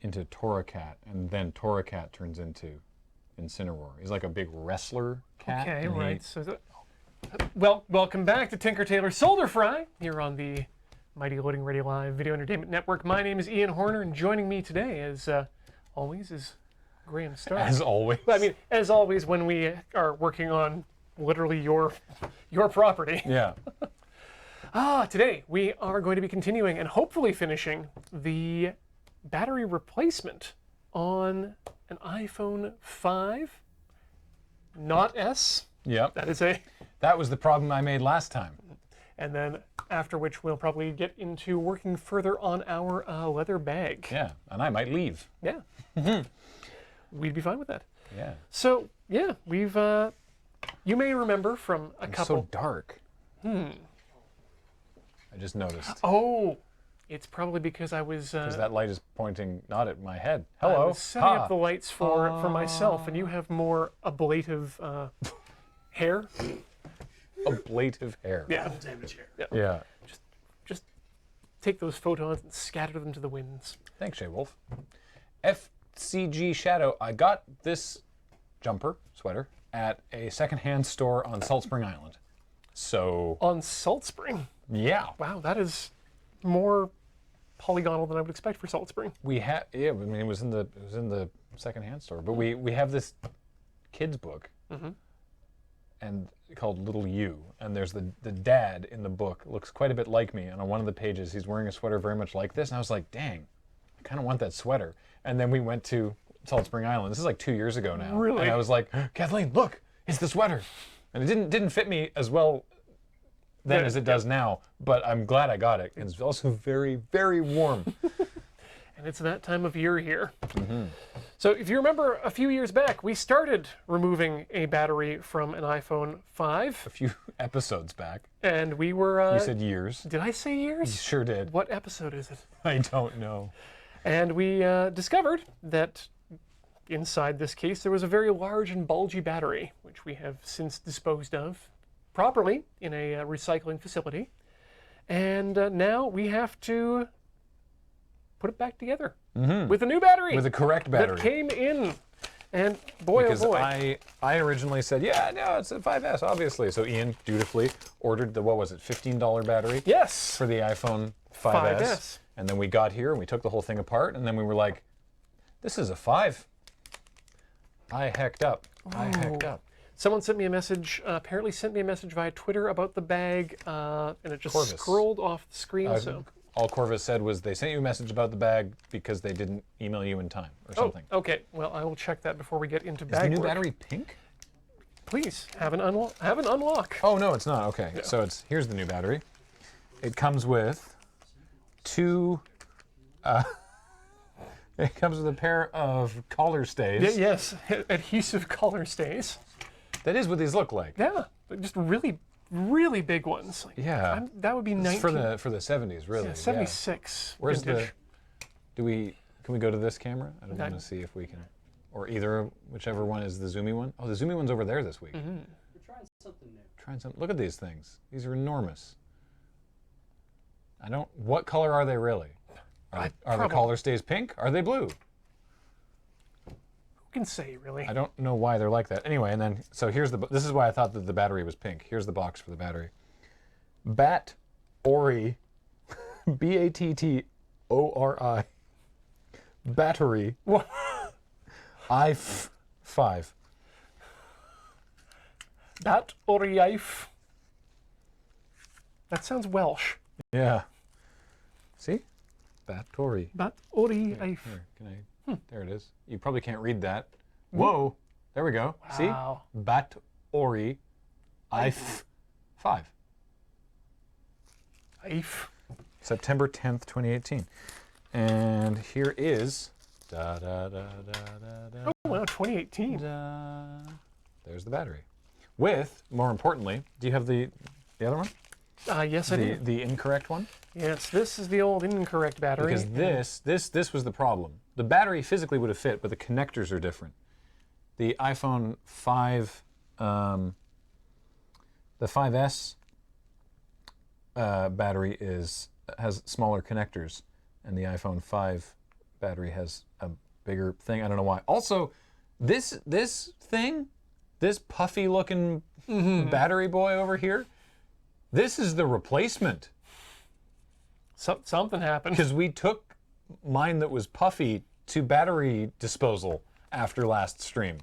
into Toracat, and then Toracat turns into Incineroar. He's like a big wrestler cat. Okay, right. Well, welcome back to Tinker Tailor Soldier Fry here on the Mighty Loading Ready Live Video Entertainment Network. My name is Ian Horner, and joining me today, as always, is Graham Stark. As always. I mean, as always, when we are working on literally your property. Yeah. Today we are going to be continuing and hopefully finishing the battery replacement on an iPhone 5, not S. Yep. That was the problem I made last time. And then after which we'll probably get into working further on our leather bag. Yeah, and I might leave. Yeah. We'd be fine with that. Yeah. So, yeah, we've, you may remember from a couple... so dark. I just noticed. Oh, it's probably because I was... Because that light is pointing not at my head. Hello. I was setting up the lights for myself, and you have more ablative hair. Ablative hair. Yeah. Damage hair. Yeah. Just take those photons and scatter them to the winds. Thanks, Shay Wolf. FCG Shadow. I got this sweater, at a secondhand store on Salt Spring Island. So. On Salt Spring? Yeah. Wow, that is more polygonal than I would expect for Salt Spring. We have, yeah. I mean, it was in the secondhand store, but we have this kids book. And called Little You, and there's the dad in the book looks quite a bit like me, and on one of the pages he's wearing a sweater very much like this, and I was like, dang, I kind of want that sweater. And then we went to Salt Spring Island. This is like 2 years ago now. Really? And I was like, Kathleen, look, it's the sweater. And it didn't fit me as well then as it does now, but I'm glad I got it. And it's also very, very warm. And it's that time of year here. So if you remember a few years back, we started removing a battery from an iPhone 5. A few episodes back. And we were... you said years. Did I say years? You sure did. What episode is it? I don't know. And we discovered that inside this case there was a very large and bulgy battery, which we have since disposed of properly in a recycling facility. And now we have to put it back together with a new battery. With a correct battery. That came in. And boy, because oh boy. I originally said, yeah, no, it's a 5S, obviously. So Ian dutifully ordered the, what was it, $15 battery? Yes. For the iPhone 5S. And then we got here and we took the whole thing apart, and then we were like, this is a 5. I hecked up. I hecked up. Someone sent me a message, apparently sent me a message via Twitter about the bag, and it just Corvus. Scrolled off the screen. So all Corvus said was they sent you a message about the bag because they didn't email you in time or something. Oh, okay. Well, I will check that before we get into bag Is the new work. battery pink? Please have an unlock. Oh no, it's not. Okay, Yeah. so here's the new battery. It comes with two. It comes with a pair of collar stays. Yes, adhesive collar stays. That is what these look like. Yeah, just really, really big ones. Like, Yeah. that would be 19. For the 70s, really. Yeah, 76. Where's vintage. can we go to this camera? I don't I- want to see if we can, or whichever one is the zoomy one. Oh, the zoomy one's over there this week. We're trying something new. Trying some. Look at these things. These are enormous. What color are they really? Are the collar stays pink? Are they blue? Who can say, really? I don't know why they're like that. Anyway, and then, so this is why I thought that the battery was pink. Here's the box for the battery. Battori, Battori, battery, What? i5. Battoriaif. That sounds Welsh. Yeah. See? Battori. Battoriaif. Here, can I? There it is. You probably can't read that. Whoa. There we go. Wow. See? Battori, i5. Aif. September 10th, 2018. And here is da da da da da da. Oh, wow, 2018. Da. There's the battery. With, more importantly, do you have the other one? Yes, I do. The incorrect one? Yes, this is the old incorrect battery. Because this was the problem. The battery physically would have fit, but the connectors are different. The iPhone 5, the 5S battery has smaller connectors, and the iPhone 5 battery has a bigger thing. I don't know why. Also, this thing, this puffy looking battery boy over here, this is the replacement. Something happened. Because we took mine that was puffy to battery disposal after last stream.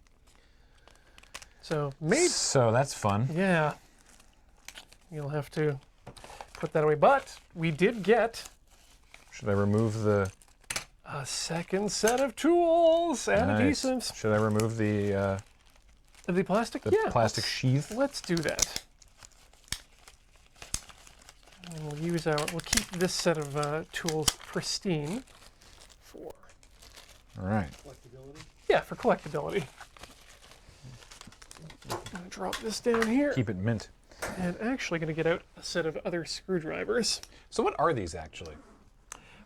So maybe. So that's fun. Yeah. You'll have to put that away. But we did get Should I remove the a second set of tools and Nice. adhesives. Should I remove the The plastic? the Yeah. plastic sheath? Let's do that. And we'll keep this set of tools pristine for, All right. Collectability. yeah, for collectability. I'm gonna drop this down here, Keep it mint. and actually gonna get out a set of other screwdrivers. So what are these actually?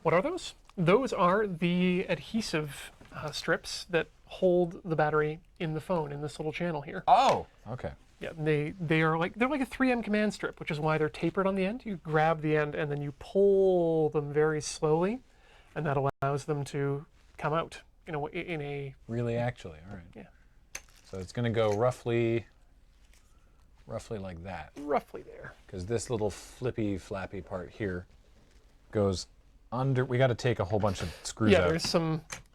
What are those? Those are the adhesive strips that hold the battery in the phone in this little channel here. Oh, okay. Yeah, they're like a 3M command strip, which is why they're tapered on the end. You grab the end and then you pull them very slowly, and that allows them to come out in a Really, actually, all right. Yeah. So it's going to go roughly like that, roughly there. because this little flippy, flappy part here goes under. We got to take a whole bunch of screws Yeah, out.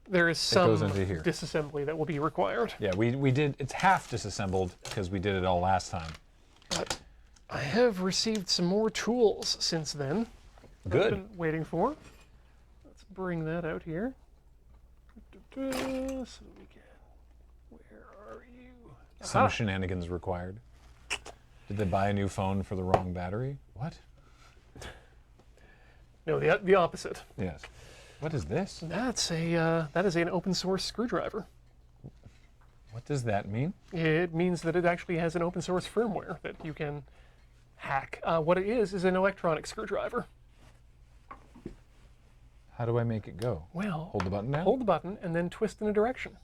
there is goes some into here. disassembly that will be required. Yeah, we did. It's half disassembled because we did it all last time. But I have received some more tools since then. that I've Good. been waiting for. Let's bring that out here. So we can. Where are you? Some Aha. shenanigans required. Did they buy a new phone for the wrong battery? What? No, the opposite. Yes. What is this? That is an open source screwdriver. What does that mean? It means that it actually has an open source firmware that you can hack. What it is an electronic screwdriver. How do I make it go? Well, Hold the button down? hold the button and then twist in a direction.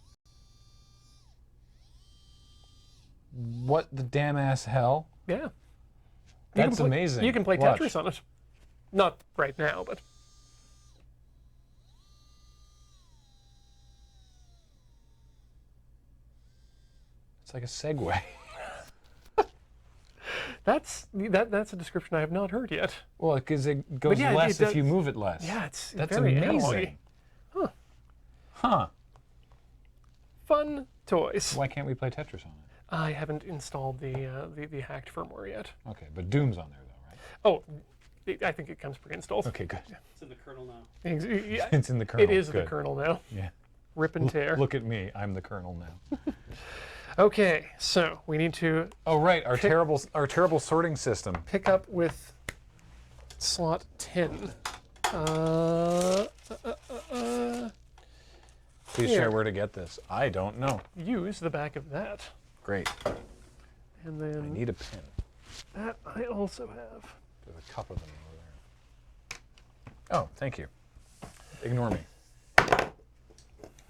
What the damn ass hell? Yeah. You That's can amazing. You can play Watch. Tetris on it. Not right now, but It's like a Segway. that's a description I have not heard yet. Well, because it goes yeah, less it if you does- move it less. Yeah, it's That's very amazing. analog-y. Huh. Fun toys. Why can't we play Tetris on it? I haven't installed the hacked firmware yet. Okay, but Doom's on there though, right? Oh, I think it comes pre-installed. Okay, good. It's in the kernel now. Yeah, It's in the kernel. it is good. the kernel now. Yeah. Rip and tear. Look at me. I'm the kernel now. Okay, so we need to Oh right, our terrible sorting system. pick up with slot 10. Please Here. share where to get this. I don't know. Use the back of that. Great. And I then need a pen. that I also have. There's a couple of them over there. Oh, thank you. Ignore me. I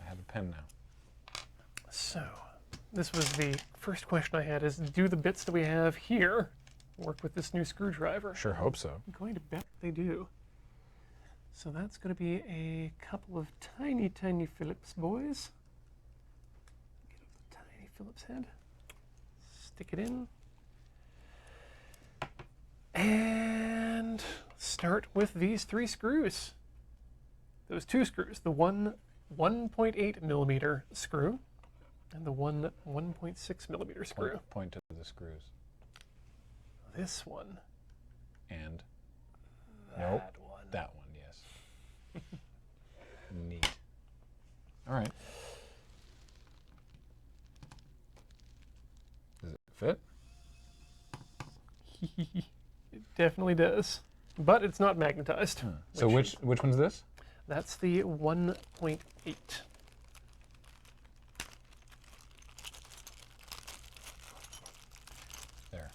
have a pen now. So, this was the first question I had, is do the bits that we have here work with this new screwdriver? Sure hope so. I'm going to bet they do. So that's going to be a couple of tiny, tiny Phillips boys. Get up the tiny Phillips head. Stick it in. And start with these 3 screws. Those 2 screws. The 1.8 millimeter screw and the 1.6 millimeter screw. Point to the screws. This one. And That nope. one. That one, yes. Neat. All right. Does it fit? It definitely does. But it's not magnetized. So which one's this? That's the 1.8. There.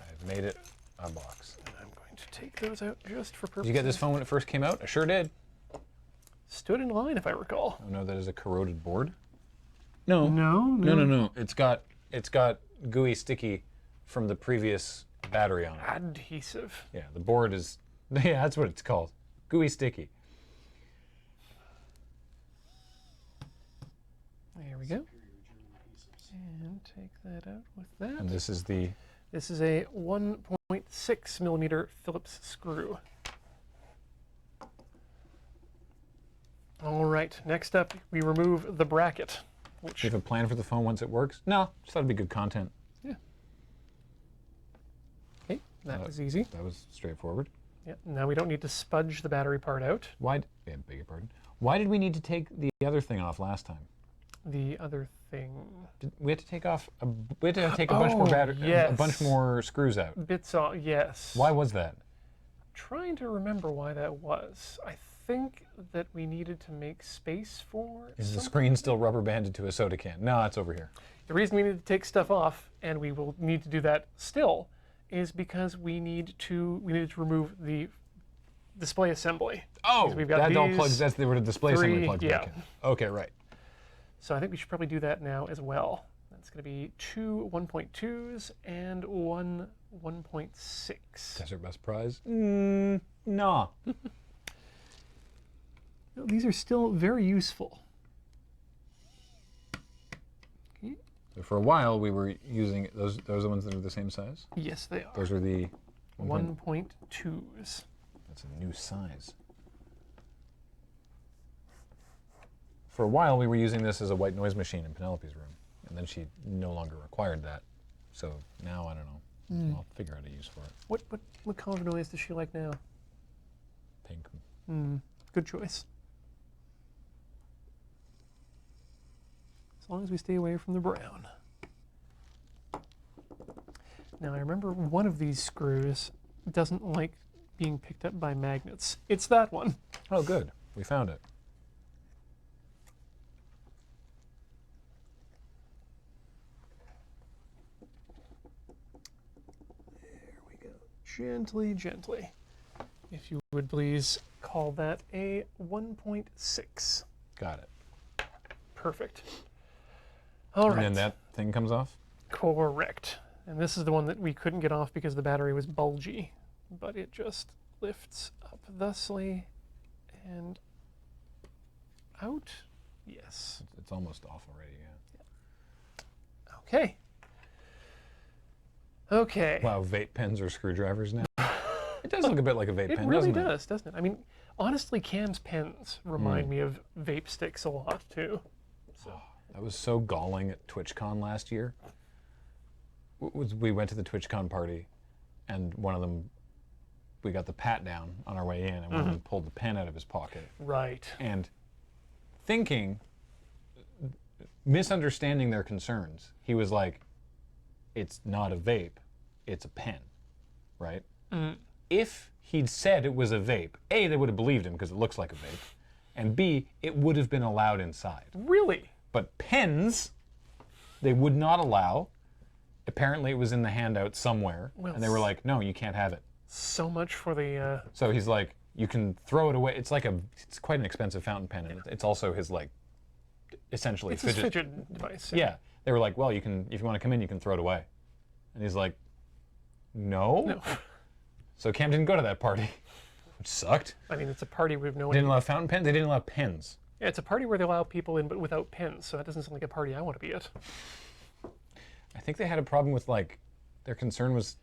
I've made it a box. And I'm going to take those out just for purposes. Did you get this phone when it first came out? I sure did. Stood in line, if I recall. Oh no, that is a corroded board. No. No. It's got gooey sticky from the previous battery on it. Adhesive. Yeah, the board is. Yeah, that's what it's called. Gooey sticky. There we go. Superior German pieces. And take that out with that. And this is the... This is a 1.6 millimeter Phillips screw. All right, next up, we remove the bracket. Do you have a plan for the phone once it works? No, just thought it'd be good content. Yeah. Okay, that was easy. That was straightforward. Yeah, now we don't need to spudge the battery part out. Why? Beg your pardon. Why did we need to take the other thing off last time? The other thing... We had to take off. We had to take a bunch more battery. Yes. A bunch more screws out. Bits off, yes. Why was that? Trying to remember why that was. I think that we needed to make space for Is the something. screen still rubber banded to a soda can? No, it's over here. The reason we need to take stuff off, and we will need to do that still, is because we needed to remove the display assembly. Oh, we've got that all these plugs. That's where the display assembly three, plugs back in. Okay, right. So I think we should probably do that now as well. That's going to be 2 1.2s and one 1.6. Desert Best Prize? No. These are still very useful. Okay. So for a while, we were using those. Those are the ones that are the same size. Yes, they are. Those are the 1.2s. That's a new size. For a while, we were using this as a white noise machine in Penelope's room, and then she no longer required that. So now I don't know. I'll figure out a use for it. What color noise does she like now? Pink. Good choice. As long as we stay away from the brown. Now I remember one of these screws doesn't like being picked up by magnets. It's that one. Oh, good. We found it. There we go. Gently, gently. If you would please call that a 1.6. Got it. Perfect. All right. And then that thing comes off? Correct. And this is the one that we couldn't get off because the battery was bulgy. But it just lifts up thusly and out. Yes. It's almost off already, yeah. Okay. Okay. Wow, vape pens are screwdrivers now? It does look a bit like a vape It pen, really doesn't it? does, doesn't it? I mean, honestly, Cam's pens remind me of vape sticks a lot, too. So. That was so galling at TwitchCon last year. We went to the TwitchCon party, and one of them, we got the pat down on our way in, and one of them pulled the pen out of his pocket. Right. And thinking, misunderstanding their concerns, he was like, it's not a vape, it's a pen, right? If he'd said it was a vape, A, they would have believed him because it looks like a vape, and B, it would have been allowed inside. Really? But pens, they would not allow. Apparently it was in the handout somewhere, Well, and they were like, no, you can't have it. So much for the... So he's like, you can throw it away. It's quite an expensive fountain pen, and it's also his, like, essentially it's his fidget device. Yeah. They were like, well, you can, if you want to come in, you can throw it away. And he's like, no? No. So Cam didn't go to that party, which sucked. I mean, it's a party with no... They didn't allow fountain pens? They didn't allow pens. Yeah, it's a party where they allow people in but without pens, so that doesn't sound like a party I want to be at. I think they had a problem with, like, their concern was...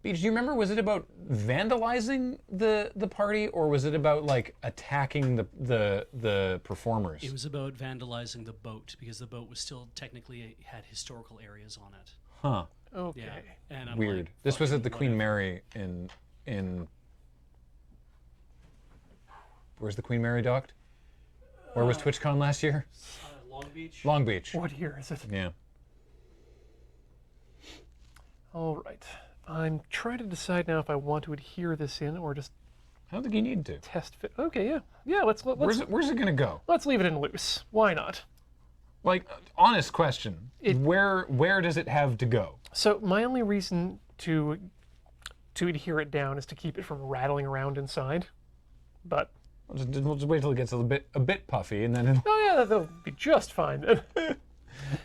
Beach, do you remember, was it about vandalizing the party, or was it about, like, attacking the performers? It was about vandalizing the boat because the boat was still technically had historical areas on it. Huh. Okay. Yeah, and I'm Weird. like, This was at the fucking Queen whatever. Mary in... Where's the Queen Mary docked? Where was TwitchCon last year? Long Beach. Long Beach. What year is it? Yeah. All right. I'm trying to decide now if I want to adhere this in or just I don't think you need to. test fit. Okay, yeah. Yeah, let's Where's it gonna go? let's leave it in loose. Why not? Like, honest question. Where does it have to go? So my only reason to adhere it down is to keep it from rattling around inside. But We'll just wait till it gets a bit puffy, and then oh yeah, that'll be just fine then.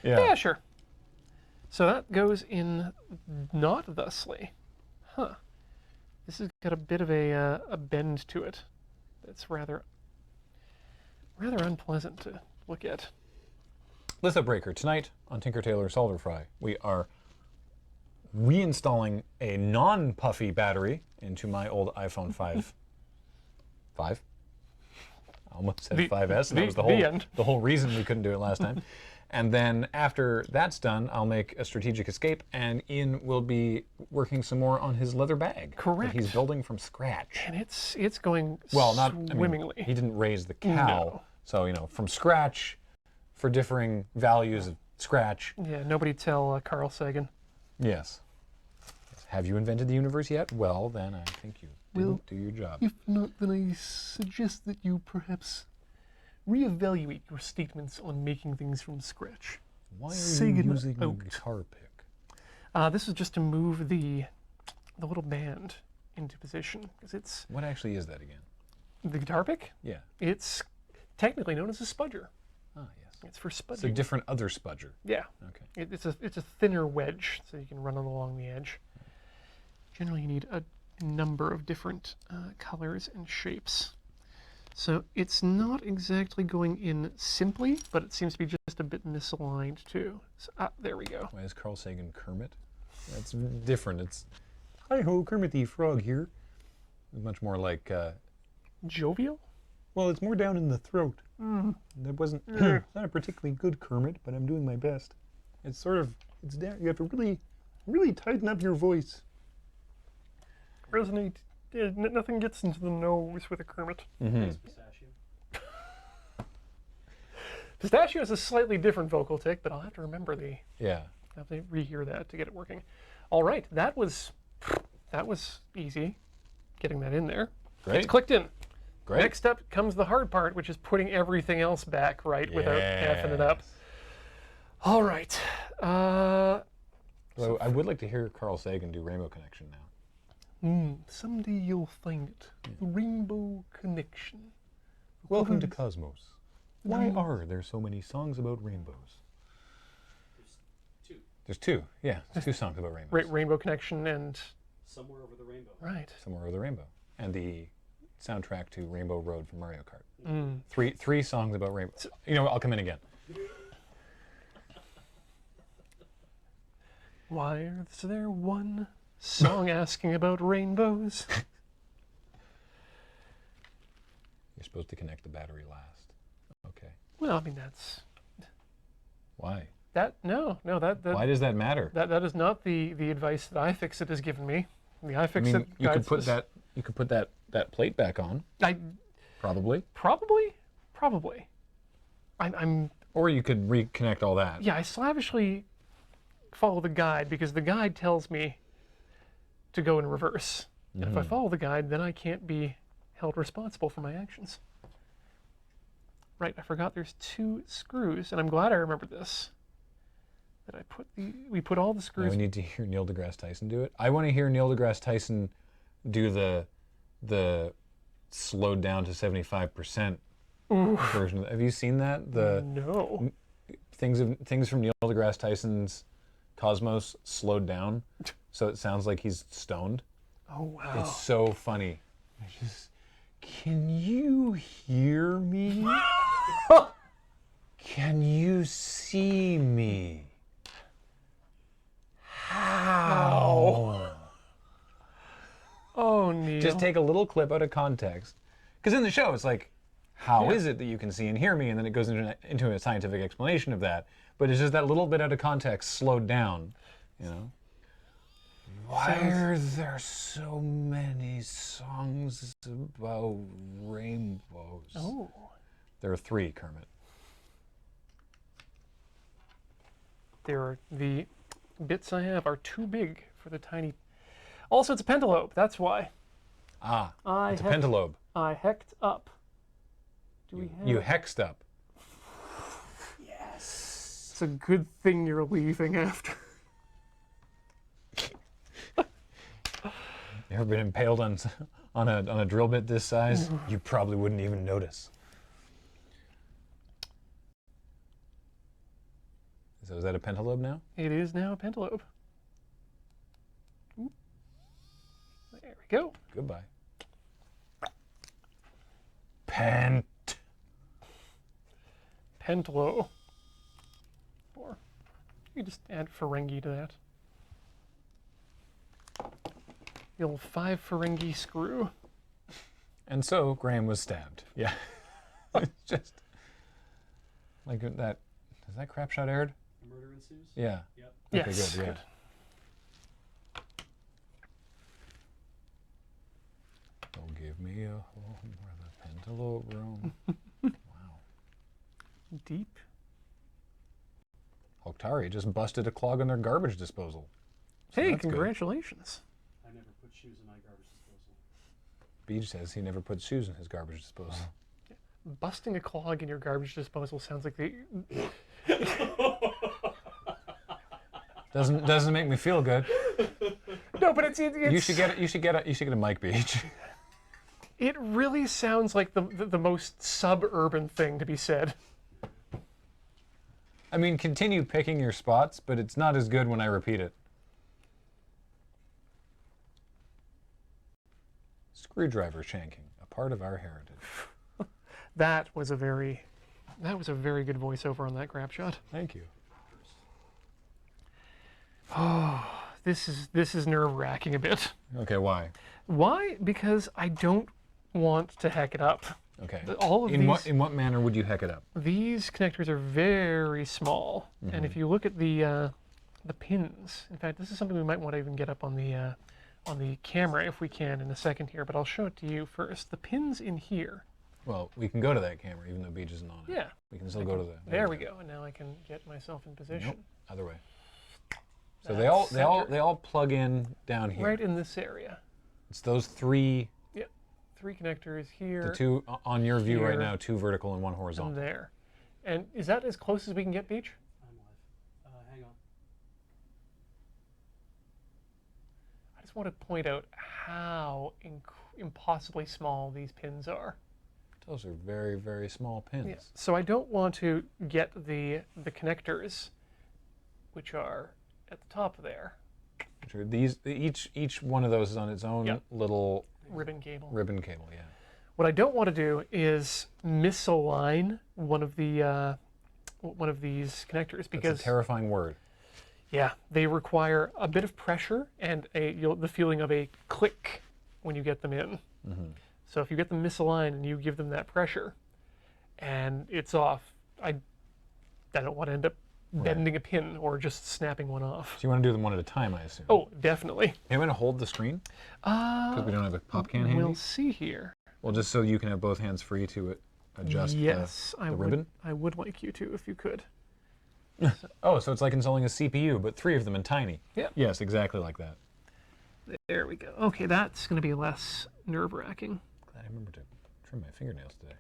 Yeah, sure. So that goes in not thusly. Huh. This has got a bit of a bend to it. That's rather unpleasant to look at. Litho Breaker. Tonight on Tinker Tailor Solder Fry, we are reinstalling a non-puffy battery into my old iPhone 5. 5? I almost said 5S, and that was the whole reason we couldn't do it last time. And then after that's done, I'll make a strategic escape, and Ian will be working some more on his leather bag. Correct. That he's building from scratch. And it's going I swimmingly. mean, he didn't raise the cow, No. so from scratch, for differing values of scratch. Yeah, nobody tell Carl Sagan. Yes. Have you invented the universe yet? Well, then I think you didn't do your job. If not, then I suggest that you perhaps reevaluate your statements on making things from scratch. Why are you using a guitar pick? This is just to move the little band into position, because it's What actually is that again? the guitar pick. Yeah. It's technically known as a spudger. Ah, yes. It's for It's a spudging. different other spudger. Yeah. Okay. It's a thinner wedge, so you can run it along the edge. Generally, you need a number of different colors and shapes. So it's not exactly going in simply, but it seems to be just a bit misaligned too. So, there we go. Why is Carl Sagan Kermit? That's different. It's, hi-ho, Kermit the Frog here. It's much more like, Jovial? well, it's more down in the throat. That wasn't, it's not a particularly good Kermit, but I'm doing my best. It's sort of, it's down, you have to really, really tighten up your voice. Resonate. Yeah, nothing gets into the nose with a Kermit. Pistachio. Pistachio has a slightly different vocal tick, but I'll have to remember Yeah. I'll have to rehear that to get it working. All right, that was easy, getting that in there. Great. It's clicked in. Great. Next up comes the hard part, which is putting everything else back right without effing it up. All right. So I would like to hear Carl Sagan do Rainbow Connection now. Someday you'll find it. The Rainbow Connection. Welcome to Cosmos. Why are there so many songs about rainbows? There's two. Yeah, there's two songs about rainbows. Rainbow Connection and... Somewhere over the rainbow. Right. Somewhere Over the Rainbow. And the soundtrack to Rainbow Road from Mario Kart. Three songs about rainbow. You know what? I'll come in again. Why is there one song asking about rainbows? You're supposed to connect the battery last. Okay. Well, I mean, that's... Why? No, Why does that matter? that is not the advice that iFixit has given me. The I iFixit mean, you could guides put us- that plate back on. Probably. Probably. I'm Or you could reconnect all that. yeah, I slavishly follow the guide because the guide tells me to go in reverse. And if I follow the guide, then I can't be held responsible for my actions. Right, I forgot there's 2 screws, and I'm glad I remembered this. That we put all the Now screws. we need to hear Neil deGrasse Tyson do it. I want to hear Neil deGrasse Tyson do the slowed down to 75% version. Have you seen that? The No. things from Neil deGrasse Tyson's Cosmos slowed down, so it sounds like he's stoned. Oh wow. It's so funny. Can you hear me? Can you see me? How? Oh, Neil. Just take a little clip out of context. Because in the show, it's like, how is it that you can see and hear me? And then it goes into a scientific explanation of that. But it's just that little bit out of context slowed down, you know? Why are there so many songs about rainbows? Oh. There are 3, Kermit. The bits I have are too big for the tiny... Also, it's a pentalobe, that's why. Ah, I it's a heck- pentalobe. I hecked up. Do we have... You hexed up. It's a good thing you're leaving after. You ever been impaled on a drill bit this size? You probably wouldn't even notice. So is that a pentalobe now? It is now a pentalobe. Oop. There we go. Goodbye. Pent. Pentalo. You just add Ferengi to that. The old 5 Ferengi screw. And so Graham was stabbed. Yeah. It's just like that. Has that crap shot aired? Murder ensues? Yeah. Yep. Okay, Yes, good. Yeah. good. Oh, give me a home where the Pentalo roam. Wow. Deep. Hoktari just busted a clog on their garbage disposal. So Hey, that's good. congratulations. I never put shoes in my garbage disposal. Beach says he never puts shoes in his garbage disposal. Busting a clog in your garbage disposal sounds like the... Doesn't make me feel good. No, but it's You should get a mic, Beach. It really sounds like the most suburban thing to be said. I mean, continue picking your spots, but it's not as good when I repeat it. Screwdriver shanking, a part of our heritage. That was a very good voiceover on that crap shot. Thank you. This is nerve-wracking a bit. Okay, why? Why? Because I don't want to hack it up. Okay. All of in these, what manner would you heck it up? these connectors are very small, and if you look at the pins, in fact, this is something we might want to even get up on the camera if we can in a second here, but I'll show it to you first. The pins in here. Well, we can go to that camera even though Beach isn't on it. Yeah. We can still go to that. There we go, and now I can get myself in position. Nope. Other way. So That's they all plug in down here. Right in this area. It's those three. Yep. 3 connectors here. The two on your view right here, now, 2 vertical and 1 and horizontal. there. And is that as close as we can get, Beach? I'm live. Hang on. I just want to point out how impossibly small these pins are. Those are very, very small pins. Yeah. So I don't want to get the connectors, which are at the top there. Sure. These each one of those is on its own Yep. little Ribbon cable. ribbon cable. Yeah. What I don't want to do is misalign one of these connectors because That's a terrifying word. yeah, they require a bit of pressure and the feeling of a click when you get them in. Mm-hmm. So if you get them misaligned and you give them that pressure, and it's off, I don't want to end up bending a pin or just snapping one off. So you want to do them one at a time, I assume. Oh, definitely. You want to hold the screen because we don't have a pop can handy. We'll see here. Well, just so you can have both hands free to adjust Yes, the ribbon. I would like you to, if you could. Oh, so it's like installing a CPU, but 3 of them and tiny. Yep. Yes, exactly like that. There we go. Okay, that's going to be less nerve-wracking. Glad I remember to trim my fingernails today.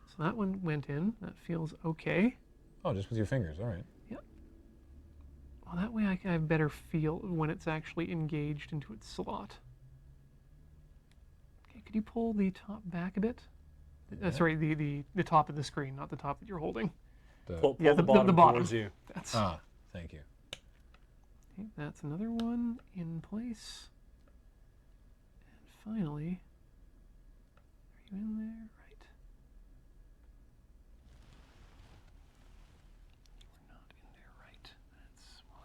So that one went in. That feels okay. Oh, just with your fingers. All right. Yep. Well, that way I can have better feel when it's actually engaged into its slot. Okay, could you pull the top back a bit? Yeah. Sorry, the top of the screen, not the top that you're holding. Pull Yeah, the the bottom bottom. towards you. That's Thank you. okay, that's another one in place. And finally, are you in there? Right. You are not in there, right? That's why.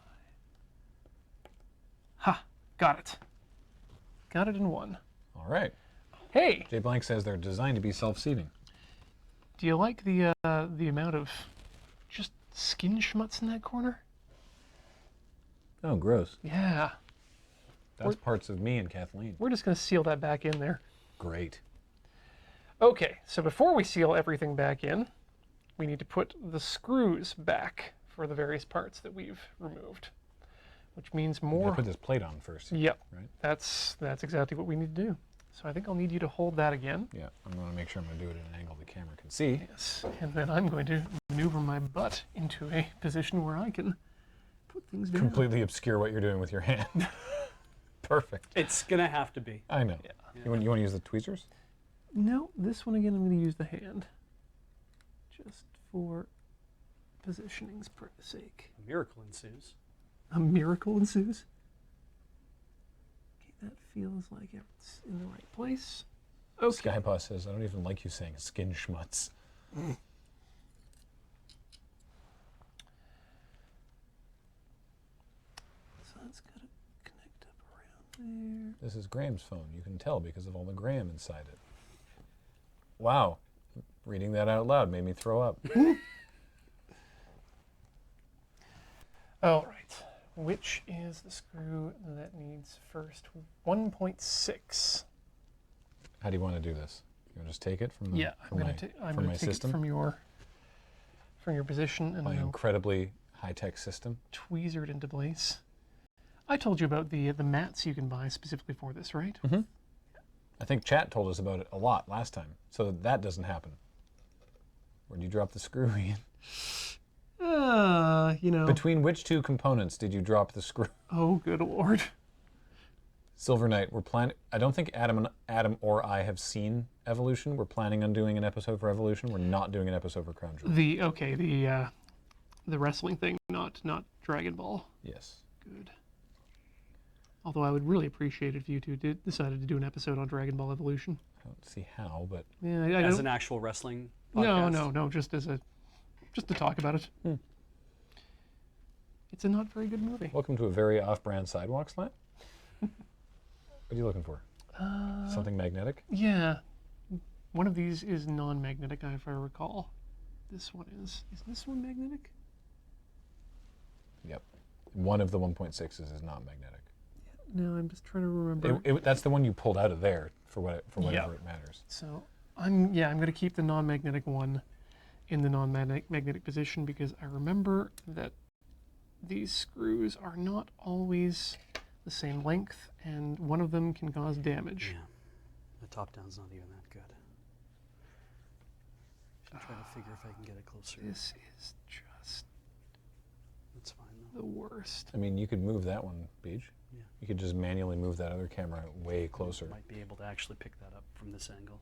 Ha! Got it. Got it in one. All right. Hey, Jay Blank says they're designed to be self-seating. do you like the amount of just skin schmutz in that corner? Oh, gross. Yeah. That's parts of me and Kathleen. We're just going to seal that back in there. Great. Okay, so before we seal everything back in, we need to put the screws back for the various parts that we've removed, which means You more. gotta put this plate on first. Yep, Right? that's exactly what we need to do. So I think I'll need you to hold that again. Yeah. I'm going to make sure I'm going to do it at an angle the camera can see. Yes, and then I'm going to maneuver my butt into a position where I can put things down. Completely obscure what you're doing with your hand. Perfect. It's gonna have to be. I know. Yeah. You want to use the tweezers? No, this one again I'm going to use the hand, just for positioning's sake. A miracle ensues. A miracle ensues. Okay, that feels like it's in the right place. Okay. Skypaw says, I don't even like you saying skin schmutz. This is Graham's phone. You can tell because of all the Graham inside it. Wow. Reading that out loud made me throw up. All right. Which is the screw that needs first 1.6? How do you want to do this? You want to just take it from the Yeah, I'm going to from my take system? it from your position and My then I'll incredibly high-tech system. tweezer it into place. I told you about the mats you can buy specifically for this, right? Mm-hmm. I think chat told us about it a lot last time, so that doesn't happen. Where'd you drop the screw, Ian? You know. Between which two components did you drop the screw? Oh, good lord. Silver Knight, we're planning. I don't think Adam or I have seen Evolution. We're planning on doing an episode for Evolution. We're not doing an episode for Crown Jewel. The wrestling thing, not Dragon Ball. Yes. Good. Although I would really appreciate it if you two decided to do an episode on Dragon Ball Evolution. I don't see how, but Yeah, I As don't. an actual wrestling podcast? No, just to talk about it. It's a not very good movie. welcome to a very off-brand sidewalk slant. What are you looking for? Something magnetic? Yeah, one of these is non-magnetic, if I recall. This one is. Is this one magnetic? Yep. One of the 1.6s is not magnetic. No, I'm just trying to remember. That's the one you pulled out of there for whatever Yep. it matters. So I'm going to keep the non-magnetic one in the non-magnetic position because I remember that these screws are not always the same length, and one of them can cause damage. Yeah. The top down's not even that good. Should try to figure if I can get it closer. This is just That's fine though. the worst. I mean, you could move that one, Beach. Yeah. You could just manually move that other camera way closer. Might be able to actually pick that up from this angle.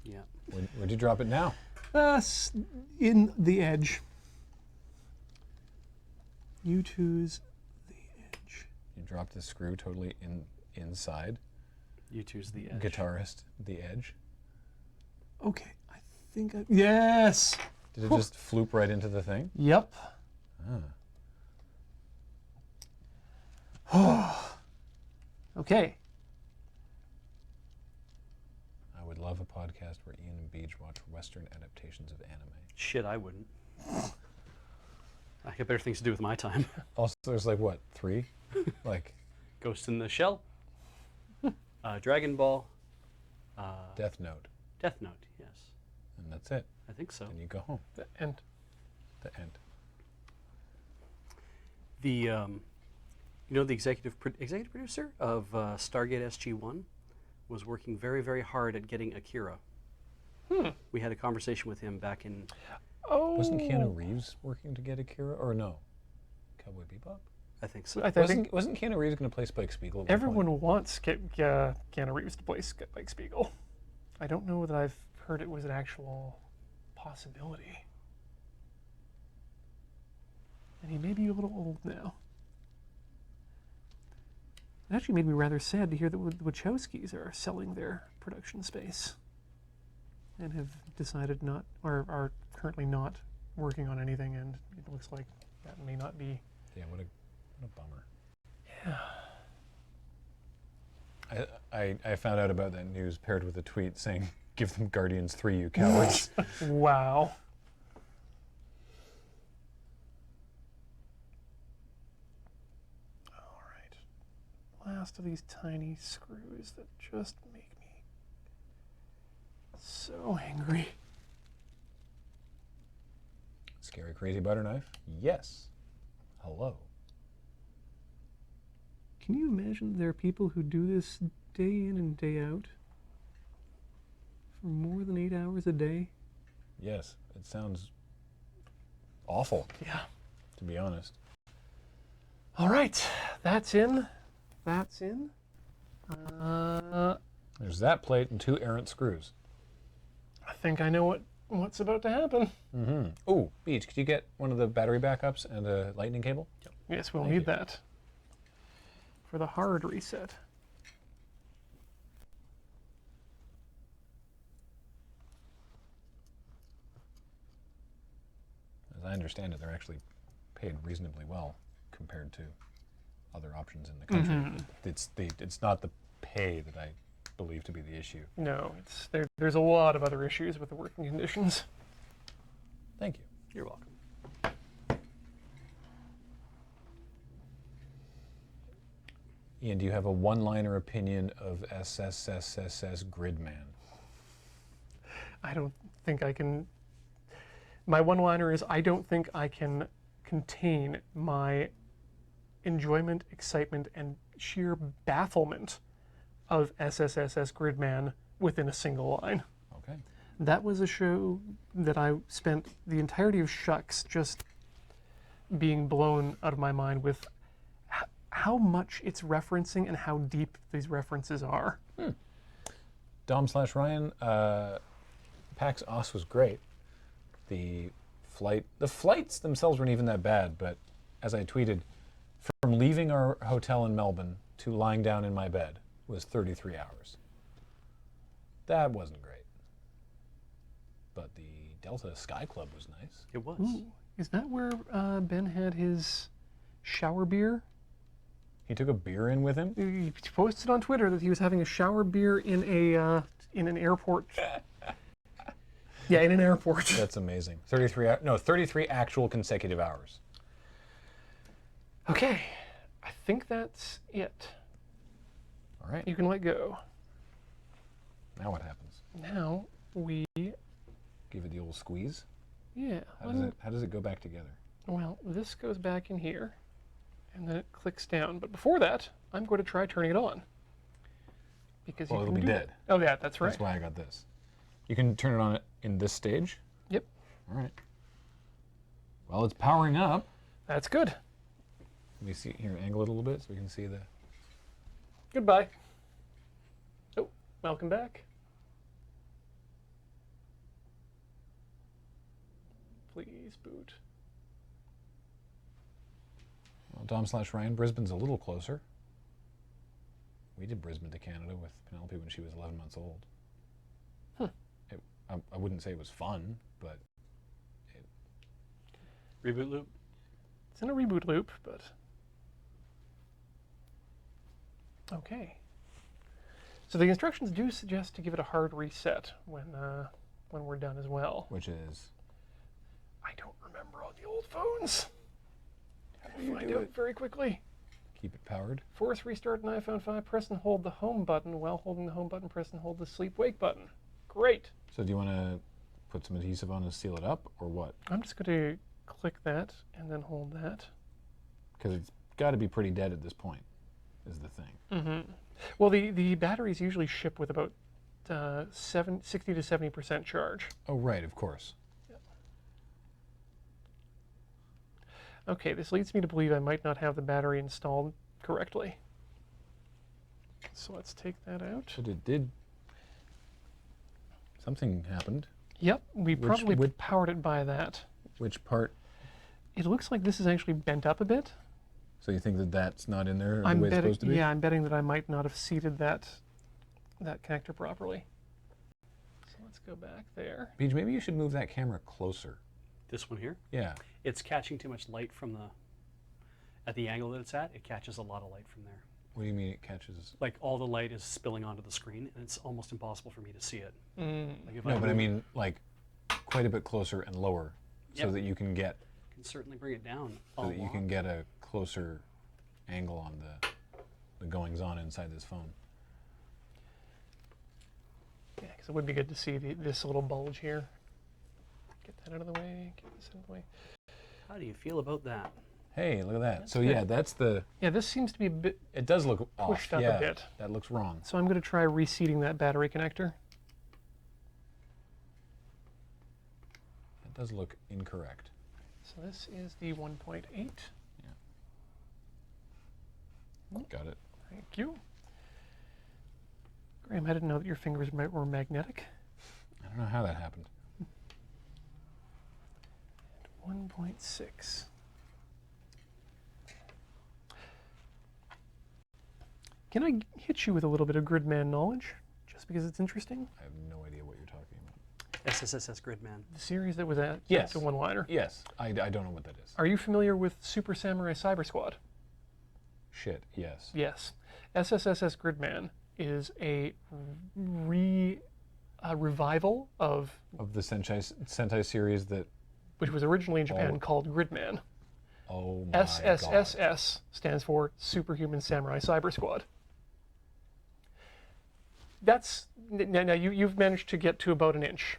Yeah. Where'd you drop it now? In the edge. You choose the edge. You dropped the screw totally inside. You choose the edge. Guitarist, the edge. Okay, I think yes! Did it just floop right into the thing? Yep. Okay. I would love a podcast where Ian and Beach watch Western adaptations of anime. Shit, I wouldn't. I got better things to do with my time. Also, there's like, what, 3? Like, Ghost in the Shell, Dragon Ball, Death Note. Death Note, yes. And that's it. I think so. And you go home. And The end. The executive producer of Stargate SG-1 was working very, very hard at getting Akira. We had a conversation with him back in. Wasn't Keanu Reeves working to get Akira? Or no? Cowboy Bebop? I think so. I think Wasn't Keanu Reeves going to play Spike Spiegel at one everyone point? wants Keanu Reeves to play Spike Spiegel. I don't know that I've heard it was an actual possibility. And he may be a little old now. It actually made me rather sad to hear that the Wachowskis are selling their production space and have decided not, or are currently not working on anything, and it looks like that may not be. Yeah, what a bummer. Yeah. I found out about that news paired with a tweet saying, "Give them Guardians 3, you cowards." Wow. All right. Last of these tiny screws that just make me so angry. Scary Crazy Butter Knife? Yes. Hello. Can you imagine there are people who do this day in and day out for more than 8 hours a day? Yes, it sounds awful, Yeah. to be honest. All right, that's in. That's in. There's that plate and 2 errant screws. I think I know what's about to happen. Mm-hmm. Oh, Beach, could you get one of the battery backups and a lightning cable? Yes, we'll Thank need you. that for the hard reset. As I understand it, they're actually paid reasonably well compared to other options in the country. It's not the pay that I believe to be the issue. No, there's a lot of other issues with the working conditions. Thank you. You're welcome. Ian, do you have a one-liner opinion of SSSSS Gridman? I don't think I can. My one-liner is I don't think I can contain my enjoyment, excitement, and sheer bafflement of SSSS Gridman within a single line. Okay. That was a show that I spent the entirety of Shucks just being blown out of my mind with how much it's referencing and how deep these references are. Dom/Ryan, PAX Os was great. The flights themselves weren't even that bad, but as I tweeted, from leaving our hotel in Melbourne to lying down in my bed was 33 hours. That wasn't great. But the Delta Sky Club was nice. It was. Ooh, is that where Ben had his shower beer? He took a beer in with him. He posted on Twitter that he was having a shower beer in an airport. Yeah, in an airport. That's amazing. 33 actual consecutive hours. Okay, I think that's it. All right. You can let go. Now what happens? Now we, Give it the old squeeze. yeah. How does it go back together? Well, this goes back in here, and then it clicks down. But before that, I'm going to try turning it on. Because Well, you it'll can be do dead. that. Oh, yeah, that's right. That's why I got this. You can turn it on in this stage. Yep, All right. Well, it's powering up. that's good. Let me see here, angle it a little bit so we can see the. Goodbye. Oh, welcome back. Please boot. Well, Dom/Ryan, Brisbane's a little closer. We did Brisbane to Canada with Penelope when she was 11 months old. Huh. I wouldn't say it was fun, but Reboot loop. It's in a reboot loop, but okay. So the instructions do suggest to give it a hard reset when we're done as well. which is. I don't remember on the old phones. do you Find do out it? very quickly. Keep it powered. Force restart an iPhone 5. Press and hold the home button. While holding the home button, press and hold the sleep wake button. Great. So do you want to put some adhesive on and seal it up, or what? I'm just going to click that and then hold that. Because it's got to be pretty dead at this point, is the thing. Mm-hmm. Well, the batteries usually ship with about 60 to 70% charge. Oh, right, of course. Okay, this leads me to believe I might not have the battery installed correctly. So let's take that out. But it did. Something happened. Yep, we probably which- powered it by that. Which part? It looks like this is actually bent up a bit. So you think that that's not in there the I'm way it's betting, supposed to be? yeah, I'm betting that I might not have seated that connector properly. So let's go back there. Beej, maybe you should move that camera closer. This one here. Yeah. It's catching too much light from at the angle that it's at. It catches a lot of light from there. What do you mean it catches? Like all the light is spilling onto the screen, and it's almost impossible for me to see it. Like if No, but I move- mean like quite a bit closer and lower, so Yep. that you can get I can certainly bring it down. so that you can get a closer angle on the goings on inside this phone. Yeah, because it would be good to see this little bulge here. Get that out of the way, get this out of the way. How do you feel about that? Hey, look at that. That's So good. yeah, that's the. Yeah, this seems to be a bit It does look off. pushed up yeah, a bit. That looks wrong. So I'm going to try reseating that battery connector. That does look incorrect. So this is the 1.8. Got it. Thank you. Graham, I didn't know that your fingers were magnetic. I don't know how that happened. 1.6. Can I hit you with a little bit of Gridman knowledge, just because it's interesting? I have no idea what you're talking about. SSSS Gridman. The series that was at Yes. to one-liner. Yes. I don't know what that is. Are you familiar with Super Samurai Cyber Squad? Shit. Yes. Yes. SSSS Gridman is a revival of Of the Sentai series that. which was originally in Japan called Gridman. Oh my god. SSSS stands for Superhuman Samurai Cyber Squad. That's now you've managed to get to about an inch.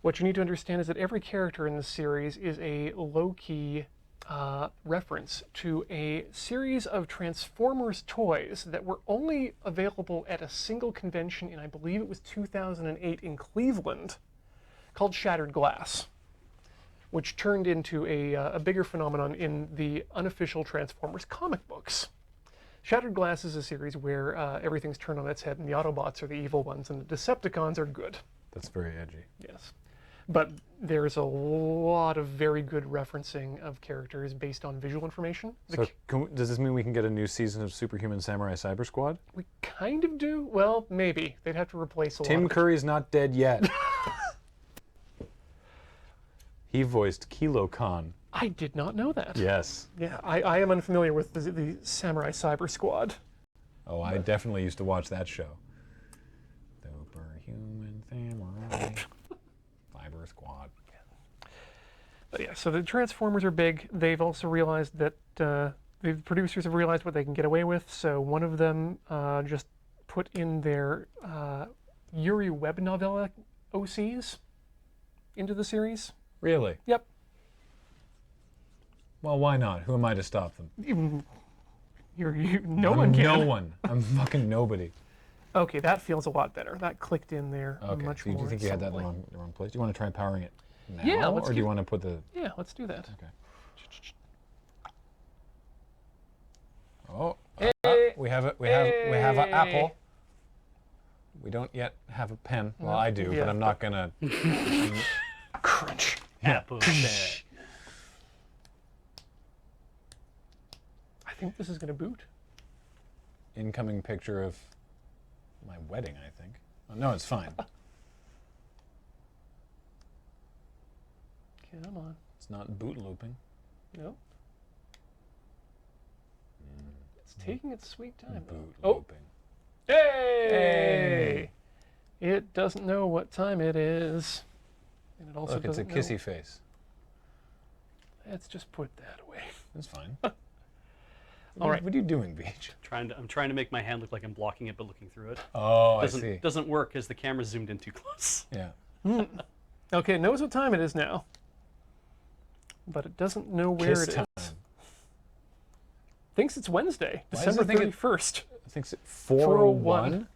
What you need to understand is that every character in this series is a low-key reference to a series of Transformers toys that were only available at a single convention in, I believe it was 2008 in Cleveland, called Shattered Glass, which turned into a bigger phenomenon in the unofficial Transformers comic books. Shattered Glass is a series where everything's turned on its head and the Autobots are the evil ones and the Decepticons are good. That's very edgy. Yes. But there's a lot of very good referencing of characters based on visual information. So does this mean we can get a new season of Superhuman Samurai Cyber Squad? We kind of do. Well, maybe. They'd have to replace a lot Tim of it. Curry's not dead yet. He voiced Kilo Khan. I did not know that. Yes. Yeah, I am unfamiliar with the Samurai Cyber Squad. Oh, I definitely used to watch that show. Superhuman Samurai Cyber Squad. But yeah, so the Transformers are big. They've also realized that the producers have realized what they can get away with. So one of them just put in their Yuri web novella OCs into the series. Really? Yep. Well, why not? Who am I to stop them? No I'm one can. No one. I'm fucking nobody. Okay, that feels a lot better. That clicked in there Okay. much So more. do you think you had that in solidly. the wrong place? Do you want to try powering it now? Yeah, Or let's do you give- want to put the... Yeah, let's do that. Okay. Oh, Hey. we have an apple. We don't yet have a pen. Well, I do, yeah. but I'm not gonna. Crunch. Apple. I think this is going to boot. Incoming picture of my wedding, I think. Oh, no, it's fine. Come on. It's not boot looping. No. It's taking its sweet time. though. Boot Oh, looping. hey! It doesn't know what time it is. And it also Look, it's a doesn't know. kissy face. Let's just put that away. That's fine. All right. What are you doing, Beach? I'm trying to make my hand look like I'm blocking it, but looking through it. Oh, I see. Doesn't work because the camera's zoomed in too close. Yeah. Okay, it knows what time it is now. But it doesn't know where Kiss it is. time. Thinks it's Wednesday, Why does December it think it- 31st. I think it's 4:01.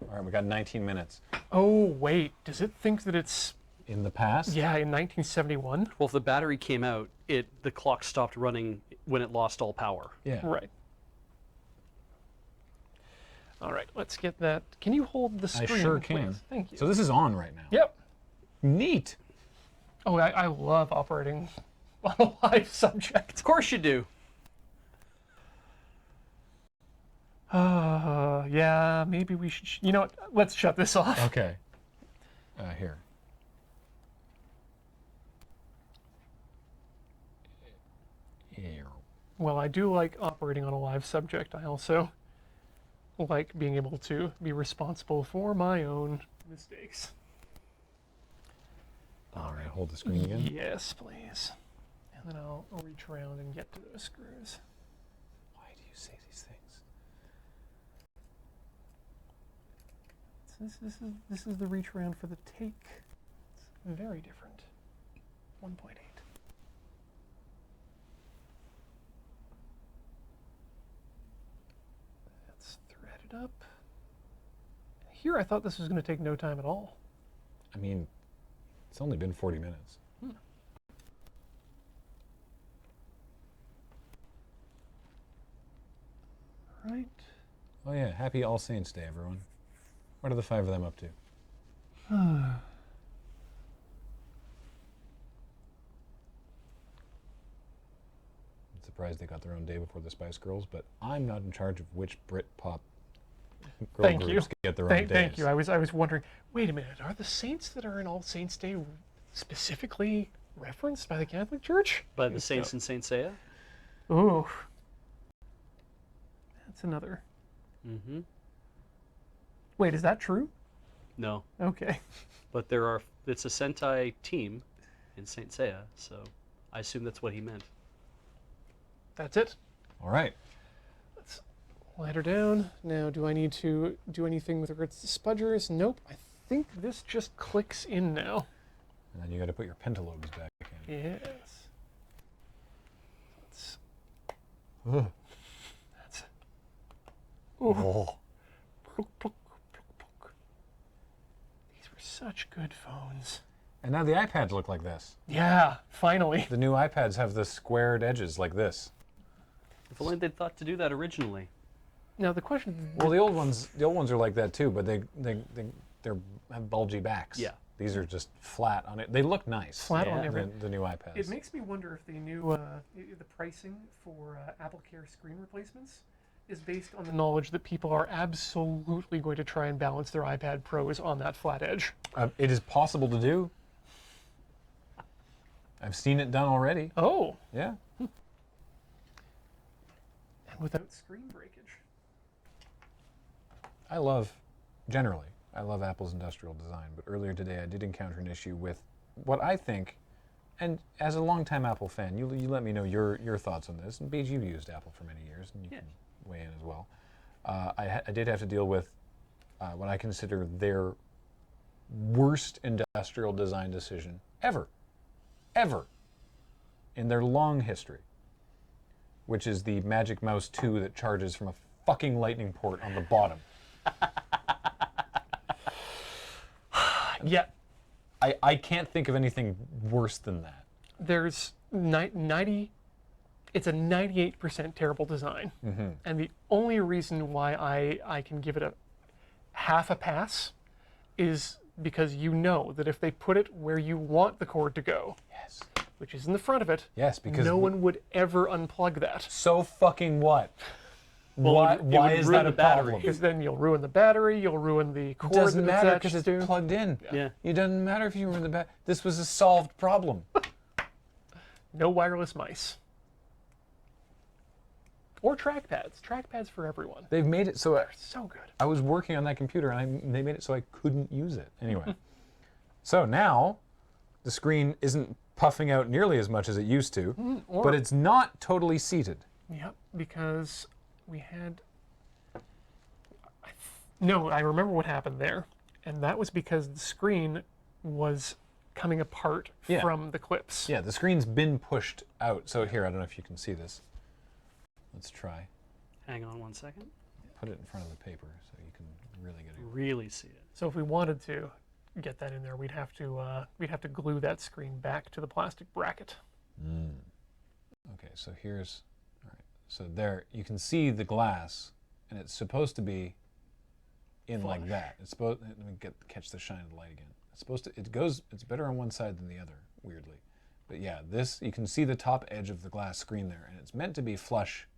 All right, we got 19 minutes. Oh, wait. Does it think that it's, In the past? yeah, in 1971? Well, if the battery came out, the clock stopped running when it lost all power. Yeah. Right. All right, let's get that. Can you hold the I screen, sure please? can. Thank you. So this is on right now. Yep. Neat. Oh, I love operating on a live subject. Of course you do. Yeah, maybe we should. You know what? Let's shut this off. Okay. Here. Here. Well, I do like operating on a live subject. I also like being able to be responsible for my own mistakes. All right, hold the screen again. Yes, please. And then I'll reach around and get to those screws. Why do you say these things? This is the reach around for the take. It's very different. 1.8. That's threaded up. Here I thought this was going to take no time at all. I mean, it's only been 40 minutes. Right. Oh yeah, happy All Saints Day, everyone. What are the 5 of them up to? I'm surprised they got their own day before the Spice Girls, but I'm not in charge of which Brit pop Girl Thank you. groups get their own days. Thank you. I was wondering. Wait a minute. Are the saints that are in All Saints Day specifically referenced by the Catholic Church? By the saints in Saint Seiya. Ooh, that's another. Mm-hmm. Wait, is that true? No, Okay. but it's a Sentai team in Saint Seiya, so I assume that's what he meant. That's it. All right. Let's let her down. Now, do I need to do anything with regards to spudgers? Nope. I think this just clicks in now. And then you got to put your pentalobes back in. Yes. Let's. Ugh. That's. Ooh. Oh. Pluk, pluk, pluk, pluk. These were such good phones. And now the iPads look like this. Yeah, finally. The new iPads have the squared edges like this. If only they'd thought to do that originally. Now the question. Well, the old ones are like that too, but they have bulgy backs. Yeah. These are just flat on it. They look nice. Flat Yeah. on everything. The new iPads. It makes me wonder if the new the pricing for AppleCare screen replacements is based on the knowledge that people are absolutely going to try and balance their iPad Pros on that flat edge. It is possible to do. I've seen it done already. Oh, Yeah. and without screen breakage. I love Apple's industrial design, but earlier today I did encounter an issue with what I think, and as a longtime Apple fan, you let me know your thoughts on this. And Beige, you've used Apple for many years, and you can weigh in as well. I did have to deal with what I consider their worst industrial design decision ever in their long history, which is the Magic Mouse 2 that charges from a fucking lightning port on the bottom. Yeah, I can't think of anything worse than that. there's 90. It's a 98% terrible design, and the only reason why I can give it a half a pass is because you know that if they put it where you want the cord to go, Yes. which is in the front of it, Yes, because no one would ever unplug that. So fucking what? Well, why it would why is ruin that the a battery. problem? Because then you'll ruin the battery, you'll ruin the It cord doesn't that matter it's because attached it's to. plugged in. Yeah. It doesn't matter if you ruin the battery. This was a solved problem. No wireless mice. Or trackpads. Trackpads for everyone. They've made it so So good. I was working on that computer and they made it so I couldn't use it. Anyway. So now the screen isn't puffing out nearly as much as it used to, or- but it's not totally seated. Yep, because we had. No, I remember what happened there, and that was because the screen was coming apart Yeah. from the clips. Yeah, the screen's been pushed out. So here, I don't know if you can see this. Let's try. Hang on one second. Put it in front of the paper so you can really get it. Really see it. So if we wanted to get that in there, we'd have to glue that screen back to the plastic bracket. Okay, so here's, all right. So there, you can see the glass, and it's supposed to be in like that. It's supposed. Let me catch the shine of the light again. It's supposed to. It's better on one side than the other, weirdly. But yeah, this you can see the top edge of the glass screen there, and it's meant to be flush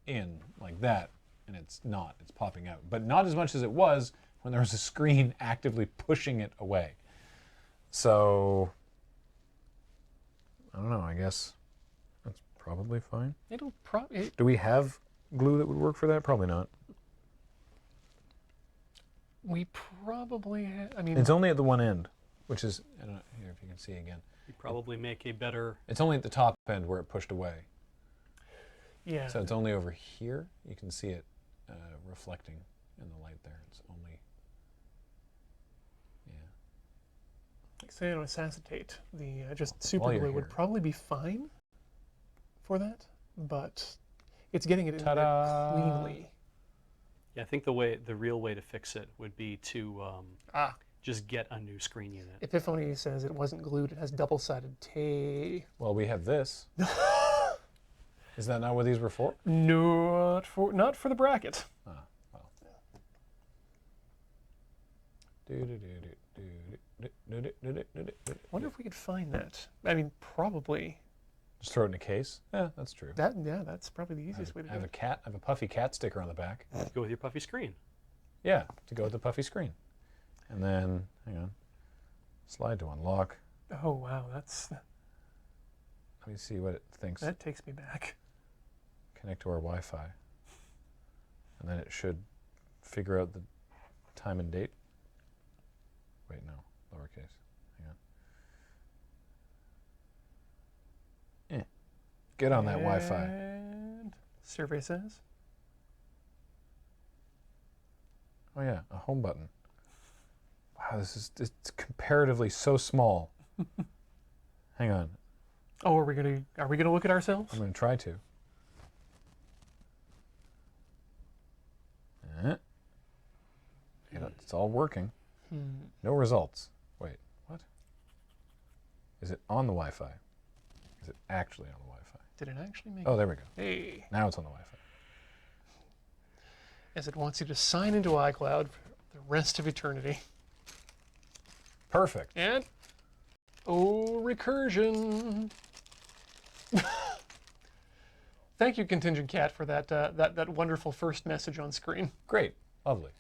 in like that, and it's not. It's popping out, but not as much as it was when there was a screen actively pushing it away. So I don't know. I guess that's probably fine. It'll probably. Do we have glue that would work for that? Probably not. We probably. I mean, It's only at the one end, which is, I don't know here if you can see again. You probably make a better. It's only at the top end where it pushed away. yeah. So it's only over here. You can see it reflecting in the light there. It's only, yeah. Cyanoacetate, the just super While you're glue would here. probably be fine for that, but it's getting it in there Ta-da! cleanly. Yeah, I think the real way to fix it would be to just get a new screen unit. Epiphany says it wasn't glued; it has double-sided tape. Well, we have this. Is that not what these were for? Not for the bracket. Ah, well. Wonder if we could find that. I mean, probably. Just throw it in a case. Yeah, that's true. That's probably the easiest way to I do have a it. cat. I have a puffy cat sticker on the back. Go with your puffy screen. Yeah, to go with the puffy screen. And then, hang on, slide to unlock. Oh wow, that's Let me see what it thinks. that takes me back. Connect to our Wi-Fi. And then it should figure out the time and date. Wait, no, lowercase. Hang on. Get on that Wi-Fi. And survey says. Oh yeah, a home button. Wow, it's comparatively so small. Hang on, Oh, are we gonna look at ourselves? I'm going to try to. It's all working. No results. Wait, what? Is it on the Wi-Fi? Is it actually on the Wi-Fi? Did it actually make? Oh, there we go. Hey, Now it's on the Wi-Fi. as it wants you to sign into iCloud for the rest of eternity. Perfect. And oh, recursion. Thank you, Contingent Cat, for that wonderful first message on screen. Great. Lovely.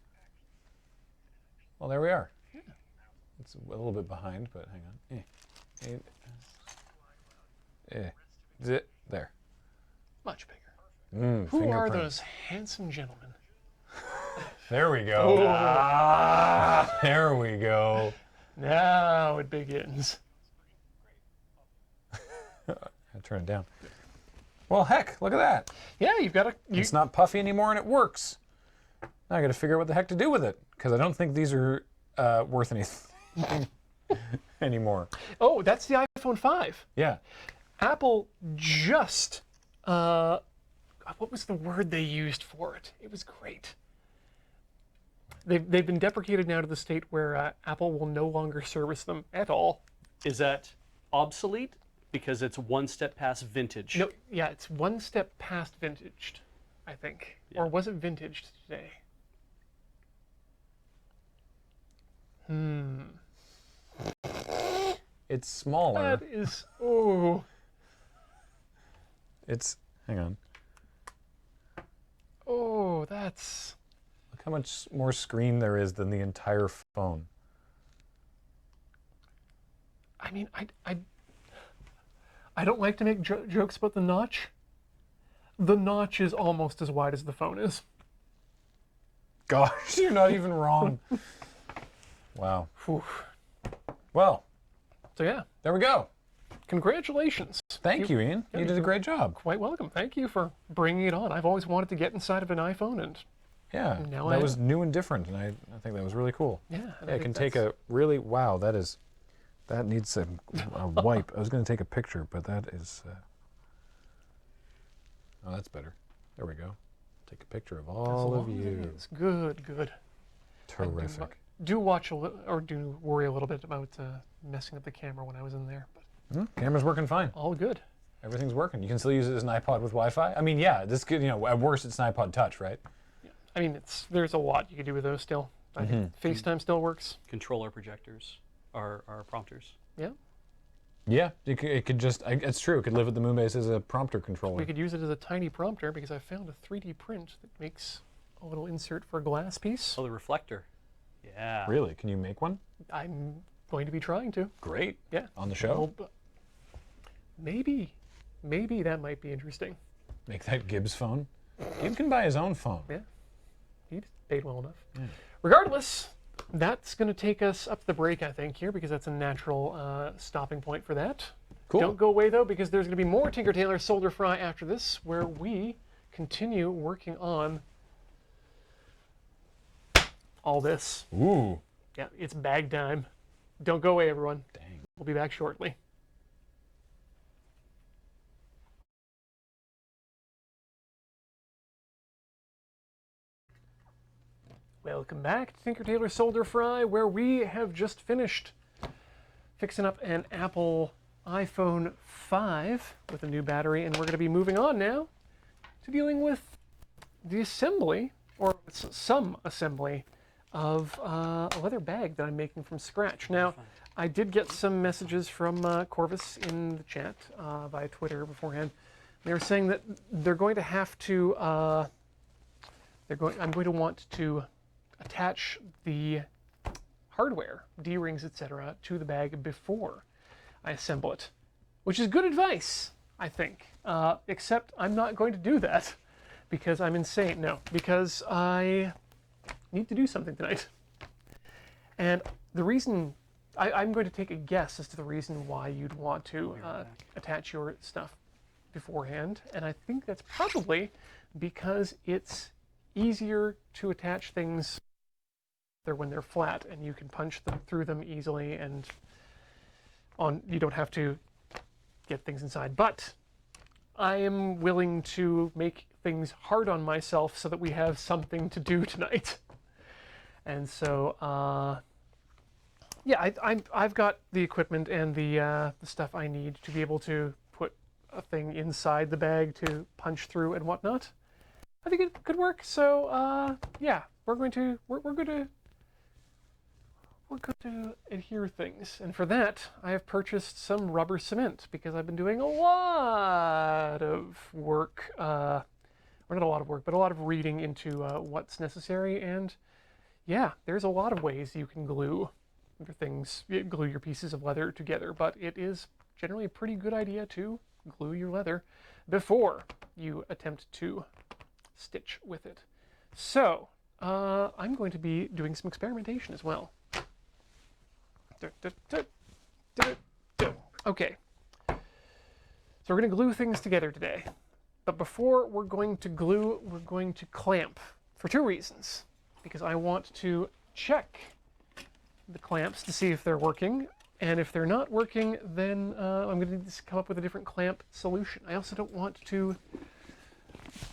Well, there we are. It's a little bit behind, but hang on. There. Much bigger. Who are Fingerprint. those handsome gentlemen? There we go. There we go. Now it begins. I turn it down. Well, heck, look at that. Yeah, you've got It's not puffy anymore, and it works. Now I got to figure out what the heck to do with it, because I don't think these are worth anything anymore. Oh, that's the iPhone 5. Yeah. Apple just, what was the word they used for it? It was great. They've been deprecated now to the state where Apple will no longer service them at all. Is that obsolete? Because it's one step past vintage. No, yeah, it's one step past vintaged, I think. Yeah. Or was it vintaged today? It's smaller. That is, oh. It's, hang on. Oh, that's... Look how much more screen there is than the entire phone. I mean, I don't like to make jokes about the notch. The notch is almost as wide as the phone is. Gosh, you're not even wrong. Wow. Whew. Well, So yeah, there we go. congratulations. Thank you, Ian. You did a great job. Quite welcome. Thank you for bringing it on. I've always wanted to get inside of an iPhone, and Yeah, Now that I was am. new and different, and I think that was really cool. yeah, and Yeah, I it think can take that's- a really, wow, that needs a wipe. I was going to take a picture, but that is, oh, that's better. There we go. Take a picture of as all of long as it you. is. Good, good. Terrific. Do watch or do worry a little bit about messing up the camera when I was in there, but Camera's working fine. all good. Everything's working. You can still use it as an iPod with Wi-Fi. I mean, yeah, this could, at worst, it's an iPod Touch, right? I mean, there's a lot you can do with those still. I think FaceTime still works. Controller projectors are prompters. Yeah, Yeah, it could just, it's true, it could live at the Moonbase as a prompter controller. we could use it as a tiny prompter because I found a 3D print that makes a little insert for a glass piece. Oh, the reflector. Yeah. Really? Can you make one? I'm going to be trying to. Great. Yeah. On the show? Well, maybe that might be interesting. Make that Gibbs phone. Gibbs can buy his own phone. Yeah, he's paid well enough. Regardless, that's going to take us up the break, I think, here, because that's a natural stopping point for that. Cool. Don't go away, though, because there's going to be more Tinker Tailor Soldier Fry after this, where we continue working on all this. Ooh. Yeah, it's bag time. Don't go away, everyone. Dang. We'll be back shortly. Welcome back to Tinker Tailor Soldier Fry, where we have just finished fixing up an Apple iPhone 5 with a new battery, and we're going to be moving on now to dealing with the assembly, or some assembly, of a leather bag that I'm making from scratch. Now, I did get some messages from Corvus in the chat via Twitter beforehand. They were saying that they're going to have to, I'm going to want to attach the hardware, D-rings, etc., to the bag before I assemble it, which is good advice, I think. Except I'm not going to do that because I'm insane. No, because I need to do something tonight. And the reason, I'm going to take a guess as to the reason why you'd want to attach your stuff beforehand, and I think that's probably because it's easier to attach things when they're flat, and you can punch through them easily, and you don't have to get things inside. But I am willing to make things hard on myself so that we have something to do tonight. And so, yeah, I've got the equipment and the stuff I need to be able to put a thing inside the bag to punch through and whatnot. I think it could work. So, yeah, we're going to adhere things, and for that I have purchased some rubber cement because I've been doing a lot of work, or not a lot of work, but a lot of reading into what's necessary. And yeah, there's a lot of ways you can glue your pieces of leather together, but it is generally a pretty good idea to glue your leather before you attempt to stitch with it. So I'm going to be doing some experimentation as well. Okay, so we're going to glue things together today. But before we're going to glue, we're going to clamp for two reasons. Because I want to check the clamps to see if they're working, and if they're not working, then I'm going to need to come up with a different clamp solution. I also don't want to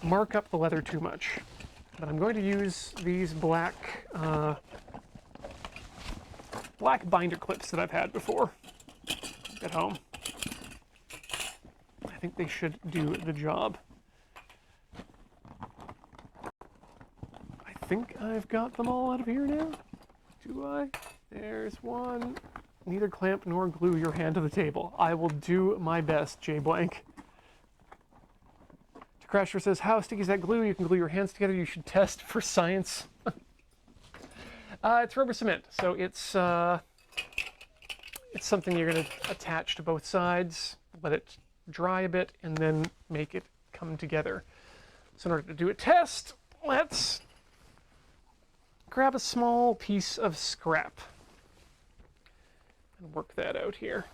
mark up the leather too much, but I'm going to use these black binder clips that I've had before at home. I think they should do the job. I think I've got them all out of here now. Do I? There's one. Neither clamp nor glue your hand to the table. I will do my best, J Blank. Crasher says, how sticky is that glue? You can glue your hands together. You should test for science. It's rubber cement, so it's something you're going to attach to both sides, let it dry a bit, and then make it come together. So in order to do a test, let's grab a small piece of scrap and work that out here.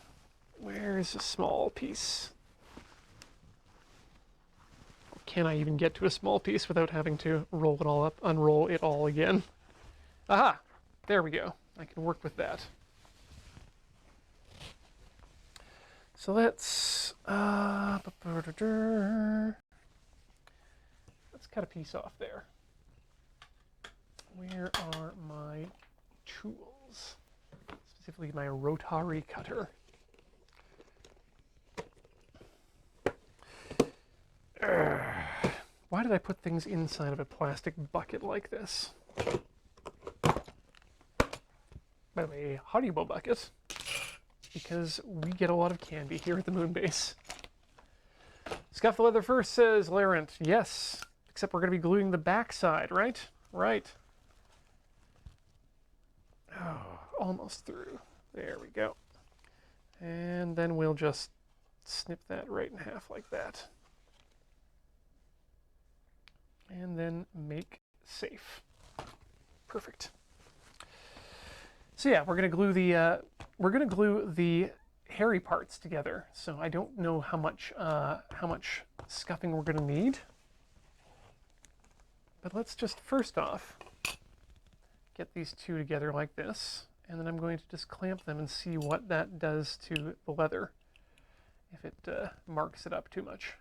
Where's a small piece? Can I even get to a small piece without having to roll it all up, unroll it all again? Aha! There we go. I can work with that. So let's cut a piece off there. Where are my tools? Specifically my rotary cutter. Why did I put things inside of a plastic bucket like this? By the way, a Haribo bucket, because we get a lot of candy here at the moon base. Scuff the leather first, says Larent. Yes, except we're going to be gluing the backside, right? Right. Oh, almost through. There we go. And then we'll just snip that right in half like that. And then make safe. Perfect. So yeah, we're gonna glue the hairy parts together. So I don't know how much scuffing we're gonna need, but let's just first off get these two together like this, and then I'm going to just clamp them and see what that does to the leather if it marks it up too much.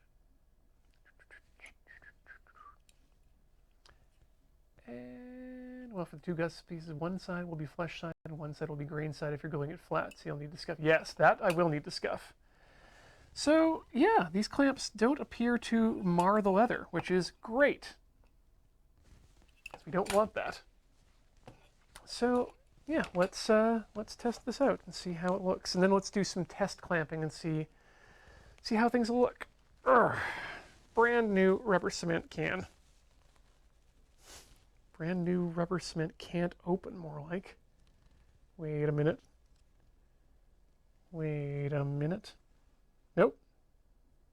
And well, for the two gust pieces, one side will be flesh side and one side will be grain side if you're going it flat, so you'll need to scuff. Yes, that I will need to scuff. So yeah, these clamps don't appear to mar the leather, which is great. We don't want that. So yeah, let's test this out and see how it looks, and then let's do some test clamping and see how things look. Brand new rubber cement can. Brand new rubber cement can't open, more like. Wait a minute. Wait a minute. Nope.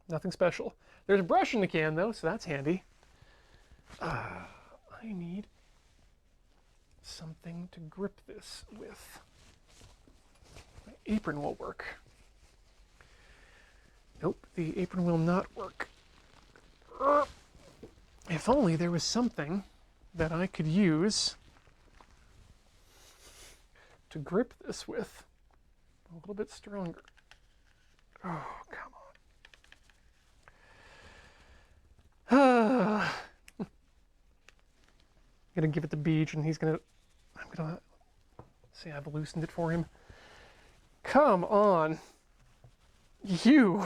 Nothing special. There's a brush in the can, though, so that's handy. I need something to grip this with. My apron will work. Nope, the apron will not work. If only there was something that I could use to grip this with. A little bit stronger. Oh, come on. I'm gonna give it the beach, and I'm gonna see, I've loosened it for him. Come on. You.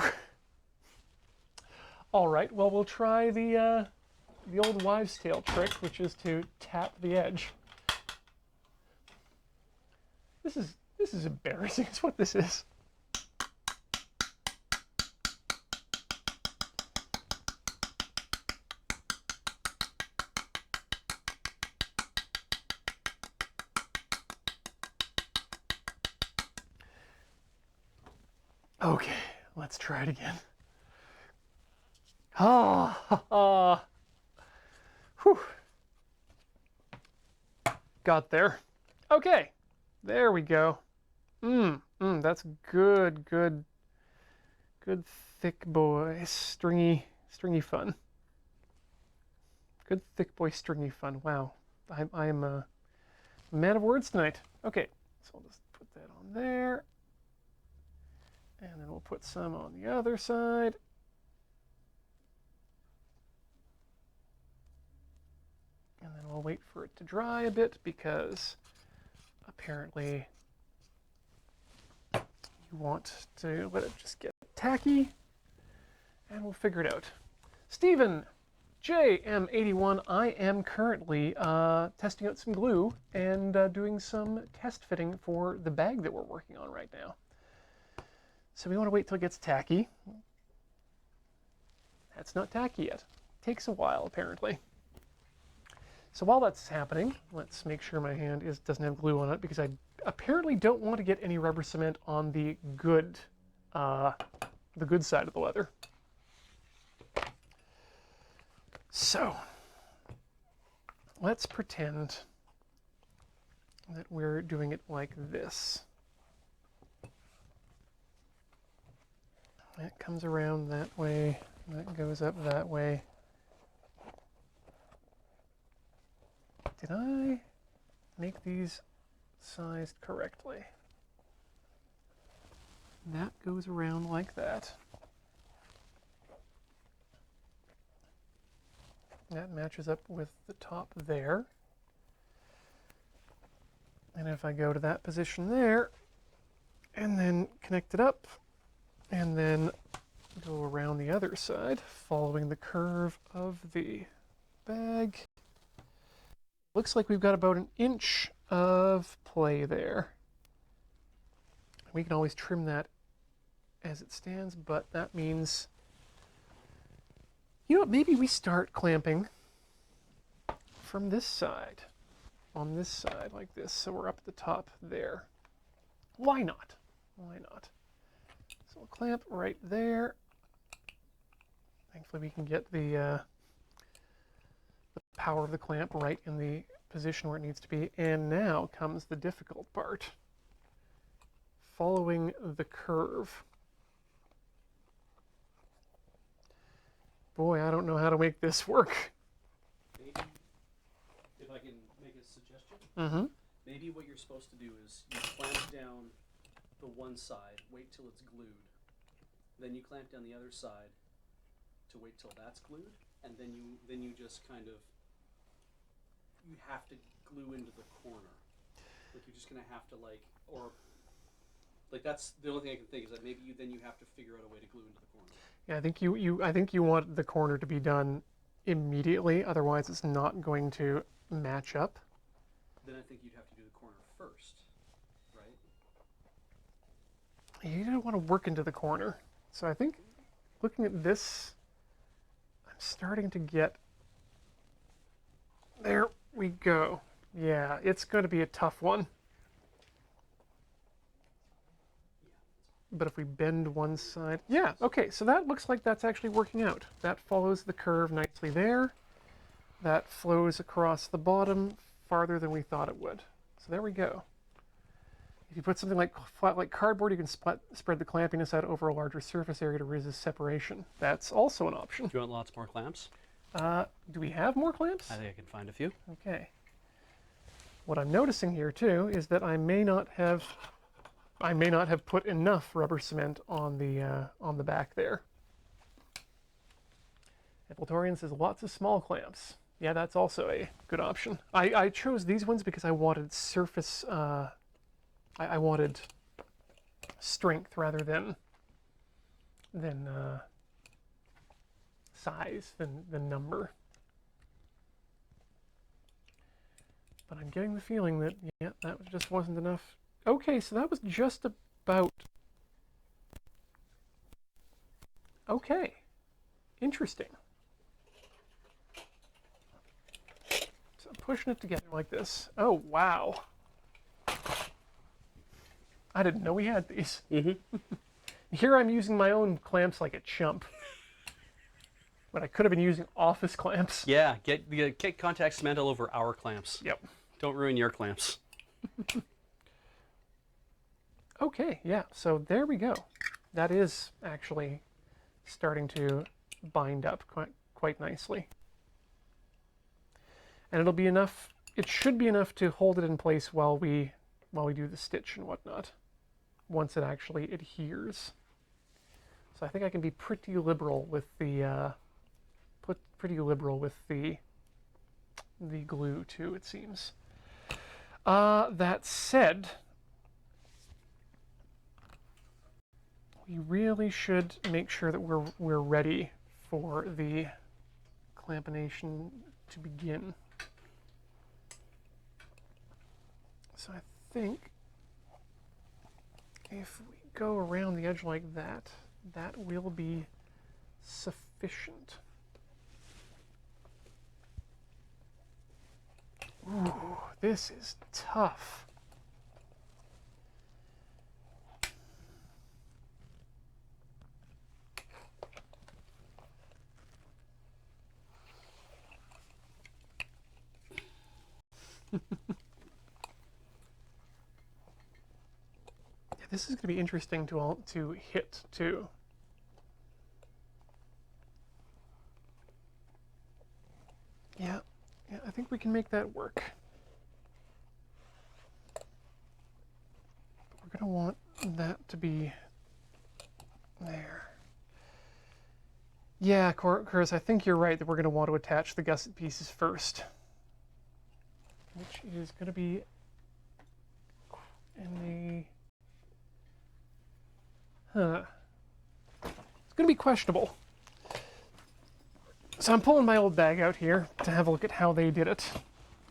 All right, well, we'll try the old wives' tale trick, which is to tap the edge. This is embarrassing. It's what this is. Okay, let's try it again. Ah, whew. Got there. Okay, there we go. That's good thick boy, stringy fun. Good thick boy, stringy fun. Wow, I am a man of words tonight. Okay, so I'll just put that on there. And then we'll put some on the other side. And then we'll wait for it to dry a bit because apparently you want to let it just get tacky. And we'll figure it out. Stephen, JM81, I am currently testing out some glue and doing some test fitting for the bag that we're working on right now. So we want to wait till it gets tacky. That's not tacky yet. Takes a while, apparently. So while that's happening, let's make sure my hand doesn't have glue on it, because I apparently don't want to get any rubber cement on the good side of the leather. So let's pretend that we're doing it like this. That comes around that way, that goes up that way. Did I make these sized correctly? That goes around like that. That matches up with the top there. And if I go to that position there, and then connect it up, and then go around the other side, following the curve of the bag. Looks like we've got about 1 inch of play there. We can always trim that as it stands, but that means, you know, maybe we start clamping from this side, on this side like this, so we're up at the top there. Why not? Why not? So we'll clamp right there. Thankfully we can get the power of the clamp right in the position where it needs to be. And now comes the difficult part. Following the curve. Boy, I don't know how to make this work. Maybe, if I can make a suggestion, maybe what you're supposed to do is you clamp down the one side, wait till it's glued, then you clamp down the other side to wait till that's glued, and then you just kind of, you have to glue into the corner. Like you're just gonna have to that's the only thing I can think is that maybe you have to figure out a way to glue into the corner. Yeah, I think you want the corner to be done immediately, otherwise it's not going to match up. Then I think you'd have to do the corner first, right? You don't want to work into the corner. So I think looking at this, I'm starting to get, there we go. Yeah, it's going to be a tough one. But if we bend one side... Yeah, okay, so that looks like that's actually working out. That follows the curve nicely there. That flows across the bottom farther than we thought it would. So there we go. If you put something like flat like cardboard, you can spread the clampiness out over a larger surface area to resist separation. That's also an option. Do you want lots more clamps? Do we have more clamps? I think I can find a few. Okay. What I'm noticing here too is that I may not have put enough rubber cement on the back there. Voltorian says lots of small clamps. Yeah, that's also a good option. I chose these ones because I wanted surface. I wanted strength rather than size than number. But I'm getting the feeling that, yeah, that just wasn't enough. Okay, so that was just about... Okay. Interesting. So I'm pushing it together like this. Oh, wow. I didn't know we had these. Mm-hmm. Here I'm using my own clamps like a chump. But I could have been using office clamps. Yeah, get contact cement all over our clamps. Yep. Don't ruin your clamps. Okay, yeah, so there we go. That is actually starting to bind up quite nicely. And it'll be enough, it should be enough to hold it in place while we do the stitch and whatnot, once it actually adheres. So I think I can be pretty liberal with the glue too, it seems. That said, we really should make sure that we're ready for the clampination to begin. So I think if we go around the edge like that, that will be sufficient. Ooh, this is tough. Yeah, this is going to be interesting to hit too. Yeah, I think we can make that work. But we're going to want that to be there. Yeah, Chris, I think you're right that we're going to want to attach the gusset pieces first, which is going to be in the... It's going to be questionable. So I'm pulling my old bag out here to have a look at how they did it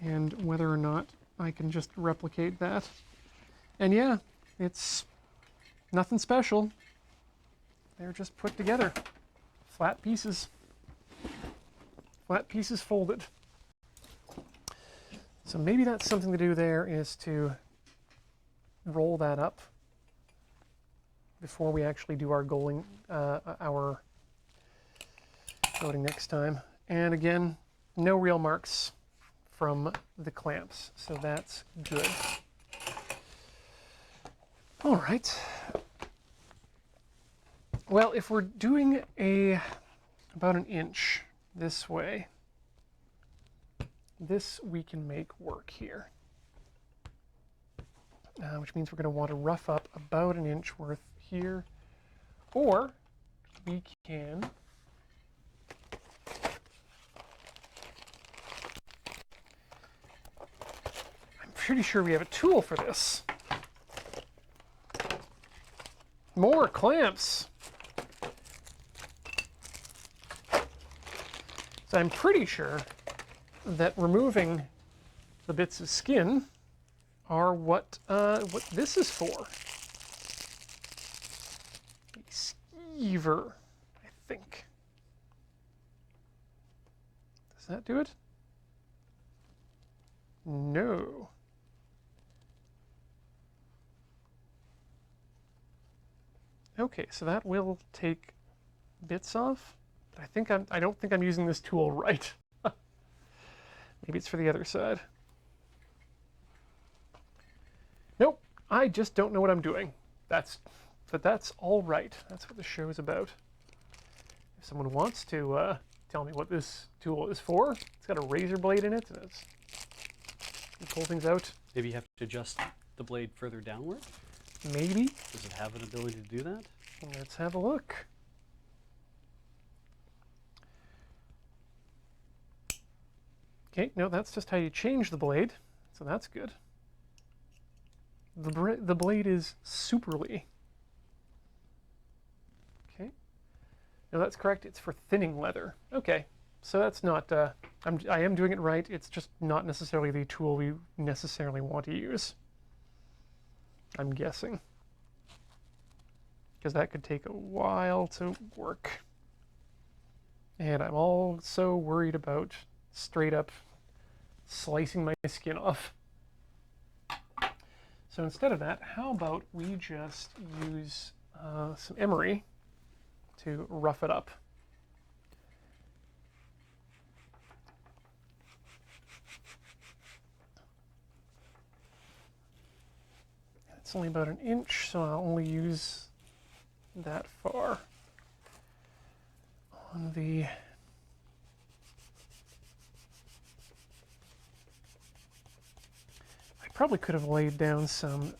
and whether or not I can just replicate that. And yeah, it's nothing special. They're just put together. Flat pieces. Flat pieces folded. So maybe that's something to do there is to roll that up before we actually do our goaling, our coating next time. And again, no real marks from the clamps, so that's good. All right. Well, if we're doing about an inch this way, this we can make work here. Which means we're going to want to rough up about an inch worth here, or we can pretty sure we have a tool for this. More clamps. So I'm pretty sure that removing the bits of skin are what this is for. A skeever, I think. Does that do it? No. Okay, so that will take bits off. But I don't think I'm using this tool right. Maybe it's for the other side. Nope, I just don't know what I'm doing. But that's all right. That's what the show is about. If someone wants to tell me what this tool is for, it's got a razor blade in it, and you pull things out. Maybe you have to adjust the blade further downward? Maybe. Does it have an ability to do that? Let's have a look. Okay, no, that's just how you change the blade, so that's good. The blade is superly. Okay. No, that's correct. It's for thinning leather. Okay, so that's not. I am doing it right. It's just not necessarily the tool we necessarily want to use. I'm guessing, because that could take a while to work. And I'm also worried about straight up slicing my skin off. So instead of that, how about we just use some emery to rough it up. It's only about an inch, so I'll only use that far on the probably could have laid down some,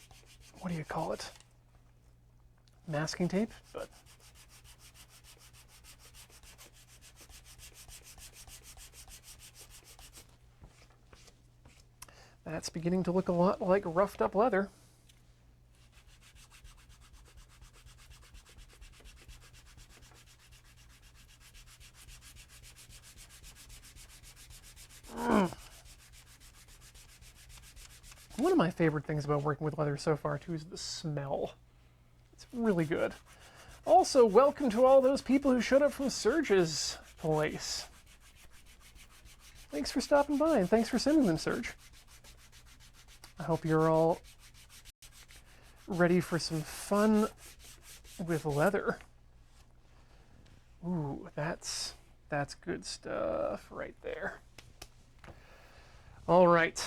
what do you call it? Masking tape, but that's beginning to look a lot like roughed up leather. One of my favorite things about working with leather so far, too, is the smell. It's really good. Also, welcome to all those people who showed up from Serge's place. Thanks for stopping by, and thanks for sending them, Serge. I hope you're all ready for some fun with leather. Ooh, that's good stuff right there. All right.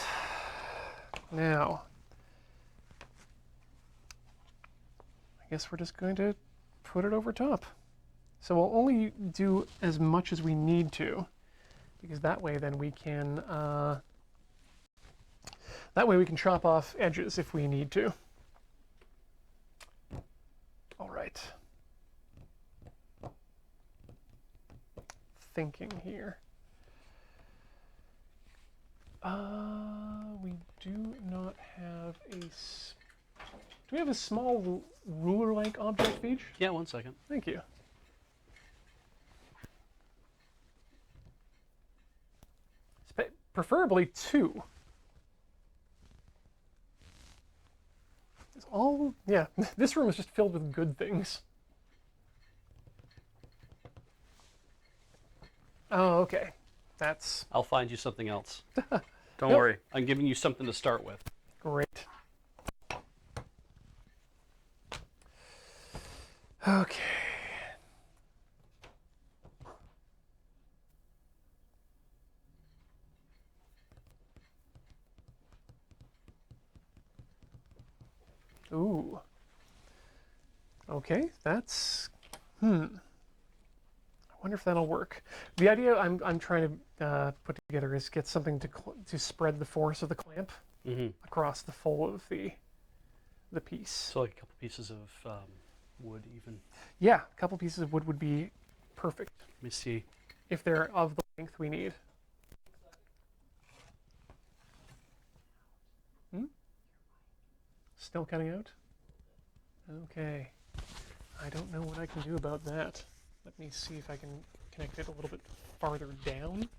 Now, I guess we're just going to put it over top. So we'll only do as much as we need to, because that way then we can chop off edges if we need to. All right. Thinking here. We do not have a. Do we have a small ruler-like object, Beach? Yeah, 1 second. Thank you. Preferably 2. It's all, yeah. This room is just filled with good things. Oh, okay. That's I'll find you something else. Don't Nope. worry. I'm giving you something to start with. great. Okay. Ooh. Okay, that's I wonder if that'll work. The idea I'm trying to put together is get something to spread the force of the clamp across the full of the piece. So like a couple pieces of wood even. Yeah, a couple pieces of wood would be perfect Let me see. if they're of the length we need. Still cutting out? Okay. I don't know what I can do about that. Let me see if I can connect it a little bit farther down.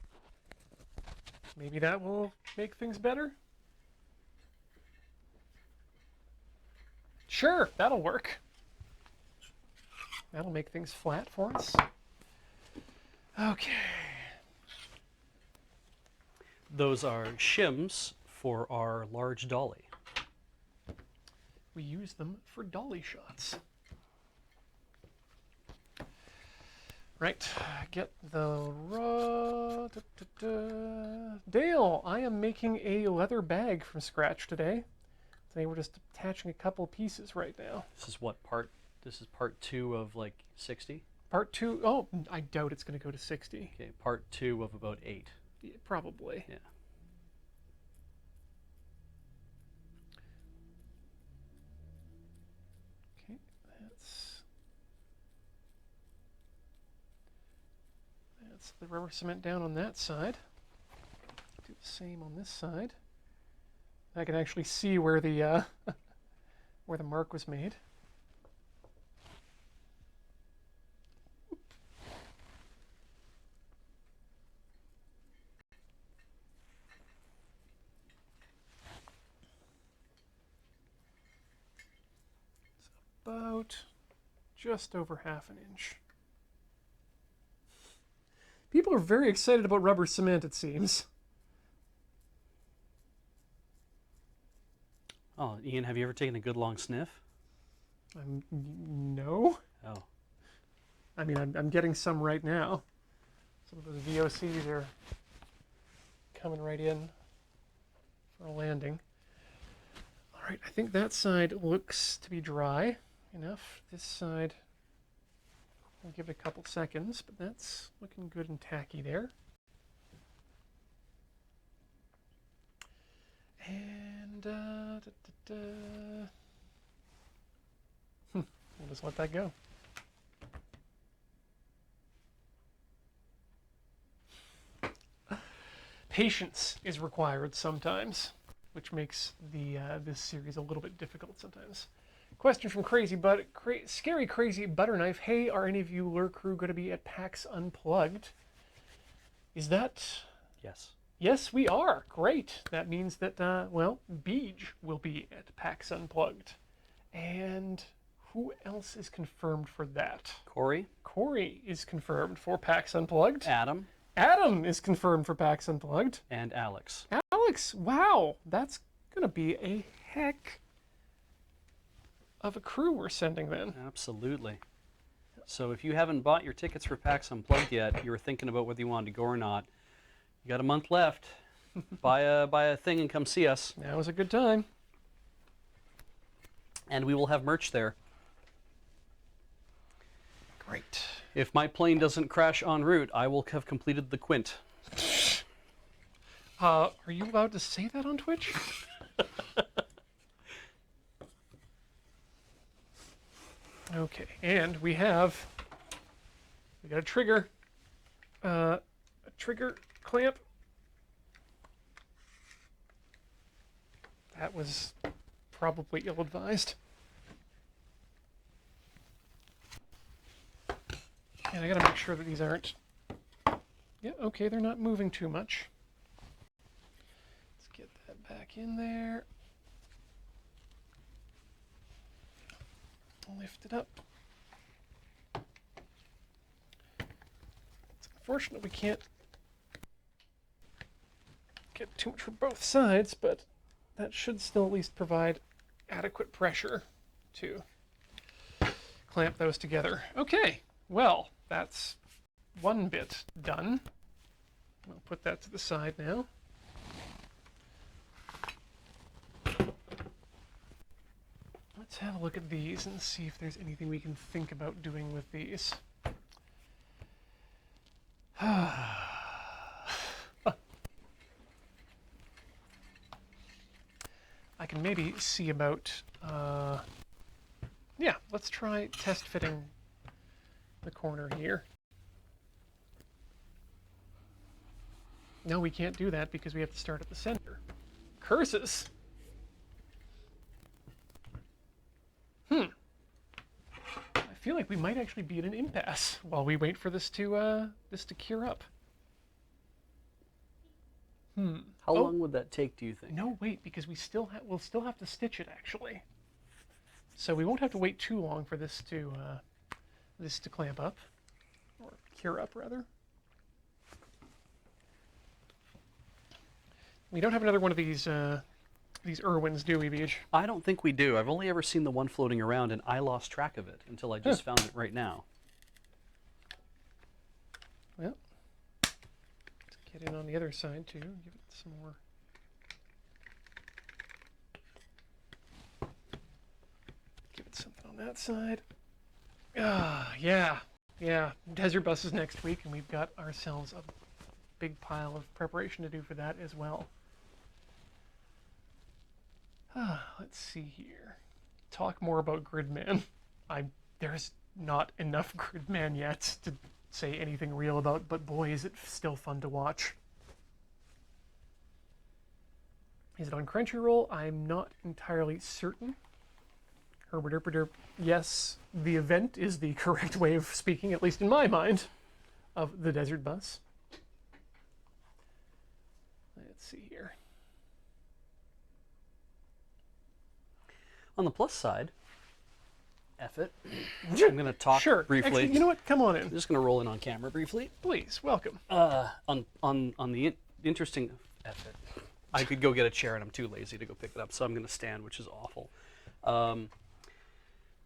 Maybe that will make things better? Sure, that'll work. That'll make things flat for us. Okay. Those are shims for our large dolly. We use them for dolly shots. Right, get the raw. Dale, I am making a leather bag from scratch today. Today we're just attaching a couple pieces right now. This is what part? This is part 2 of like 60. Part 2. Oh, I doubt it's going to go to 60. Okay, part 2 of about 8. Yeah, probably. Yeah. Okay, that's the rubber cement down on that side. Do the same on this side. I can actually see where the where the mark was made. It's about just over ½ an inch. People are very excited about rubber cement, it seems. Oh, Ian, have you ever taken a good long sniff? No. Oh. I mean, I'm getting some right now. Some of those VOCs are coming right in for a landing. All right, I think that side looks to be dry enough. This side, I'll give it a couple seconds, but that's looking good and tacky there. And we'll just let that go. Patience is required sometimes, which makes the this series a little bit difficult sometimes. Question from Scary Crazy Butterknife. Hey, are any of you Lure crew going to be at PAX Unplugged? Is that... Yes. Yes, we are. Great. That means that, well, Beej will be at PAX Unplugged. And who else is confirmed for that? Corey. Corey is confirmed for PAX Unplugged. Adam. Adam is confirmed for PAX Unplugged. And Alex. Alex, wow. That's going to be a heck of a crew we're sending then. Absolutely. So if you haven't bought your tickets for PAX Unplugged yet, you were thinking about whether you wanted to go or not, you got a month left. buy a thing and come see us. Now is a good time. And we will have merch there. Great. If my plane doesn't crash en route, I will have completed the quint. Are you allowed to say that on Twitch? Okay, and we got a trigger clamp. That was probably ill-advised. And I gotta make sure that these aren't... Yeah, okay, they're not moving too much. Let's get that back in there. Lift it up. It's unfortunate we can't get too much for both sides, but that should still at least provide adequate pressure to clamp those together. Okay, well, that's one bit done. I'll put that to the side now. Let's have a look at these and see if there's anything we can think about doing with these. I can maybe see about, yeah, let's try test fitting the corner here. No, we can't do that because we have to start at the center. Curses! I feel like we might actually be at an impasse while we wait for this to cure up. How long would that take, do you think? No, wait, because we'll still have to stitch it actually. So we won't have to wait too long for this to clamp up, or cure up rather. We don't have another one of these Irwins, do we, Beach? I don't think we do. I've only ever seen the one floating around, and I lost track of it until I just found it right now. Well, let's get in on the other side too. Give it some more. Give it something on that side. Yeah. Desert Bus is next week, and we've got ourselves a big pile of preparation to do for that as well. Let's see here. Talk more about Gridman. There's not enough Gridman yet to say anything real about, but boy, is it still fun to watch. Is it on Crunchyroll? I'm not entirely certain. Herberderperderp. Yes, the event is the correct way of speaking, at least in my mind, of the Desert Bus. Let's see here. On the plus side, F it. I'm going to talk briefly. Actually, you know what? Come on in. I'm just going to roll in on camera briefly. Please, welcome. On the interesting F it. I could go get a chair, and I'm too lazy to go pick it up, so I'm going to stand, which is awful.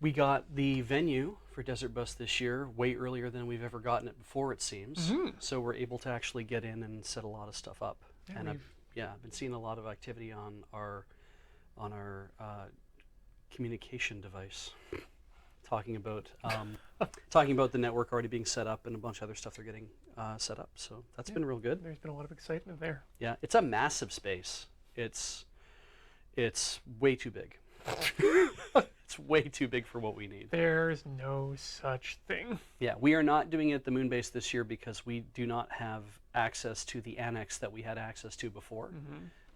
We got the venue for Desert Bus this year way earlier than we've ever gotten it before, it seems. Mm-hmm. So we're able to actually get in and set a lot of stuff up. Yeah, and I've been seeing a lot of activity on our communication device, talking about the network already being set up and a bunch of other stuff they're getting set up. So that's been real good. There's been a lot of excitement there. Yeah, it's a massive space. It's way too big. It's way too big for what we need. There's no such thing. Yeah, we are not doing it at the moon base this year because we do not have access to the annex that we had access to before.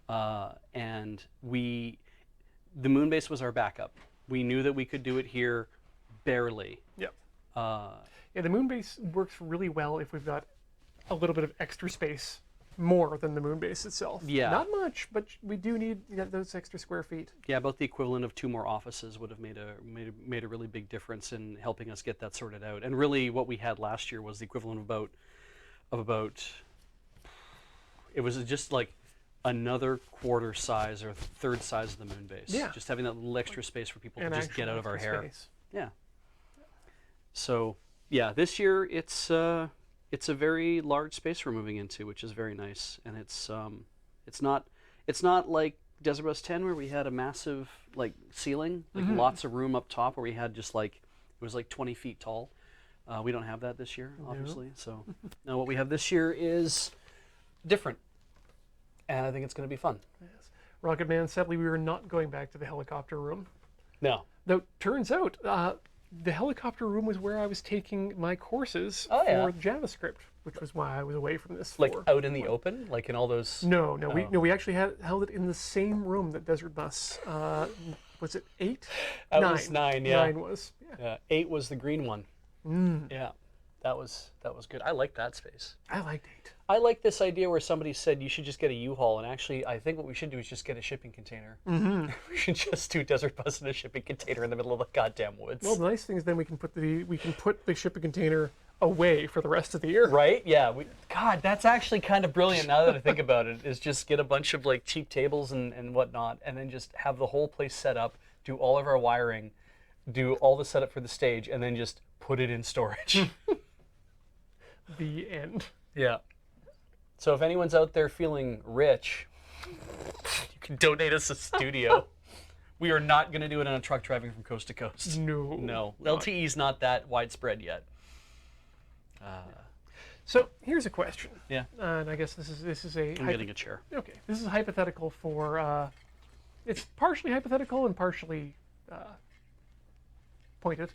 Mm-hmm. And the moon base was our backup. We knew that we could do it here barely. Yep. Yeah, the moon base works really well if we've got a little bit of extra space, more than the moon base itself. Yeah. Not much, but we do need those extra square feet. Yeah, about the equivalent of 2 more offices would have made a really big difference in helping us get that sorted out. And really, what we had last year was the equivalent of about it was just like another quarter size or third size of the moon base. Yeah. Just having that little extra space for people And to just get out of our hair. space. Yeah. So yeah, this year it's a very large space we're moving into, which is very nice, and it's not like Desert Bus 10 where we had a massive like ceiling, like lots of room up top where we had just like it was like 20 feet tall. We don't have that this year, obviously. So now what we have this year is different, and I think it's going to be fun. Yes. Rocket Man, sadly, we were not going back to the helicopter room. No. Though, turns out, the helicopter room was where I was taking my courses yeah. for JavaScript, which was why I was away from this Like for out in the open, like in all those. No, we actually held it in the same room that Desert Bus. Was it 8? That 9. was 9, yeah. 9 was. Yeah. 8 was the green one. Yeah, that was good. I like that space. I liked 8. I like this idea where somebody said you should just get a U-Haul, and actually I think what we should do is just get a shipping container. Mm-hmm. We should just do Desert Bus in a shipping container in the middle of the goddamn woods. Well, the nice thing is then we can put the shipping container away for the rest of the year. Right? Yeah. God, that's actually kind of brilliant now that I think about it, is just get a bunch of like cheap tables and whatnot, and then just have the whole place set up, do all of our wiring, do all the setup for the stage, and then just put it in storage. The end. Yeah. So if anyone's out there feeling rich, you can donate us a studio. We are not going to do it on a truck driving from coast to coast. No. No. LTE's not that widespread yet. So here's a question. Yeah. And I guess this is a. I'm getting a chair. Okay. This is hypothetical for. It's partially hypothetical and partially pointed.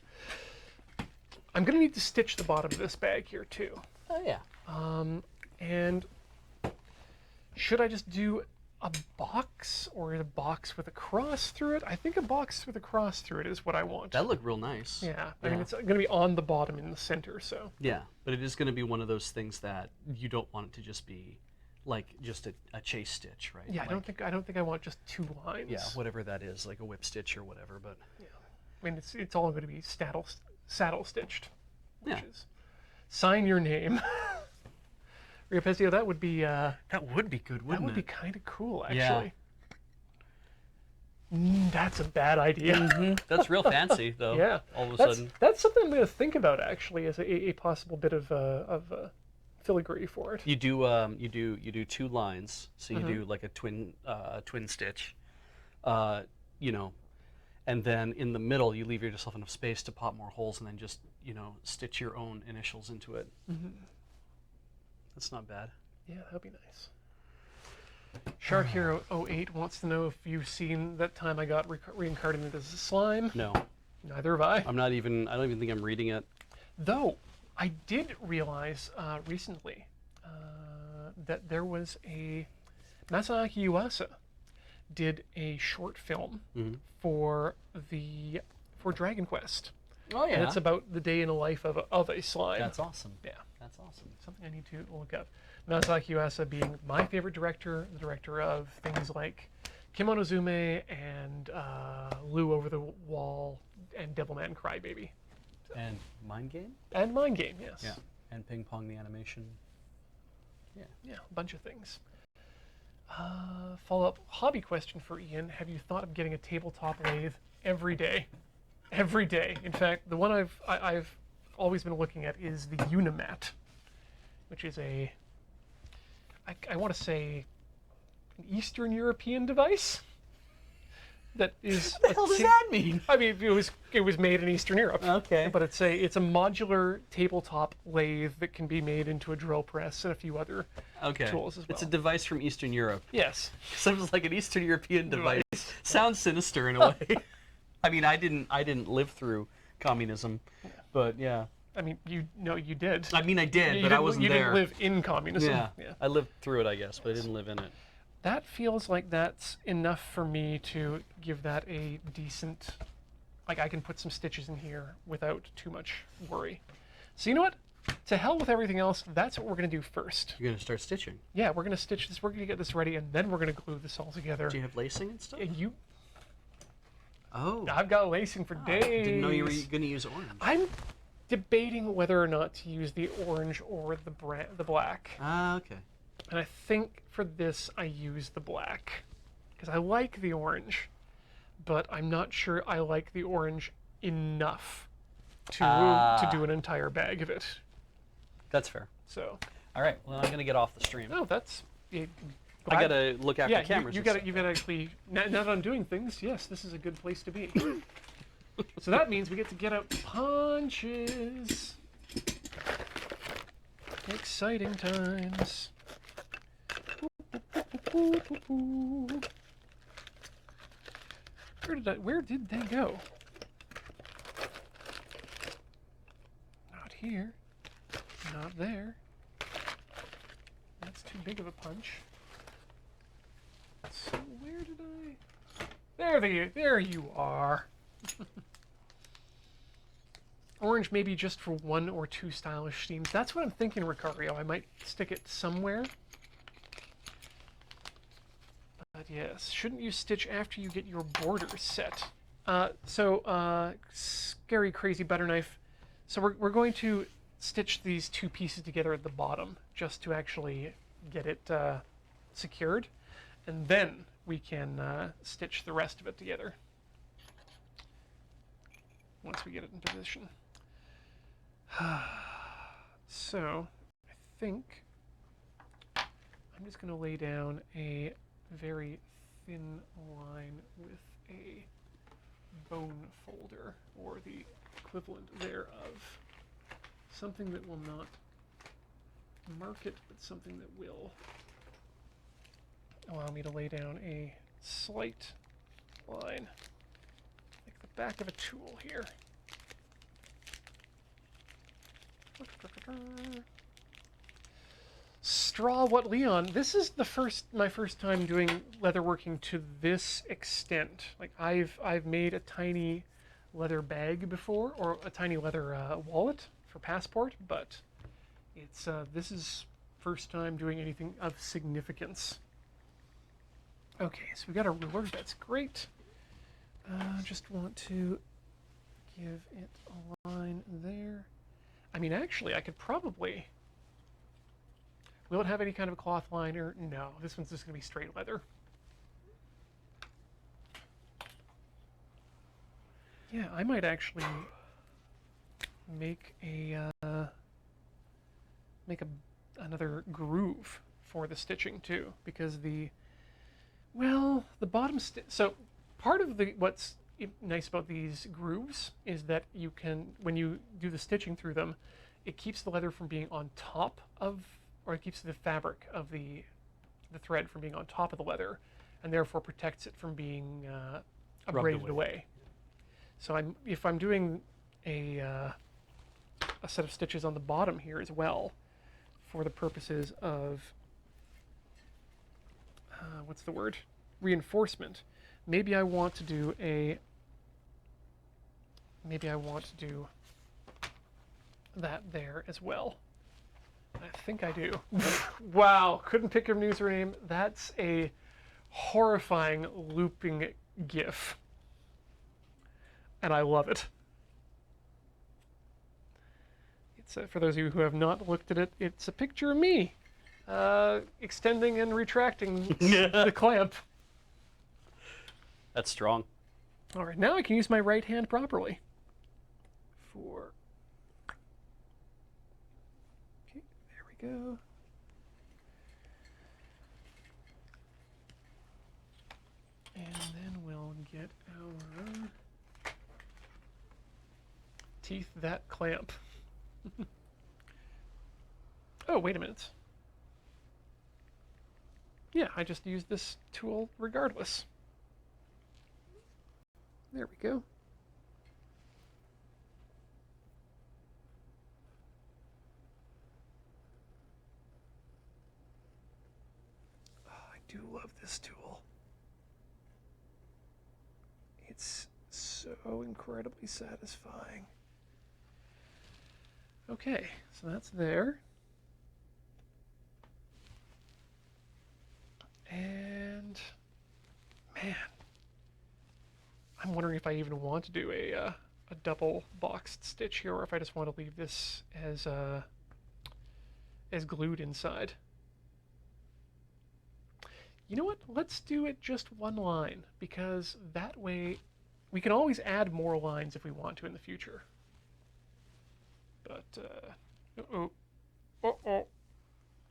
I'm going to need to stitch the bottom of this bag here too. Oh yeah. And should I just do a box or a box with a cross through it? I think a box with a cross through it is what I want. That looked real nice. Yeah. I mean, it's going to be on the bottom in the center, so. Yeah, but it is going to be one of those things that you don't want it to just be like just a chase stitch, right? Yeah, like, I don't think I want just 2 lines. Yeah, whatever that is, like a whip stitch or whatever, but. Yeah. I mean, it's all going to be saddle stitched. Which Yeah. is sign your name. Rio Pezio, that would be That would be good, that wouldn't would be it? kind of cool, Yeah. actually. That's a bad idea. That's real fancy, though. Yeah. All of a That's sudden. that's something I'm going to think about actually as a possible bit of filigree for it. You do you do 2 lines, so you do like a twin stitch, you know, and then in the middle you leave yourself enough space to pop more holes, and then just stitch your own initials into it. That's not bad. Yeah, that'd be nice. Shark Hero 08 wants to know if you've seen that time I got reincarnated as a slime. No, Neither have I. I don't even think I'm reading it. Though, I did realize recently that there was a Masaaki Yuasa did a short film for Dragon Quest. Oh yeah. And it's about the day in the life of a slime. That's awesome. Yeah. That's awesome. Something I need to look up. Masaaki Yuasa being my favorite director, the director of things like Kimonozume and Lou Over the Wall and Devilman Crybaby. And Mind Game? And Mind Game, yes. Yeah. And Ping Pong the animation. Yeah, a bunch of things. Follow-up hobby question for Ian. Have you thought of getting a tabletop lathe every day? Every day. In fact, the one I've always been looking at is the Unimat, which is I want to say an Eastern European device that is. What the hell does that mean? I mean, it was made in Eastern Europe. Okay. But it's a modular tabletop lathe that can be made into a drill press and a few other tools as well. It's a device from Eastern Europe. Yes. Sounds like an Eastern European device. Sounds sinister in a way. I mean, I didn't live through communism, but yeah. I mean, you did. I mean, I did, You but I wasn't you there. didn't live in communism. Yeah. I lived through it, I guess, but I didn't live in it. That feels like that's enough for me to give that a decent, like I can put some stitches in here without too much worry. So you know what? To hell with everything else, that's what we're going to do first. You're gonna start stitching. Yeah, we're going to stitch this, we're going to get this ready, and then we're going to glue this all together. Do you have lacing and stuff? And Oh. I've got lacing for days. Didn't know you were gonna use orange. I'm debating whether or not to use the orange or the black. Ah, okay. And I think for this I use the black because I like the orange, but I'm not sure I like the orange enough to do an entire bag of it. That's fair. So. All right. Well, I'm gonna get off the stream. No, that's. I gotta look after yeah, cameras. you gotta actually. Now that I'm doing things, yes, this is a good place to be. So that means we get to get out punches. Exciting times. Where did they go? Not here. Not there. That's too big of a punch. So where did I? There you are. Orange maybe just for 1 or 2 stylish themes. That's what I'm thinking, Ricario. I might stick it somewhere. But yes, shouldn't you stitch after you get your border set? Scary crazy butter knife. So we're going to stitch these 2 pieces together at the bottom just to actually get it secured, and then we can stitch the rest of it together once we get it into position. So I think I'm just going to lay down a very thin line with a bone folder, or the equivalent thereof. Something that will not mark it, but something that will allow me to lay down a slight line, like the back of a tool here. Straw What Leon? This is my first time doing leatherworking to this extent. Like I've made a tiny leather bag before, or a tiny leather wallet for passport, but it's this is first time doing anything of significance. Okay, so we got a ruler. That's great. Just want to give it a line there. I mean, actually, I could probably. Will it have any kind of a cloth liner? No, this one's just going to be straight leather. Yeah, I might actually make another groove for the stitching too, because the bottom so part of what's nice about these grooves is that you can, when you do the stitching through them, it keeps the leather from being on top of, or it keeps the fabric of the thread from being on top of the leather, and therefore protects it from being abraded away. So if I'm doing a set of stitches on the bottom here as well, for the purposes of what's the word? Reinforcement. Maybe I want to do that there as well. I think I do. Wow, couldn't pick your username. That's a horrifying looping GIF. And I love it. It's for those of you who have not looked at it, it's a picture of me extending and retracting the clamp. That's strong. All right, now I can use my right hand properly. Okay, there we go. And then we'll get our teeth that clamp. Oh, wait a minute. Yeah, I just used this tool regardless. There we go. Oh, I do love this tool. It's so incredibly satisfying. Okay, so that's there. And man, I'm wondering if I even want to do a double boxed stitch here, or if I just want to leave this as glued inside. You know what? Let's do it just one line, because that way we can always add more lines if we want to in the future. But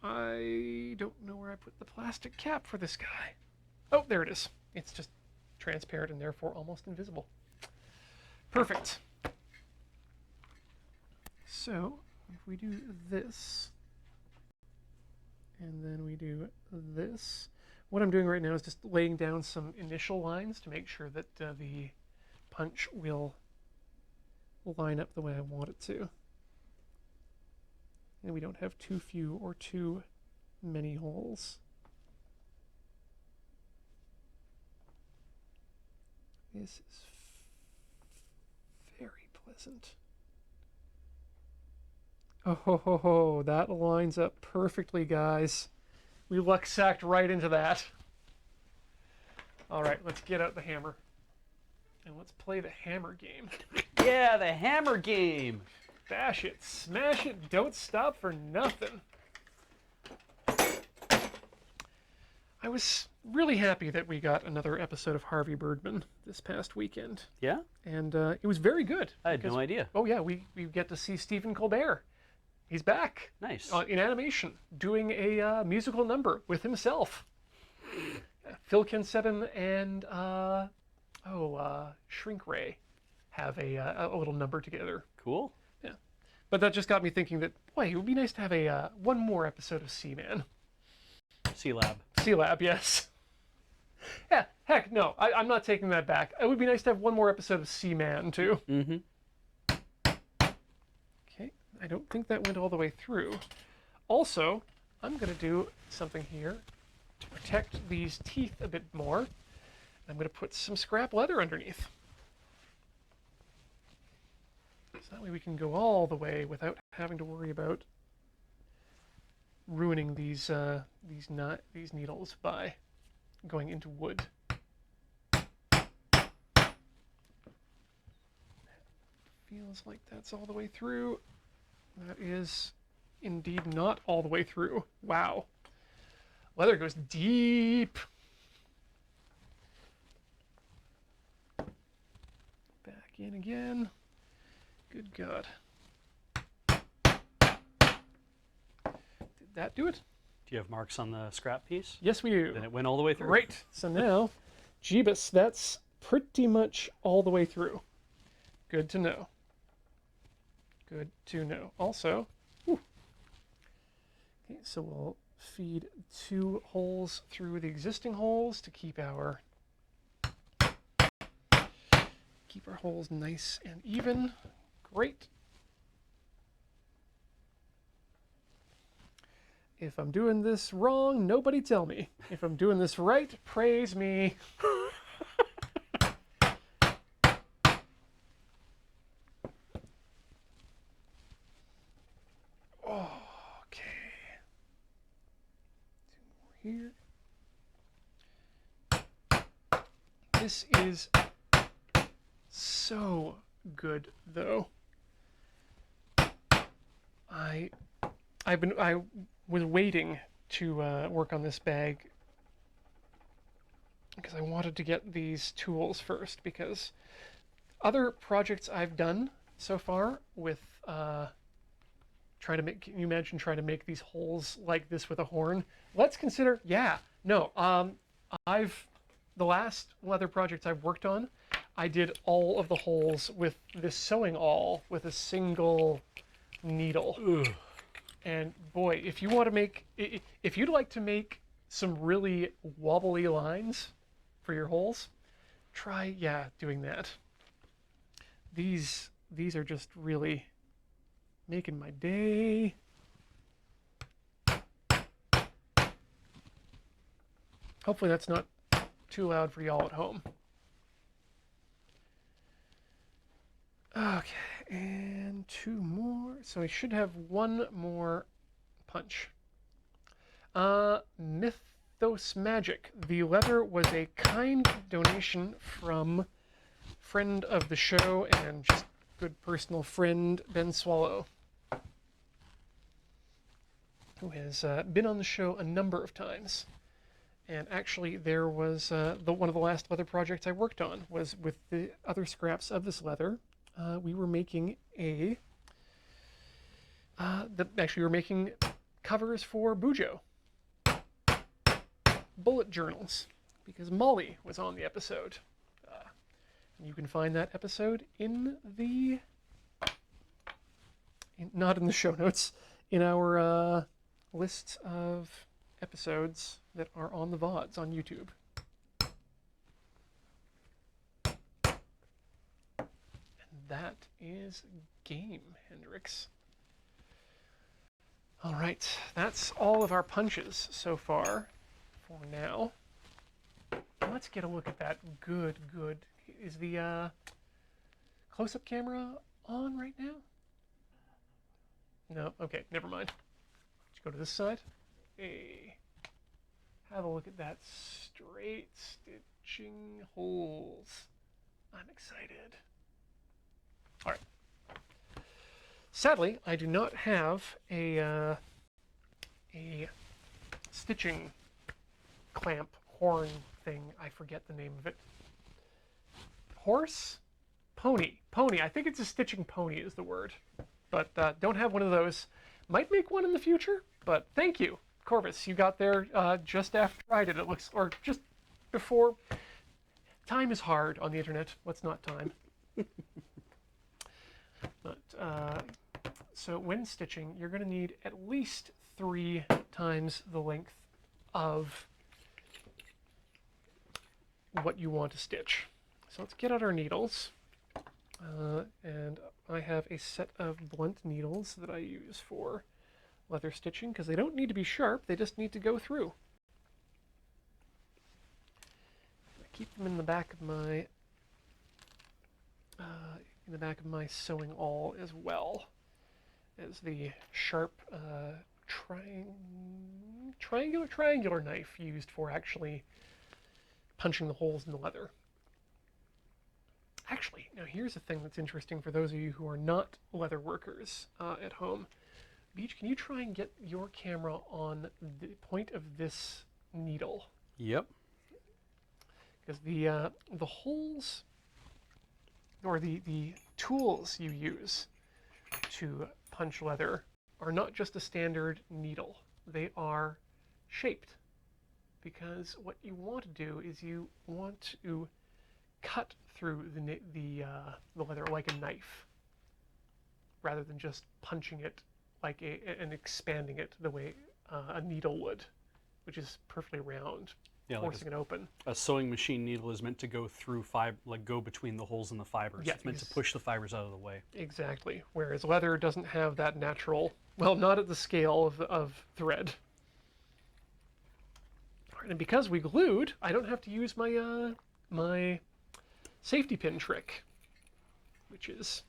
I don't know where I put the plastic cap for this guy. Oh, there it is. It's just transparent and therefore almost invisible. Perfect. So if we do this, and then we do this, what I'm doing right now is just laying down some initial lines to make sure that the punch will line up the way I want it to. And we don't have too few or too many holes. This is very pleasant. Oh, ho, ho, ho. That lines up perfectly, guys. We luck-sacked right into that. All right, let's get out the hammer. And let's play the hammer game. Yeah, the hammer game. Bash it, smash it, don't stop for nothing. I was really happy that we got another episode of Harvey Birdman this past weekend. Yeah? And it was very good. I had no idea. Oh yeah, we get to see Stephen Colbert. He's back. Nice. In animation, doing a musical number with himself. Phil Kinsella and Shrink Ray have a little number together. Cool. Yeah, but that just got me thinking that, boy, it would be nice to have one more episode of Seaman. C-Lab. C-Lab, yes. Yeah, heck, no, I'm not taking that back. It would be nice to have one more episode of Seaman, too. Mm-hmm. Okay, I don't think that went all the way through. Also, I'm going to do something here to protect these teeth a bit more. I'm going to put some scrap leather underneath. So that way we can go all the way without having to worry about ruining these needles by going into wood. Feels like that's all the way through. That is indeed not all the way through. Wow. Leather goes deep. Back in again. Good God. Did that do it? Do you have marks on the scrap piece? Yes, we do. Then it went all the way through. Great. So now, Jeebus, that's pretty much all the way through. Good to know. Good to know. Also, okay, so we'll feed 2 holes through the existing holes to keep our holes nice and even. Great. If I'm doing this wrong, nobody tell me. If I'm doing this right, praise me. Okay. 2 more here. This is so good, though. I was waiting to work on this bag because I wanted to get these tools first, because other projects I've done so far with trying to make, can you imagine trying to make these holes like this with a horn? Let's consider, the last leather projects I've worked on, I did all of the holes with this sewing awl with a single needle. Ugh. And boy, if you want to make, if you'd like to make some really wobbly lines for your holes, try, doing that. These are just really making my day. Hopefully that's not too loud for y'all at home. Okay, and 2 more. So I should have 1 more punch. Mythos Magic. The leather was a kind donation from friend of the show and just good personal friend, Ben Swallow, who has been on the show a number of times. And actually, there was one of the last leather projects I worked on was with the other scraps of this leather. We were making we were making covers for Bujo. Bullet journals, because Molly was on the episode. You can find that episode in the, not in the show notes, in our list of episodes that are on the VODs on YouTube. That is game, Hendrix. All right, that's all of our punches so far for now. Let's get a look at that. Good. Is the close-up camera on right now? No? Okay, never mind. Let's go to this side. Hey, have a look at that straight stitching holes. I'm excited. All right. Sadly, I do not have a stitching clamp horn thing. I forget the name of it. Horse? Pony. I think it's a stitching pony is the word. But don't have one of those. Might make one in the future, but thank you. Corvus, you got there just after I did, it looks, or just before. Time is hard on the internet. What's not time? But, so when stitching, you're going to need at least 3 times the length of what you want to stitch. So let's get out our needles. And I have a set of blunt needles that I use for leather stitching, because they don't need to be sharp, they just need to go through. I keep them in the back of my sewing awl as well as the sharp triangular knife used for actually punching the holes in the leather. Actually, now here's a thing that's interesting for those of you who are not leather workers at home. Beach, can you try and get your camera on the point of this needle? Yep. Because the holes, or the tools you use to punch leather are not just a standard needle. They are shaped. Because what you want to do is you want to cut through the leather like a knife, rather than just punching it like and expanding it the way a needle would, which is perfectly round, Yeah, forcing it open. a sewing machine needle is meant to go through go between the holes in the fibers. Yeah, it's meant to push the fibers out of the way. Exactly. Whereas leather doesn't have that natural, well, not at the scale of thread. All right, and because we glued, I don't have to use my my safety pin trick, which is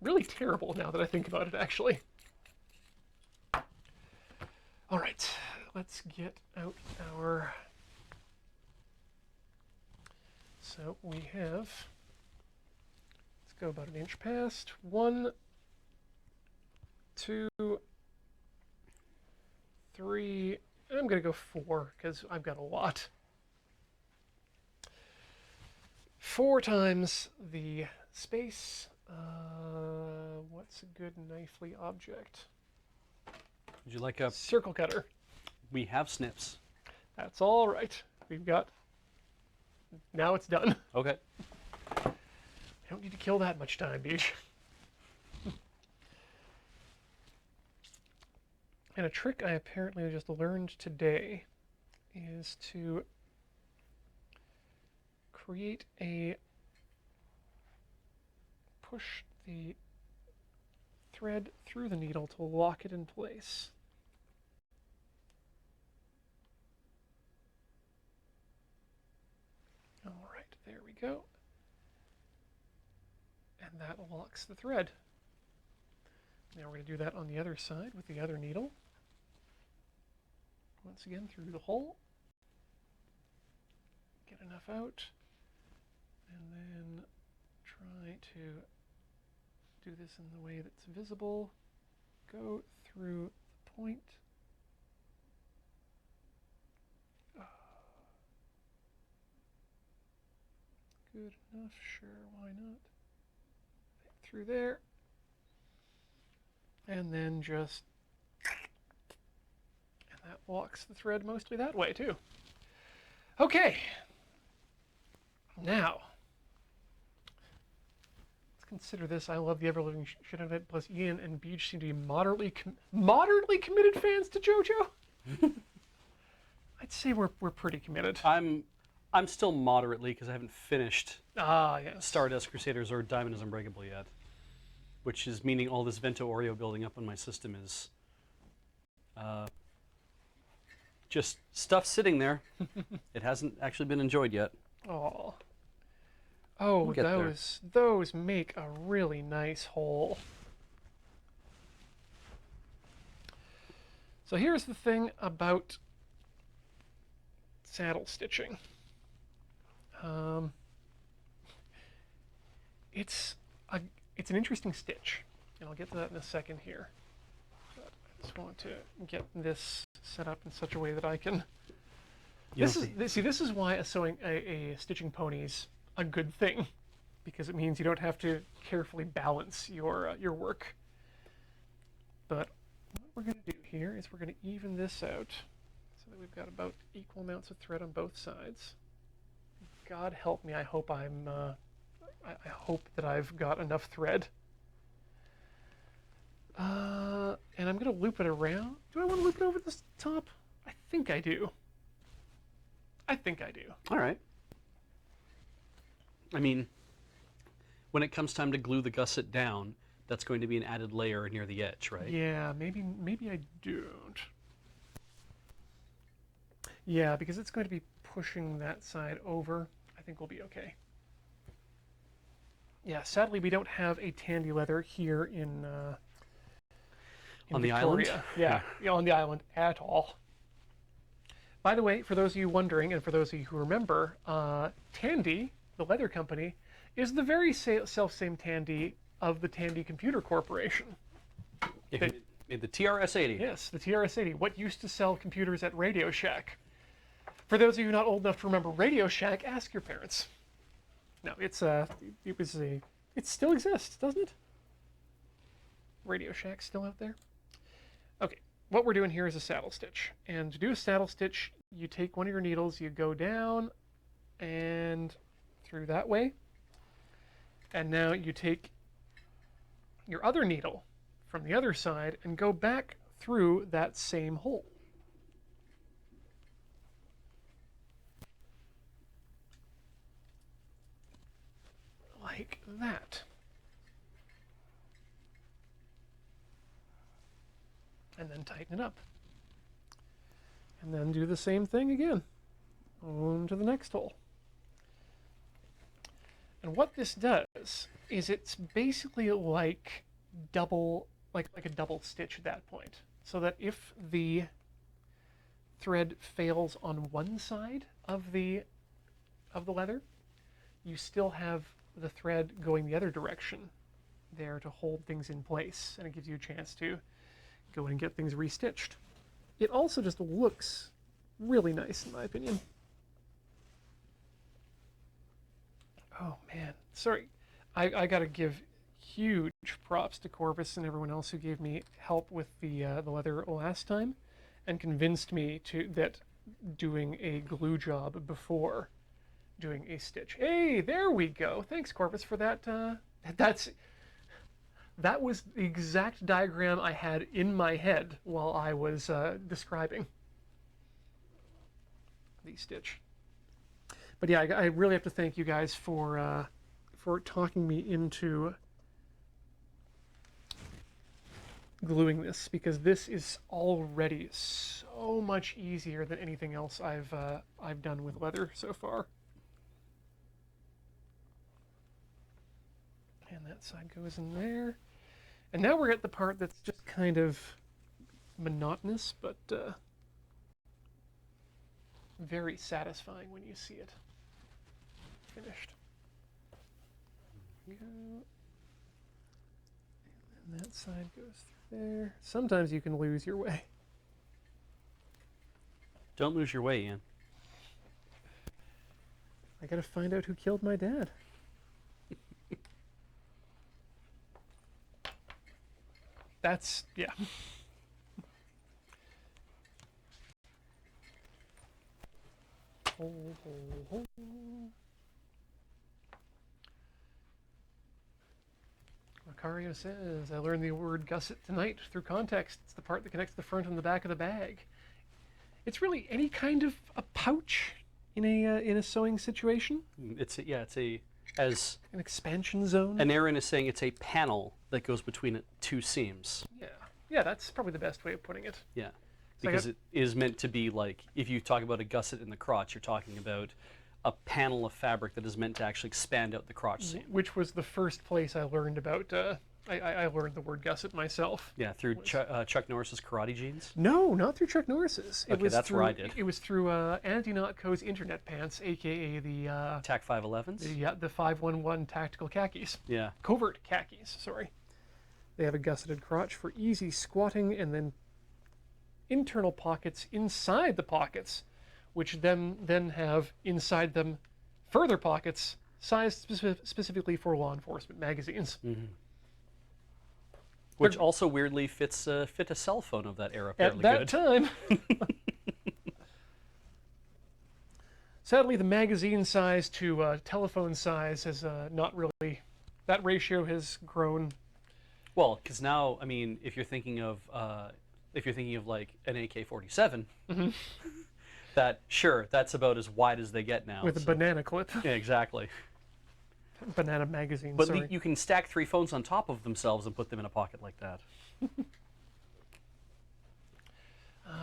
really terrible now that I think about it, actually. All right, let's get out our... So we have... Let's go about an inch past. 1, 2, 3... I'm going to go 4, because I've got a lot. 4 times the space. What's a good knifely object? Would you like a... Circle cutter. We have snips. That's all right. We've got... Now it's done. Okay. I don't need to kill that much time, Beach. And a trick I apparently just learned today is to create a... push the thread through the needle to lock it in place. All right, there we go. And that locks the thread. Now we're going to do that on the other side with the other needle. Once again, through the hole. Get enough out. And then try to do this in the way that's visible. Go through the point. Good enough, sure, why not? Through there. And then just... And that locks the thread mostly that way, too. Okay. Now, consider this. I love the ever-living shit out of it. Plus, Ian and Beach seem to be moderately committed fans to JoJo. I'd say we're pretty committed. I'm still moderately, because I haven't finished Yes. Stardust Crusaders or Diamond is Unbreakable yet. Which is meaning all this Vento Oreo building up on my system is just stuff sitting there. It hasn't actually been enjoyed yet. Oh. Oh, We'll get there. those make a really nice hole. So here's the thing about saddle stitching. It's an interesting stitch, and I'll get to that in a second here. But I just want to get this set up in such a way that I can. This is why a stitching pony's a good thing, because it means you don't have to carefully balance your work. But what we're going to do here is we're going to even this out so that we've got about equal amounts of thread on both sides. God help me, I hope I hope that I've got enough thread. And I'm going to loop it around. Do I want to loop it over the top? I think I do. All right. I mean, when it comes time to glue the gusset down, that's going to be an added layer near the edge, right? Yeah, maybe I don't. Yeah, because it's going to be pushing that side over. I think we'll be okay. Yeah, sadly we don't have a Tandy leather here in On the Victoria. island? Yeah, on the island at all. By the way, for those of you wondering, and for those of you who remember, Tandy, the leather company, is the very self-same Tandy of the Tandy Computer Corporation. If you made the TRS-80. Yes, the TRS-80. What used to sell computers at Radio Shack? For those of you not old enough to remember Radio Shack, ask your parents. No, it still exists, doesn't it? Radio Shack's still out there. Okay, what we're doing here is a saddle stitch. And to do a saddle stitch, you take one of your needles, you go down and through that way. And now you take your other needle from the other side and go back through that same hole. Like that. And then tighten it up. And then do the same thing again. On to the next hole. And what this does is it's basically like a double stitch at that point. So that if the thread fails on one side of the leather, you still have the thread going the other direction there to hold things in place, and it gives you a chance to go in and get things restitched. It also just looks really nice, in my opinion. Oh man, sorry. I gotta give huge props to Corvus and everyone else who gave me help with the leather last time, and convinced me that doing a glue job before doing a stitch. Hey, there we go. Thanks, Corvus, for that. That was the exact diagram I had in my head while I was describing the stitch. But yeah, I really have to thank you guys for talking me into gluing this, because this is already so much easier than anything else I've done with leather so far. And that side goes in there. And now we're at the part that's just kind of monotonous, but very satisfying when you see it finished. Go. And that side goes through there. Sometimes you can lose your way. Don't lose your way, Ian. I gotta find out who killed my dad. That's, yeah. Macario says, I learned the word gusset tonight through context. It's the part that connects the front and the back of the bag. It's really any kind of a pouch in a sewing situation. It's as an expansion zone. And Aaron is saying it's a panel that goes between two seams. Yeah, that's probably the best way of putting it. Yeah, because it is meant to be like, if you talk about a gusset in the crotch, you're talking about a panel of fabric that is meant to actually expand out the crotch seam. Which was the first place I learned about, I learned the word gusset myself. Yeah, through Chuck Norris's Karate Jeans? No, not through Chuck Norris's. Okay, that's where I did. It was through Andy Notco's Internet Pants, a.k.a. the... TAC 511s? The 511 Tactical Khakis. Yeah. Covert khakis, sorry. They have a gusseted crotch for easy squatting, and then internal pockets inside the pockets, which then have inside them further pockets sized specifically for law enforcement magazines. Mm-hmm. Which also weirdly fit a cell phone of that era fairly good. At that time. Sadly, the magazine size to telephone size has not really, that ratio has grown. Well, because now, I mean, if you're thinking of like an AK-47, mm-hmm. that's about as wide as they get now. With a banana clip. Yeah, exactly. Banana magazine, but sorry. You can stack 3 phones on top of themselves and put them in a pocket like that.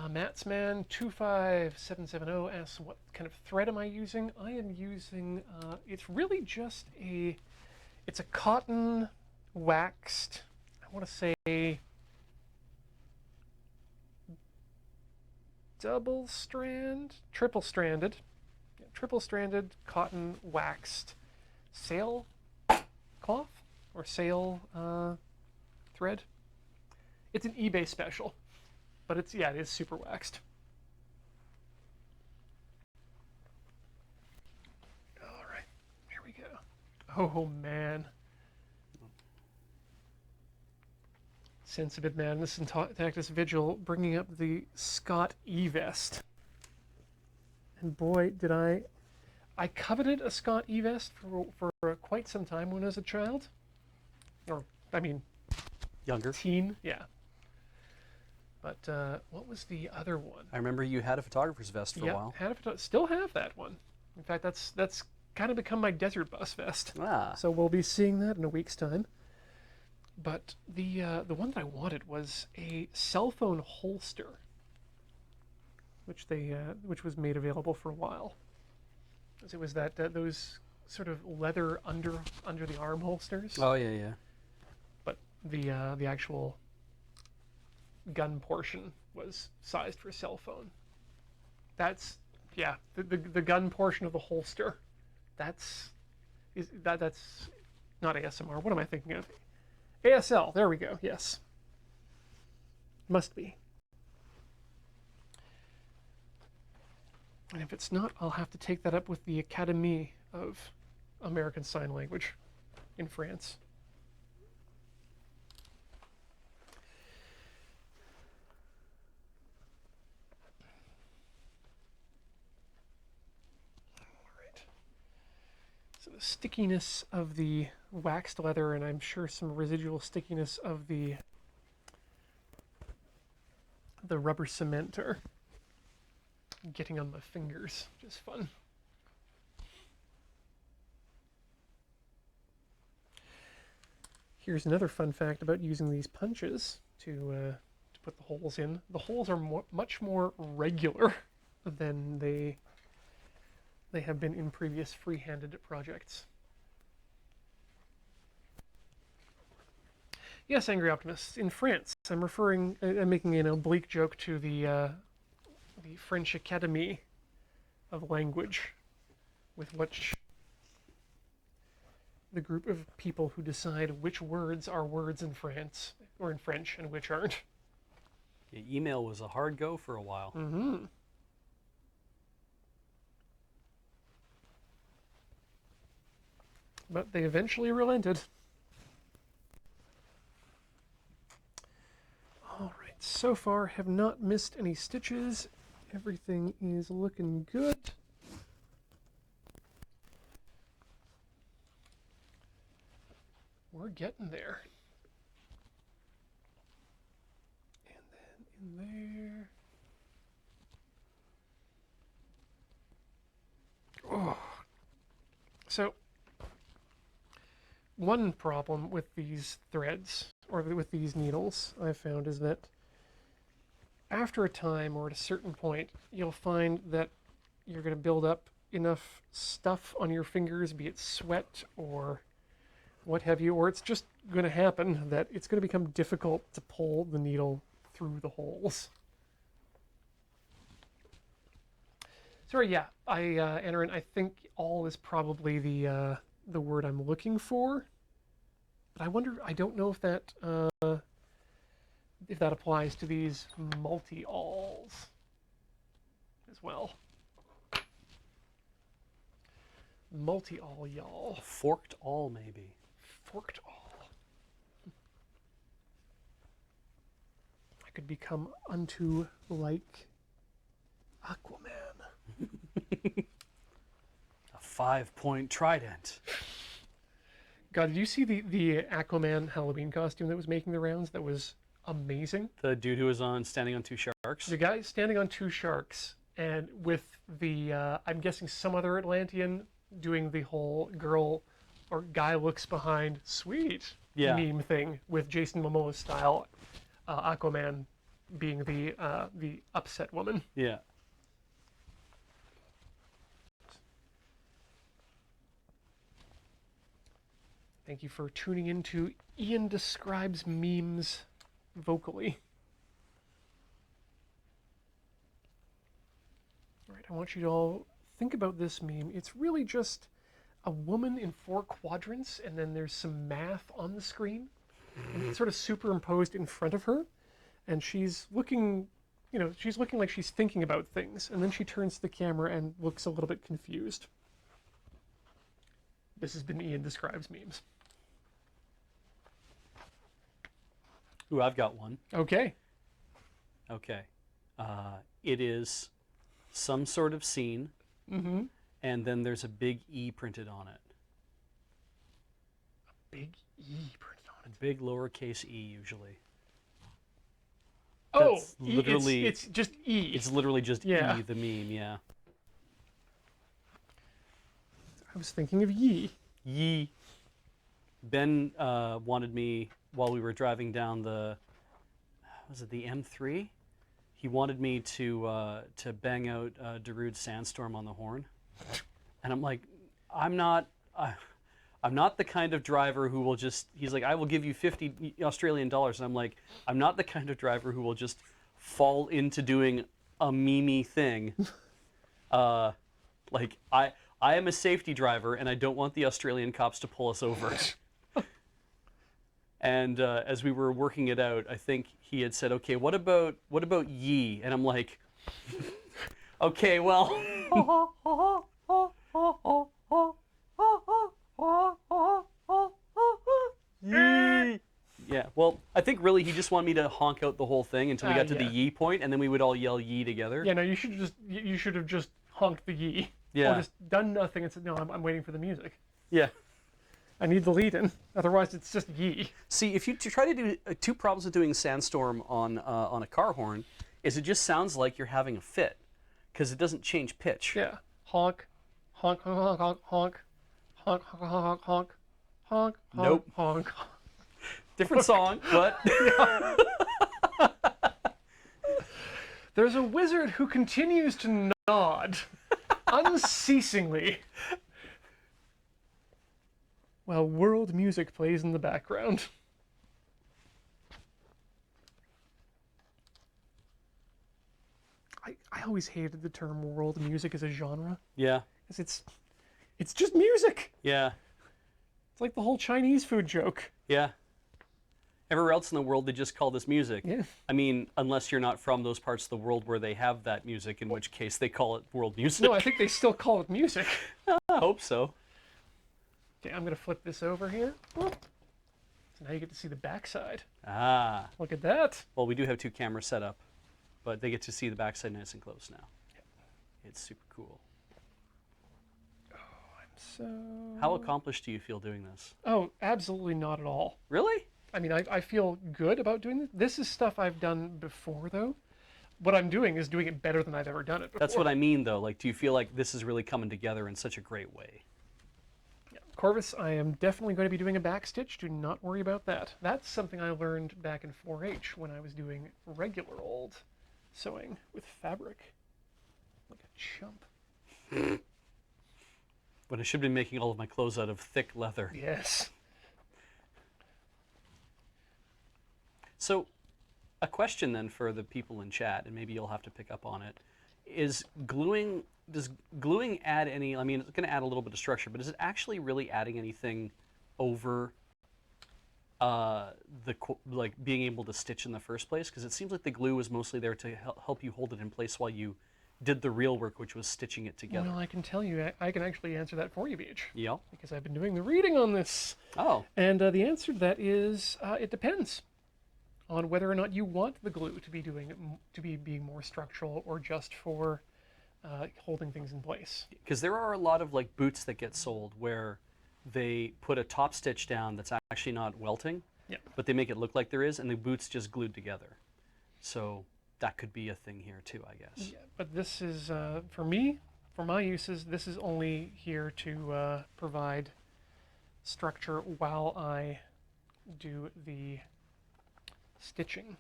Matsman25770 asks, what kind of thread am I using? I am using, it's really just it's a cotton waxed, I want to say triple stranded cotton waxed sail cloth or sail thread. It's an eBay special, but it is super waxed. All right, here we go. Oh man. Sensitive Madness and Tactus Vigil bringing up the Scott E-Vest. And boy, did I coveted a Scott E-Vest for quite some time when I was a child. Or, I mean, Younger. teen, yeah. But what was the other one? I remember you had a photographer's vest for a while. Still have that one. In fact, that's kind of become my desert bus vest. Ah. So we'll be seeing that in a week's time. But the one that I wanted was a cell phone holster, which was made available for a while. It was those sort of leather under the arm holsters. Oh yeah. But the actual gun portion was sized for a cell phone. That's the gun portion of the holster. That's not ASMR. What am I thinking of? ASL. There we go. Yes. Must be. And if it's not, I'll have to take that up with the Académie of American Sign Language in France. So the stickiness of the waxed leather, and I'm sure some residual stickiness of the rubber cement are getting on my fingers, which is fun. Here's another fun fact about using these punches to put the holes in. The holes are much more regular than they have been in previous free-handed projects. Yes, Angry Optimists, in France. I'm making an oblique joke to the French Academy of Language, with which the group of people who decide which words are words in France or in French and which aren't. Yeah, email was a hard go for a while. Mm-hmm. But they eventually relented. All right, so far have not missed any stitches. Everything is looking good. We're getting there. And then in there. Oh. So, one problem with these threads, or with these needles, I've found is that after a time, or at a certain point, you'll find that you're going to build up enough stuff on your fingers, be it sweat or what have you, or it's just going to happen that it's going to become difficult to pull the needle through the holes. Sorry, yeah, Anarin, I think all is probably the word I'm looking for, but I don't know if that applies to these multi-alls as well. Multi-all, y'all. Forked all, maybe. Forked all. I could become unto like Aquaman. A 5-point trident. God, did you see the Aquaman Halloween costume that was making the rounds? That was amazing. The dude who was standing on two sharks. The guy standing on two sharks, and with the I'm guessing some other Atlantean doing the whole girl or guy looks behind sweet meme thing with Jason Momoa style, Aquaman being the upset woman. Yeah. Thank you for tuning in to Ian Describes Memes vocally. All right, I want you to all think about this meme. It's really just a woman in 4 quadrants, and then there's some math on the screen, and it's sort of superimposed in front of her. and she's looking, she's looking like she's thinking about things, and then she turns to the camera and looks a little bit confused. This has been Ian Describes Memes. Ooh, I've got one. Okay. Okay. It is some sort of scene, and then there's a big E printed on it. Big E printed on A big lowercase e, usually. Oh, That's literally, it's just E. It's literally just Yeah. E, the meme, yeah. I was thinking of Yee. Yee. Ben wanted me, while we were driving down the M3? He wanted me to bang out Darude Sandstorm on the horn. And I'm like, I'm not the kind of driver who will just, he's like, I will give you 50 Australian dollars. And I'm like, I'm not the kind of driver who will just fall into doing a meme thing. Like, I am a safety driver, and I don't want the Australian cops to pull us over. And as we were working it out, I think he had said, okay, what about Yee? And I'm like, okay, well. Yee. Yeah, well, I think really he just wanted me to honk out the whole thing until we got to the Yee point, and then we would all yell Yee together. Yeah, no, you should have just honked the Yee. Yeah. Or just done nothing and said, no, I'm waiting for the music. Yeah. I need the lead in. Otherwise, it's just Yee. See, if you try to do two problems with doing Sandstorm on a car horn, is it just sounds like you're having a fit, because it doesn't change pitch. Yeah. Honk, honk, honk, honk, honk, honk, honk, honk, honk, honk, Nope. honk. Different song, but There's a wizard who continues to nod unceasingly while world music plays in the background. I always hated the term world music as a genre, yeah, because it's just music. yeah, It's like the whole Chinese food joke. yeah. Everywhere else in the world, they just call this music. Yeah. I mean, unless you're not from those parts of the world where they have that music, in which case they call it world music. No, I think they still call it music. I hope so. Okay, I'm gonna flip this over here. So now you get to see the backside. Ah, Look at that. well, we do have two cameras set up, but they get to see the backside nice and close now. It's super cool. So. How accomplished do you feel doing this? Oh, absolutely not at all. Really? I mean, I feel good about doing this. This is stuff I've done before, though. What I'm doing is doing it better than I've ever done it before. That's what I mean, though. Like, do you feel like this is really coming together in such a great way? Yeah. Corvus, I am definitely going to be doing a backstitch. Do not worry about that. That's something I learned back in 4-H when I was doing regular old sewing with fabric. Like a chump. When I should be making all of my clothes out of thick leather. Yes. So, a question then for the people in chat, and maybe you'll have to pick up on it, does gluing add any, I mean, it's going to add a little bit of structure, but is it actually really adding anything over like being able to stitch in the first place? Because it seems like the glue was mostly there to help you hold it in place while you did the real work, which was stitching it together. Well, I can tell you, I can actually answer that for you, Beach. Yeah. Because I've been doing the reading on this. Oh. And the answer to that is it depends on whether or not you want the glue to be being more structural or just for holding things in place. Because there are a lot of like boots that get sold where they put a top stitch down that's actually not welting, but they make it look like there is, and the boot's just glued together. So that could be a thing here too, I guess. Yeah, but this is, for me, for my uses, this is only here to provide structure while I do the stitching.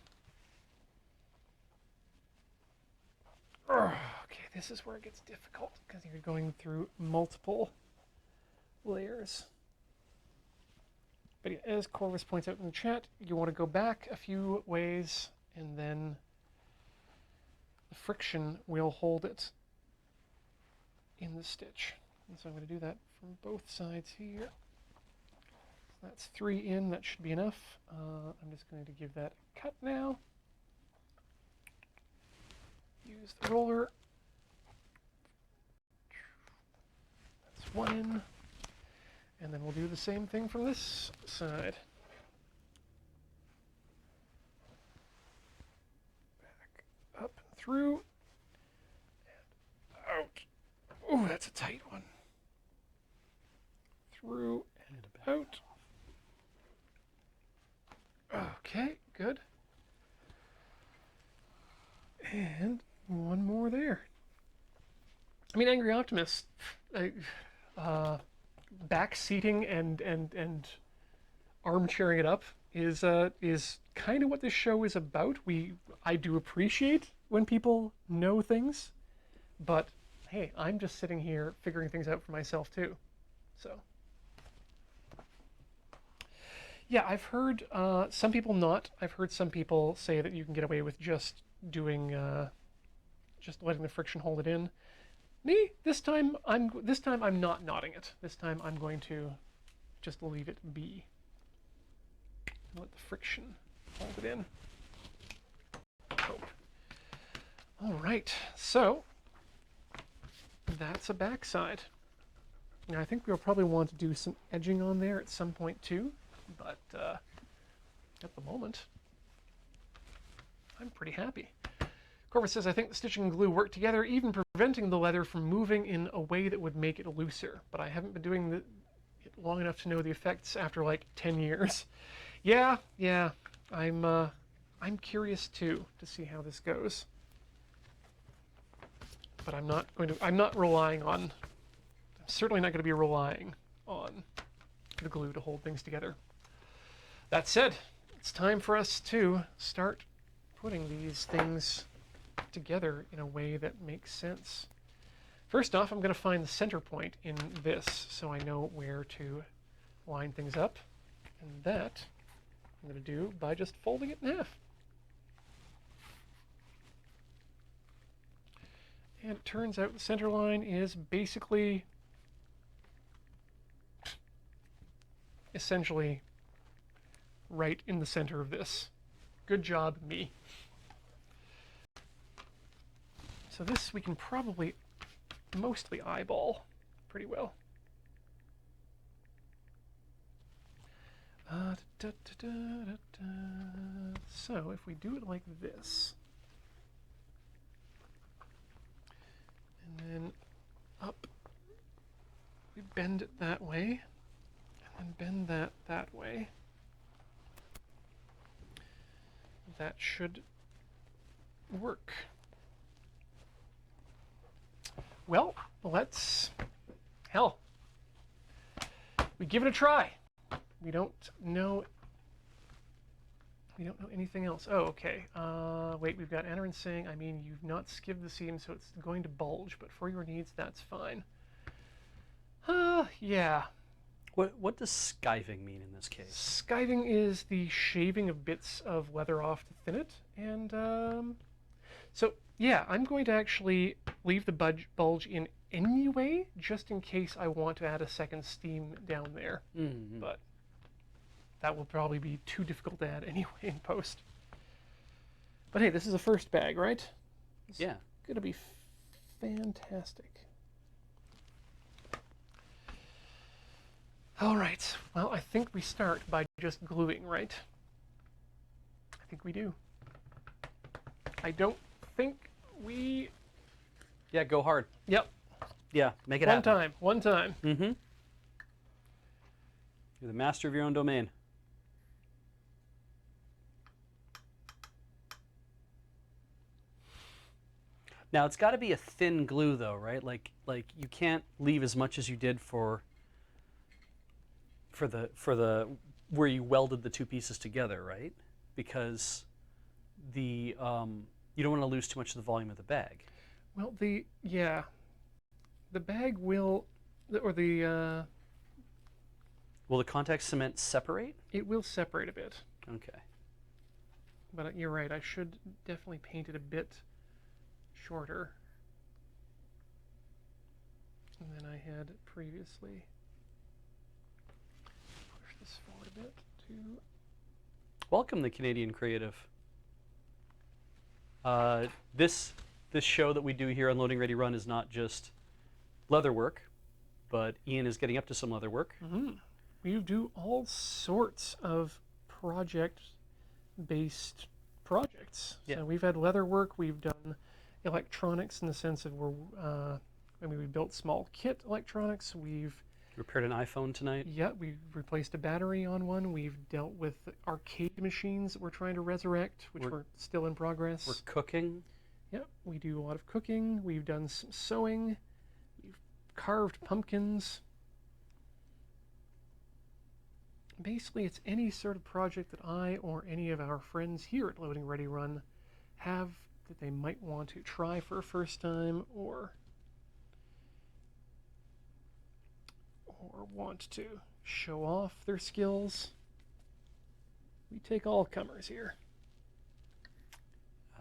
Okay, this is where it gets difficult because you're going through multiple layers. But yeah, as Corvus points out in the chat, you want to go back a few ways and then the friction will hold it in the stitch. And so I'm going to do that from both sides here. So that's 3 in, that should be enough. I'm just going to give that a cut now. use the roller. That's one in. And then we'll do the same thing from this side. Back up and through. And out. Ooh, that's a tight one. Through and out. Okay, good. And one more there. I mean, Angry Optimist, back seating and armchairing it up is kind of what this show is about. I do appreciate when people know things, but hey, I'm just sitting here figuring things out for myself too. So yeah, I've heard some people not. I've heard some people say that you can get away with just doing just letting the friction hold it in. Me, this time I'm not knotting it. This time I'm going to just leave it be. Let the friction hold it in. Hope. All right, so that's a backside. Now I think we'll probably want to do some edging on there at some point too, but at the moment, I'm pretty happy. Corvus says, I think the stitching and glue work together, even preventing the leather from moving in a way that would make it looser. But I haven't been doing it long enough to know the effects after like 10 years. Yeah, I'm curious too to see how this goes. But I'm certainly not going to be relying on the glue to hold things together. That said, it's time for us to start putting these things together in a way that makes sense. First off, I'm going to find the center point in this so I know where to line things up. And that I'm going to do by just folding it in half. And it turns out the center line is basically essentially right in the center of this. Good job, me. So this we can probably mostly eyeball pretty well. So if we do it like this, and then up, we bend it that way, and then bend that way. That should work. Well, we give it a try. We don't know anything else. Oh, okay. Wait, we've got Anarin saying, I mean, you've not skibbed the seam, so it's going to bulge, but for your needs, that's fine. Yeah. What does skiving mean in this case? Skiving is the shaving of bits of leather off to thin it, and so yeah, I'm going to actually leave the bulge in anyway, just in case I want to add a second steam down there. Mm-hmm. But that will probably be too difficult to add anyway in post. But hey, this is a first bag, right? It's gonna be fantastic. All right, well, I think we start by just gluing, right? I think we do. I don't think we... Yeah, go hard. Yep. Yeah, make it happen. One time. Mm-hmm. You're the master of your own domain. Now, it's got to be a thin glue, though, right? Like you can't leave as much as you did for the where you welded the two pieces together, right? Because you don't want to lose too much of the volume of the bag. Well, the bag will, or the Will the contact cement separate? it will separate a bit. Okay. But you're right. I should definitely paint it a bit shorter than I had previously. Push this forward a bit too. Welcome, the Canadian creative. This this show that we do here on Loading Ready Run is not just leather work, but Ian is getting up to some leather work. We do all sorts of project-based projects. Yeah. So we've had leather work, we've done electronics in the sense of we built small kit electronics. We've Repaired an iPhone tonight. we replaced a battery on one. We've dealt with arcade machines that we're trying to resurrect, which we're still in progress. We're cooking. We do a lot of cooking. We've done some sewing. We've carved pumpkins. Basically, it's any sort of project that I or any of our friends here at Loading Ready Run have that they might want to try for a first time or want to show off their skills. We take all comers here.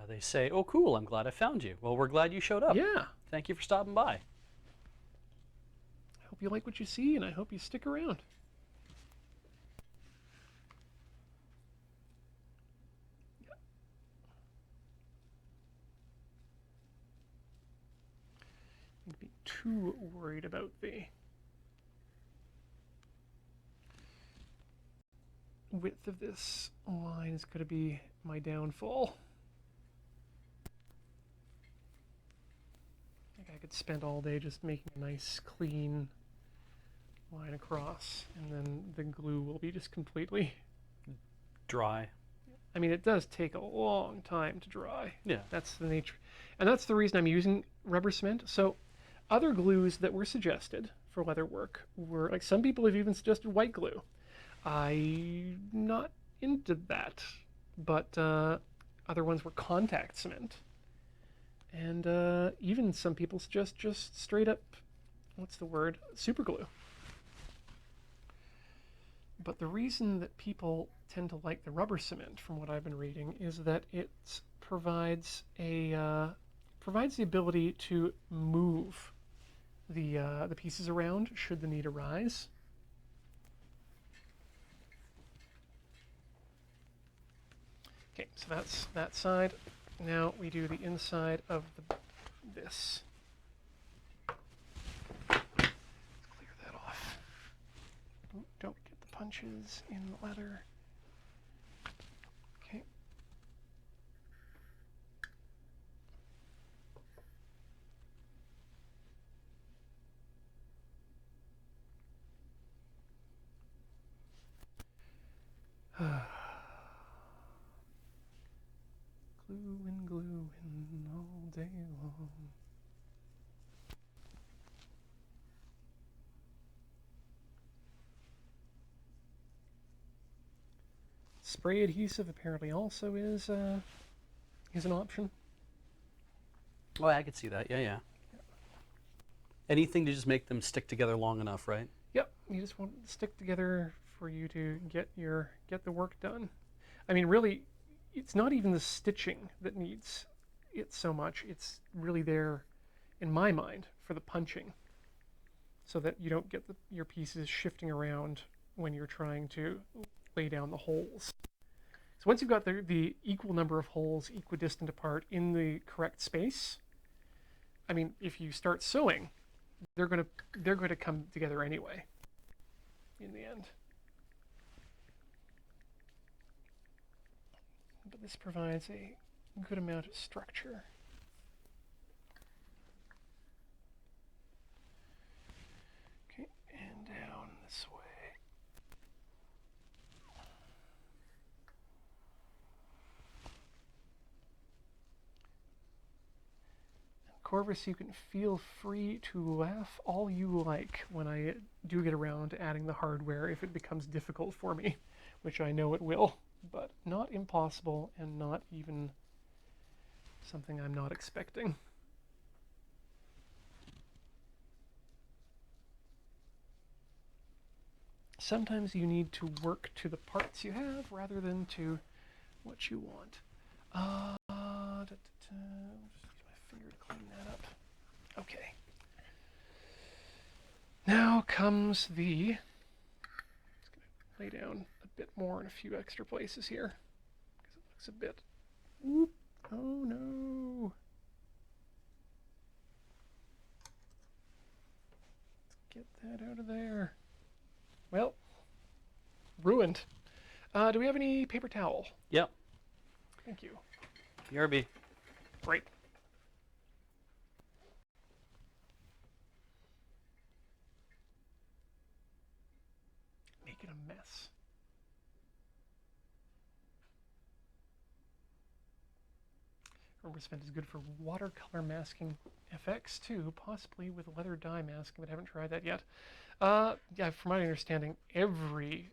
They say, "Oh, cool! I'm glad I found you." Well, we're glad you showed up. Yeah. Thank you for stopping by. I hope you like what you see, and I hope you stick around. Don't be too worried about the width of this line is going to be my downfall. I could spend all day just making a nice clean line across, and then the glue will be just completely Dry. I mean, it does take a long time to dry. Yeah. That's the nature, and that's the reason I'm using rubber cement. So other glues that were suggested for leather work were, like, some people have even suggested white glue. I'm not into that, but other ones were contact cement. And even some people suggest just straight up, what's the word, super glue. But the reason that people tend to like the rubber cement, from what I've been reading, is that it provides the ability to move the pieces around should the need arise. Okay, so that's that side. Now we do the inside of this. Let's clear that off. Ooh, don't get the punches in the leather. Okay. Glue and all day long. Spray adhesive apparently also is an option. Oh, I could see that. Yeah. Anything to just make them stick together long enough, right? Yep, you just want it to stick together for you to get the work done. I mean, really, it's not even the stitching that needs it so much. It's really there, in my mind, for the punching, so that you don't get your pieces shifting around when you're trying to lay down the holes. So once you've got the equal number of holes equidistant apart in the correct space, I mean, if you start sewing, they're going to come together anyway in the end. But this provides a good amount of structure. Okay, and down this way. Corvus, you can feel free to laugh all you like when I do get around to adding the hardware if it becomes difficult for me, which I know it will, but not impossible and not even something I'm not expecting. Sometimes you need to work to the parts you have rather than to what you want. Just use my finger to clean that up. Okay. Now comes the... Just going to lay down a bit more in a few extra places here, because it looks a bit... Whoop. Oh no! Get that out of there. Well, ruined. Do we have any paper towel? Yep. Thank you. BRB. Great. Make it a mess. Rubber is good for watercolor masking effects too, possibly with leather dye masking, but I haven't tried that yet. Yeah, from my understanding, every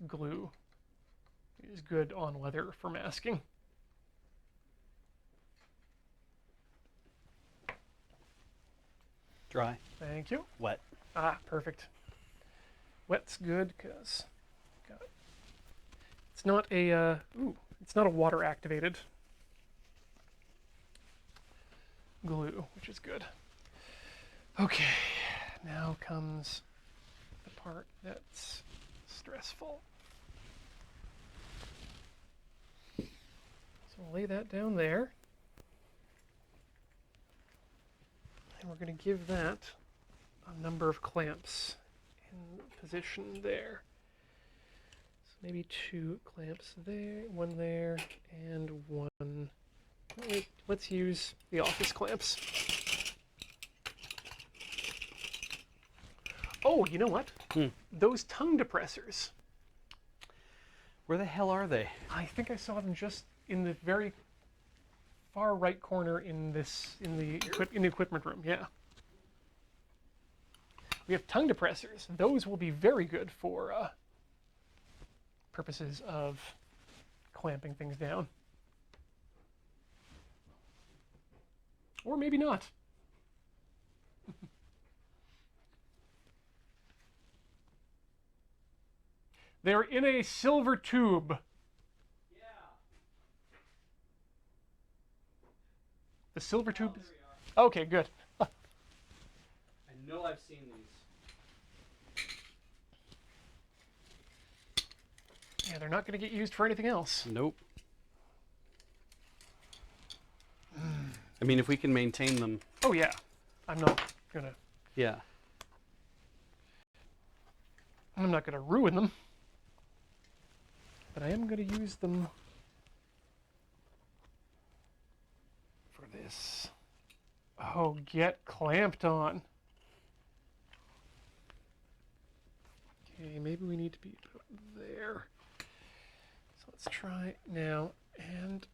glue is good on leather for masking. Dry. Thank you. Wet. Ah, perfect. Wet's good because it's not a it's not a water activated glue, which is good. Okay, now comes the part that's stressful. So we'll lay that down there. And we're going to give that a number of clamps in position there. So maybe 2 clamps there, 1 there, and 1. Let's use the office clamps. Oh, you know what? Those tongue depressors. Where the hell are they? I think I saw them just in the very far right corner in the equipment room. Yeah. We have tongue depressors. Those will be very good for purposes of clamping things down. Or maybe not. They're in a silver tube. Yeah. The silver tube there is... we are. Okay, good. I know I've seen these. Yeah, they're not going to get used for anything else. Nope. I mean, if we can maintain them. Oh, yeah. I'm not going to... Yeah. I'm not going to ruin them. But I am going to use them for this. Oh, get clamped on. Okay, maybe we need to be put there. So let's try now and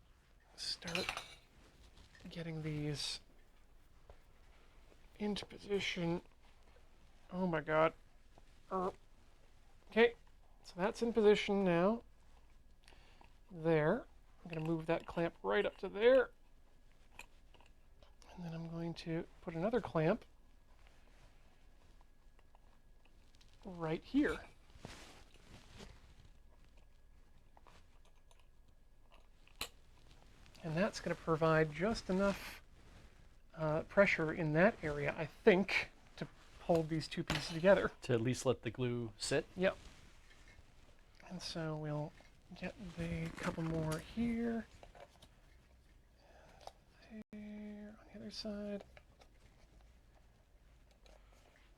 start getting these into position. Oh my god. Okay, so that's in position now. There. I'm going to move that clamp right up to there. And then I'm going to put another clamp right here. And that's going to provide just enough pressure in that area, I think, to hold these 2 pieces together. To at least let the glue sit. Yep. And so we'll get the couple more here. There, on the other side.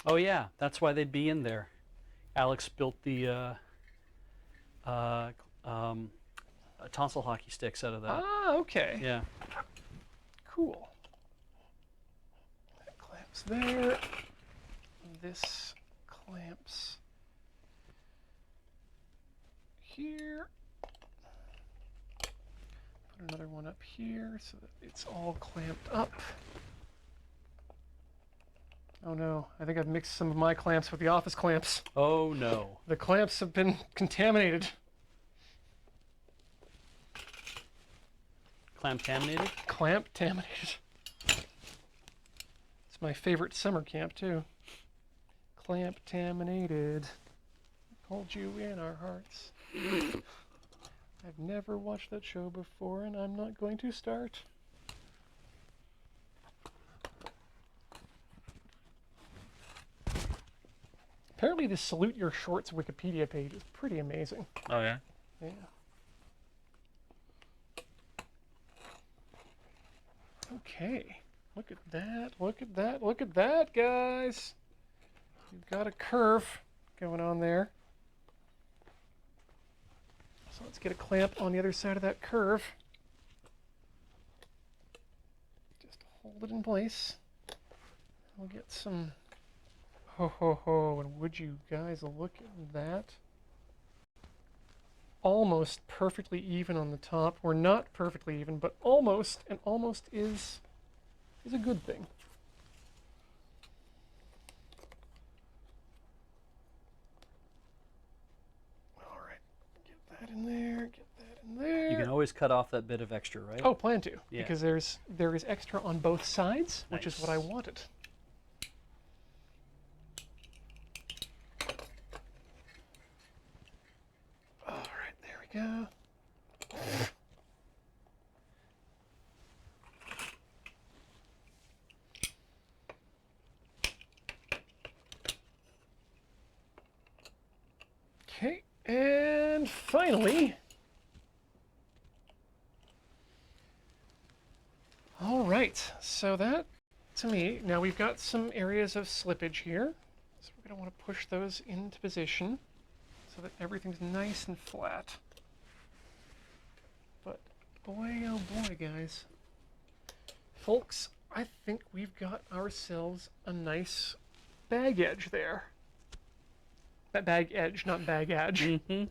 Oh yeah, that's why they'd be in there. Alex built the tonsil hockey sticks out of that. Ah, okay. Yeah. Cool. That clamps there. This clamps here. Put another one up here so that it's all clamped up. Oh no, I think I've mixed some of my clamps with the office clamps. Oh no. The clamps have been contaminated. Clamp-taminated? Clamp-taminated. It's my favorite summer camp too. Clamp-taminated. Hold you in our hearts. I've never watched that show before, and I'm not going to start. Apparently the Salute Your Shorts Wikipedia page is pretty amazing. Oh yeah. Yeah. Okay. Look at that. Look at that. Look at that, guys. we've got a curve going on there. So let's get a clamp on the other side of that curve. Just hold it in place. We'll get some ho ho ho, and would you guys look at that? Almost perfectly even on the top. We're not perfectly even, but almost, and almost is a good thing. All right, get that in there, get that in there. You can always cut off that bit of extra, right? Oh, plan to, Yeah. because there is extra on both sides, which is what I Nice. wanted. All right, there we go. Okay, and finally, all right, so that, to me, now we've got some areas of slippage here, so we're going to want to push those into position so that everything's nice and flat. But boy, oh boy, guys. Folks, I think we've got ourselves a nice bag edge there. That bag edge, not bag edge. Mm-hmm. I'm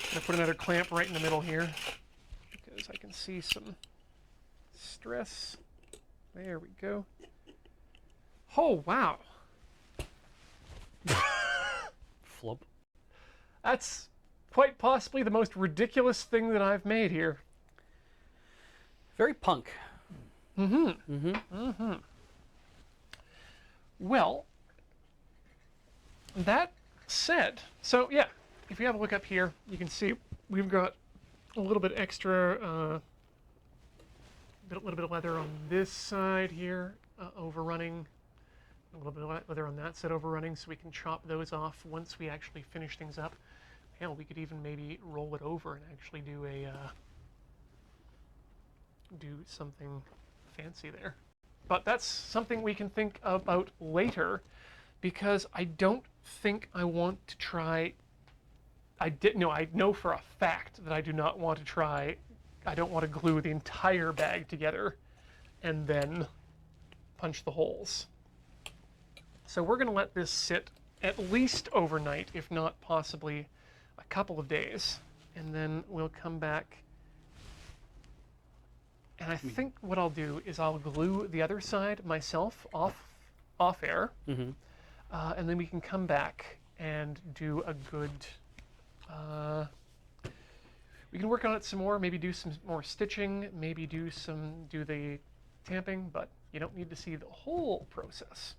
gonna put another clamp right in the middle here because I can see some stress. There we go. Oh, wow. Flub. That's quite possibly the most ridiculous thing that I've made here. Very punk. Well, that said, so yeah, if you have a look up here, you can see we've got a little bit extra, a little bit of leather on this side here, overrunning, a little bit of leather on that side overrunning, so we can chop those off once we actually finish things up. Hell, we could even maybe roll it over and actually do a, do something fancy there. But that's something we can think about later, because I don't think I want to try. I know for a fact that I do not want to try. I don't want to glue the entire bag together and then punch the holes. So we're going to let this sit at least overnight, if not possibly a couple of days, and then we'll come back. And I think what I'll do is I'll glue the other side myself off air, and then we can come back and do a good. We can work on it some more. Maybe do some more stitching. Maybe do the tamping, but you don't need to see the whole process.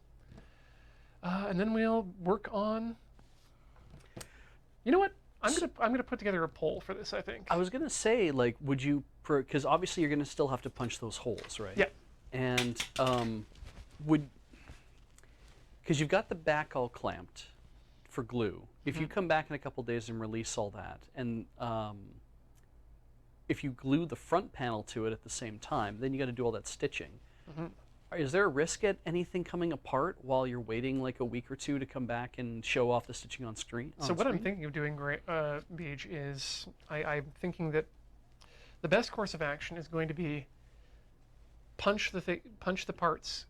And then we'll work on. You know what? I'm gonna put together a poll for this, I think. I was gonna say, like, would you, because obviously you're gonna still have to punch those holes, right? Yeah. And because you've got the back all clamped for glue. If you come back in a couple days and release all that, and if you glue the front panel to it at the same time, then you got to do all that stitching. Is there a risk at anything coming apart while you're waiting like a week or two to come back and show off the stitching on screen? So what I'm thinking of doing, Beej, is I'm thinking that the best course of action is going to be punch the parts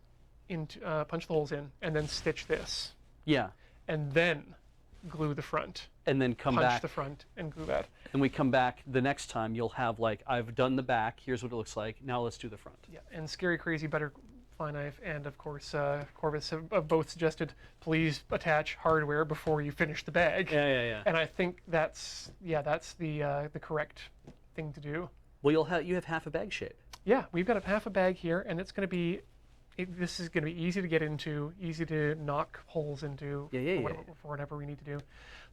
into punch the holes in, and then stitch this. Yeah. And then glue the front. And then come punch back. the front and glue that. And we come back the next time. You'll have like, I've done the back. Here's what it looks like. Now let's do the front. Yeah. And Scary Crazy Butterfly Knife and of course Corvus have both suggested please attach hardware before you finish the bag. Yeah. And I think that's the correct thing to do. Well, you have half a bag shape. Yeah, we've got half a bag here, and it's going to be. This is going to be easy to get into, easy to knock holes into. For whatever we need to do.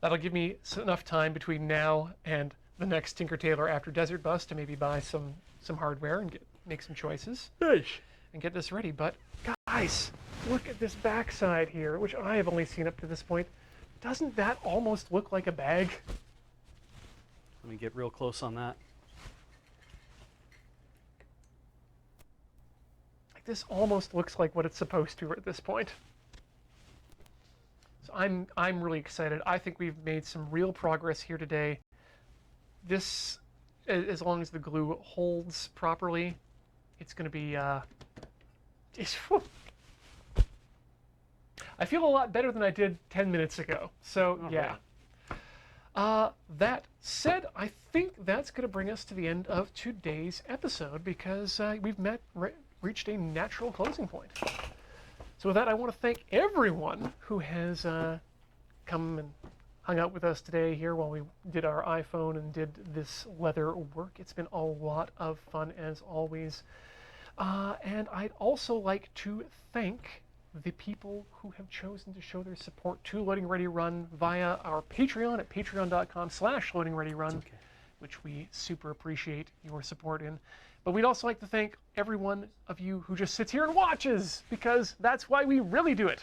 That'll give me enough time between now and the next Tinker Tailor after Desert Bus to maybe buy some hardware and make some choices. Nice. And get this ready. But guys, look at this backside here, which I have only seen up to this point. Doesn't that almost look like a bag? Let me get real close on that. This almost looks like what it's supposed to at this point. I'm really excited. I think we've made some real progress here today. This, as long as the glue holds properly, it's going to be. I feel a lot better than I did 10 minutes ago. So yeah. That said, I think that's going to bring us to the end of today's episode because we've reached a natural closing point. So with that, I want to thank everyone who has come and hung out with us today here while we did our iPhone and did this leather work. It's been a lot of fun as always. And I'd also like to thank the people who have chosen to show their support to Loading Ready Run via our Patreon at patreon.com/loadingreadyrun, which we super appreciate your support in. But we'd also like to thank every one of you who just sits here and watches, because that's why we really do it.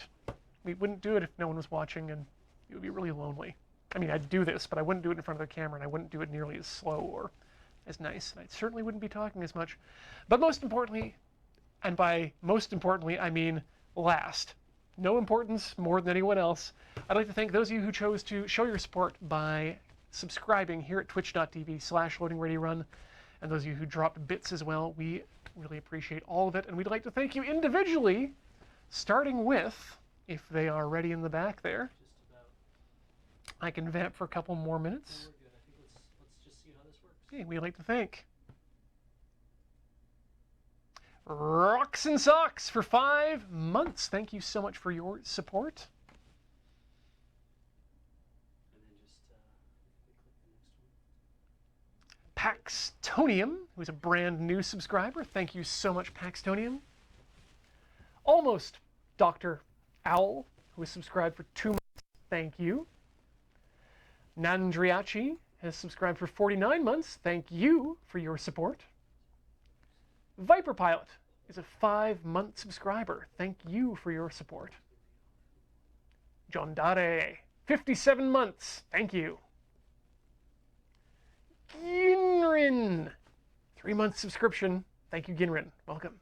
We wouldn't do it if no one was watching, and it would be really lonely. I mean, I'd do this, but I wouldn't do it in front of the camera, and I wouldn't do it nearly as slow or as nice, and I certainly wouldn't be talking as much. But most importantly, and by most importantly, I mean last, no importance more than anyone else, I'd like to thank those of you who chose to show your support by subscribing here at twitch.tv/loadingreadyrun, and those of you who dropped bits as well. We really appreciate all of it, and we'd like to thank you individually, starting with, if they are ready in the back there. Just about. I can vamp for a couple more minutes. We're good. I think let's just see how this works. Okay, we'd like to thank Rocks and Socks for 5 months. Thank you so much for your support. And then just click the next one. Paxtonium, who's a brand new subscriber. Thank you so much, Paxtonium. Almost Dr. Owl, who has subscribed for 2 months. Thank you. Nandriachi has subscribed for 49 months. Thank you for your support. Viper Pilot is a 5-month subscriber. Thank you for your support. John Dare, 57 months. Thank you. Ginrin, 3-month subscription. Thank you, Ginrin. Welcome.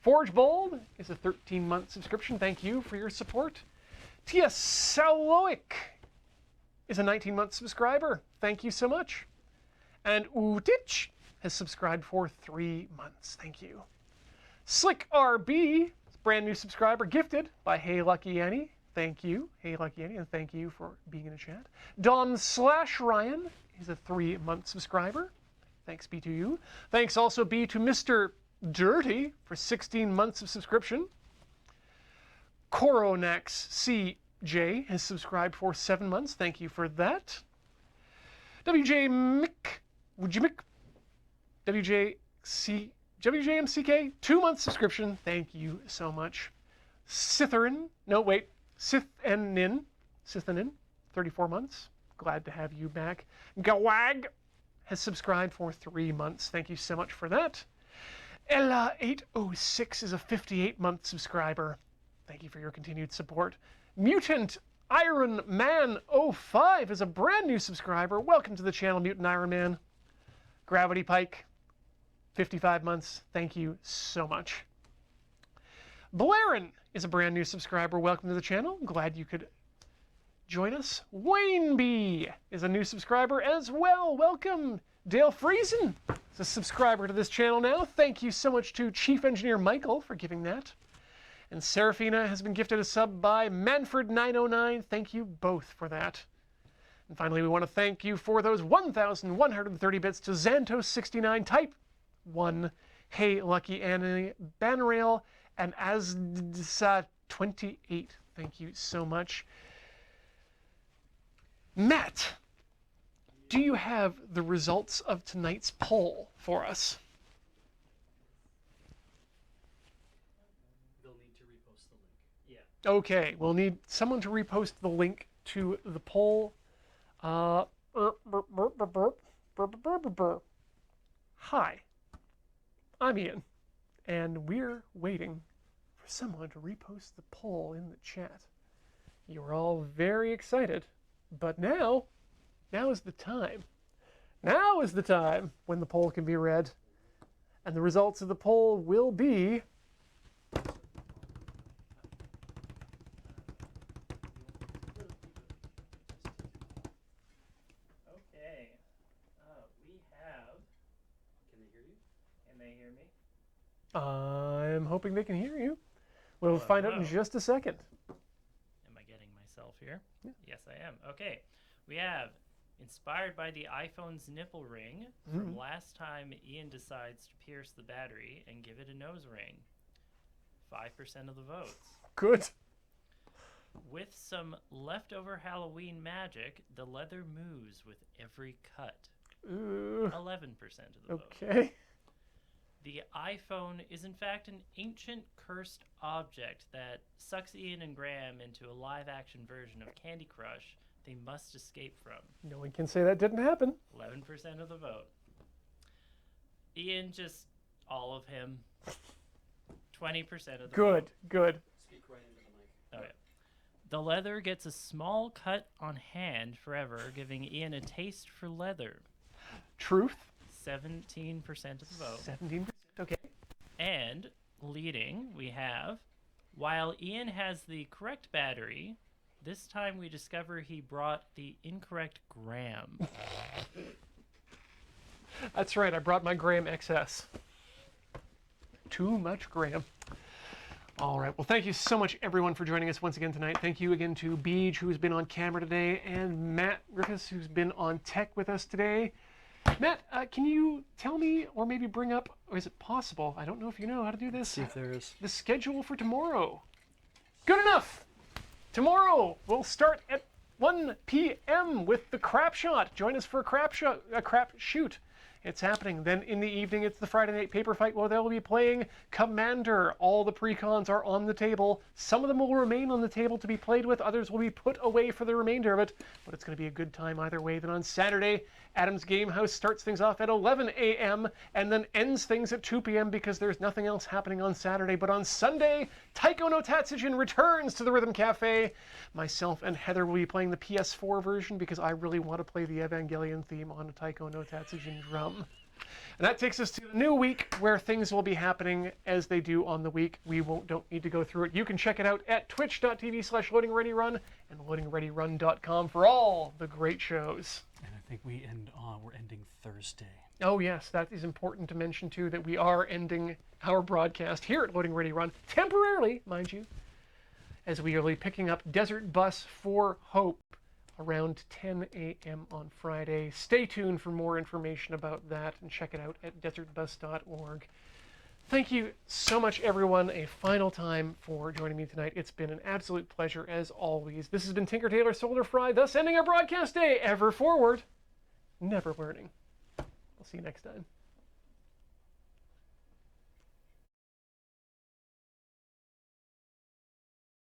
Forge Bold is a 13-month subscription. Thank you for your support. Tia Saloic is a 19-month subscriber. Thank you so much. And Utich has subscribed for 3 months. Thank you. Slick RB, brand new subscriber, gifted by Hey Lucky Annie. Thank you, Hey Lucky Annie, and thank you for being in the chat. Don/Ryan is a 3-month subscriber. Thanks be to you. Thanks also be to Mr. Dirty for 16 months of subscription. Coronax CJ has subscribed for 7 months. Thank you for that. WJMCK, 2-month subscription. Thank you so much. Sithanin, 34 months. Glad to have you back. Gawag has subscribed for 3 months. Thank you so much for that. Ella806 is a 58-month subscriber. Thank you for your continued support. Mutant Iron Man 05 is a brand new subscriber. Welcome to the channel, Mutant Iron Man. Gravity Pike, 55 months. Thank you so much. Blaren is a brand new subscriber. Welcome to the channel. Glad you could join us. Wayne B is a new subscriber as well. Welcome. Dale Friesen is a subscriber to this channel now. Thank you so much to Chief Engineer Michael for giving that. And Serafina has been gifted a sub by Manfred909. Thank you both for that. And finally, we want to thank you for those 1,130 bits to Xantos69, Type 1, Hey Lucky Annie, Banrail, and Asdsa28. Thank you so much. Matt, do you have the results of tonight's poll for us? They'll need to repost the link. Yeah. Okay, we'll need someone to repost the link to the poll. Hi, I'm Ian, and we're waiting for someone to repost the poll in the chat. You're all very excited, but now is the time. Now is the time when the poll can be read, and the results of the poll will be... I'm hoping they can hear you. We'll find out in hello. just a second. Am I getting myself here? Yes, I am. Okay. We have inspired by the iPhone's nipple ring. From last time, Ian decides to pierce the battery and give it a nose ring. 5% of the votes. Good. With some leftover Halloween magic, the leather moves with every cut. 11% of the vote. Okay. The iPhone is in fact an ancient cursed object that sucks Ian and Graham into a live-action version of Candy Crush they must escape from. No one can say that didn't happen. 11% of the vote. Ian, just all of him. 20% of the vote. Good. Speak right into the mic. Oh, yeah. The leather gets a small cut on hand forever, giving Ian a taste for leather. Truth. 17% of the vote. 17%. Okay. And leading, we have, while Ian has the correct battery, this time we discover he brought the incorrect gram. That's right. I brought my Graham XS. Too much Graham. All right. Well, thank you so much, everyone, for joining us once again tonight. Thank you again to Beej, who's been on camera today, and Matt Griffiths, who's been on tech with us today. Matt, can you tell me, or maybe bring up, or is it possible, I don't know if you know how to do this, See if there is. the schedule for tomorrow? Good enough! Tomorrow, we'll start at 1 p.m. with the Crap Shot. Join us for a crap shoot. It's happening. Then in the evening, it's the Friday Night Paper Fight where they'll be playing Commander. All the pre-cons are on the table. Some of them will remain on the table to be played with. Others will be put away for the remainder of it. But it's going to be a good time either way. Then on Saturday, Adam's Game House starts things off at 11 a.m. and then ends things at 2 p.m. because there's nothing else happening on Saturday. But on Sunday, Taiko no Tatsujin returns to the Rhythm Cafe. Myself and Heather will be playing the PS4 version because I really want to play the Evangelion theme on a Taiko no Tatsujin drum. And that takes us to a new week where things will be happening as they do on the week. We don't need to go through it. You can check it out at twitch.tv/loadingreadyrun and loadingreadyrun.com for all the great shows. And I think we're ending Thursday. Oh yes, that is important to mention too, that we are ending our broadcast here at Loading Ready Run, temporarily, mind you, as we are picking up Desert Bus for Hope around 10 a.m. on Friday. Stay tuned for more information about that and check it out at desertbus.org. Thank you so much, everyone, a final time for joining me tonight. It's been an absolute pleasure, as always. This has been Tinker Tailor Soldier Fry, thus ending our broadcast day. Ever forward, never learning. I'll see you next time.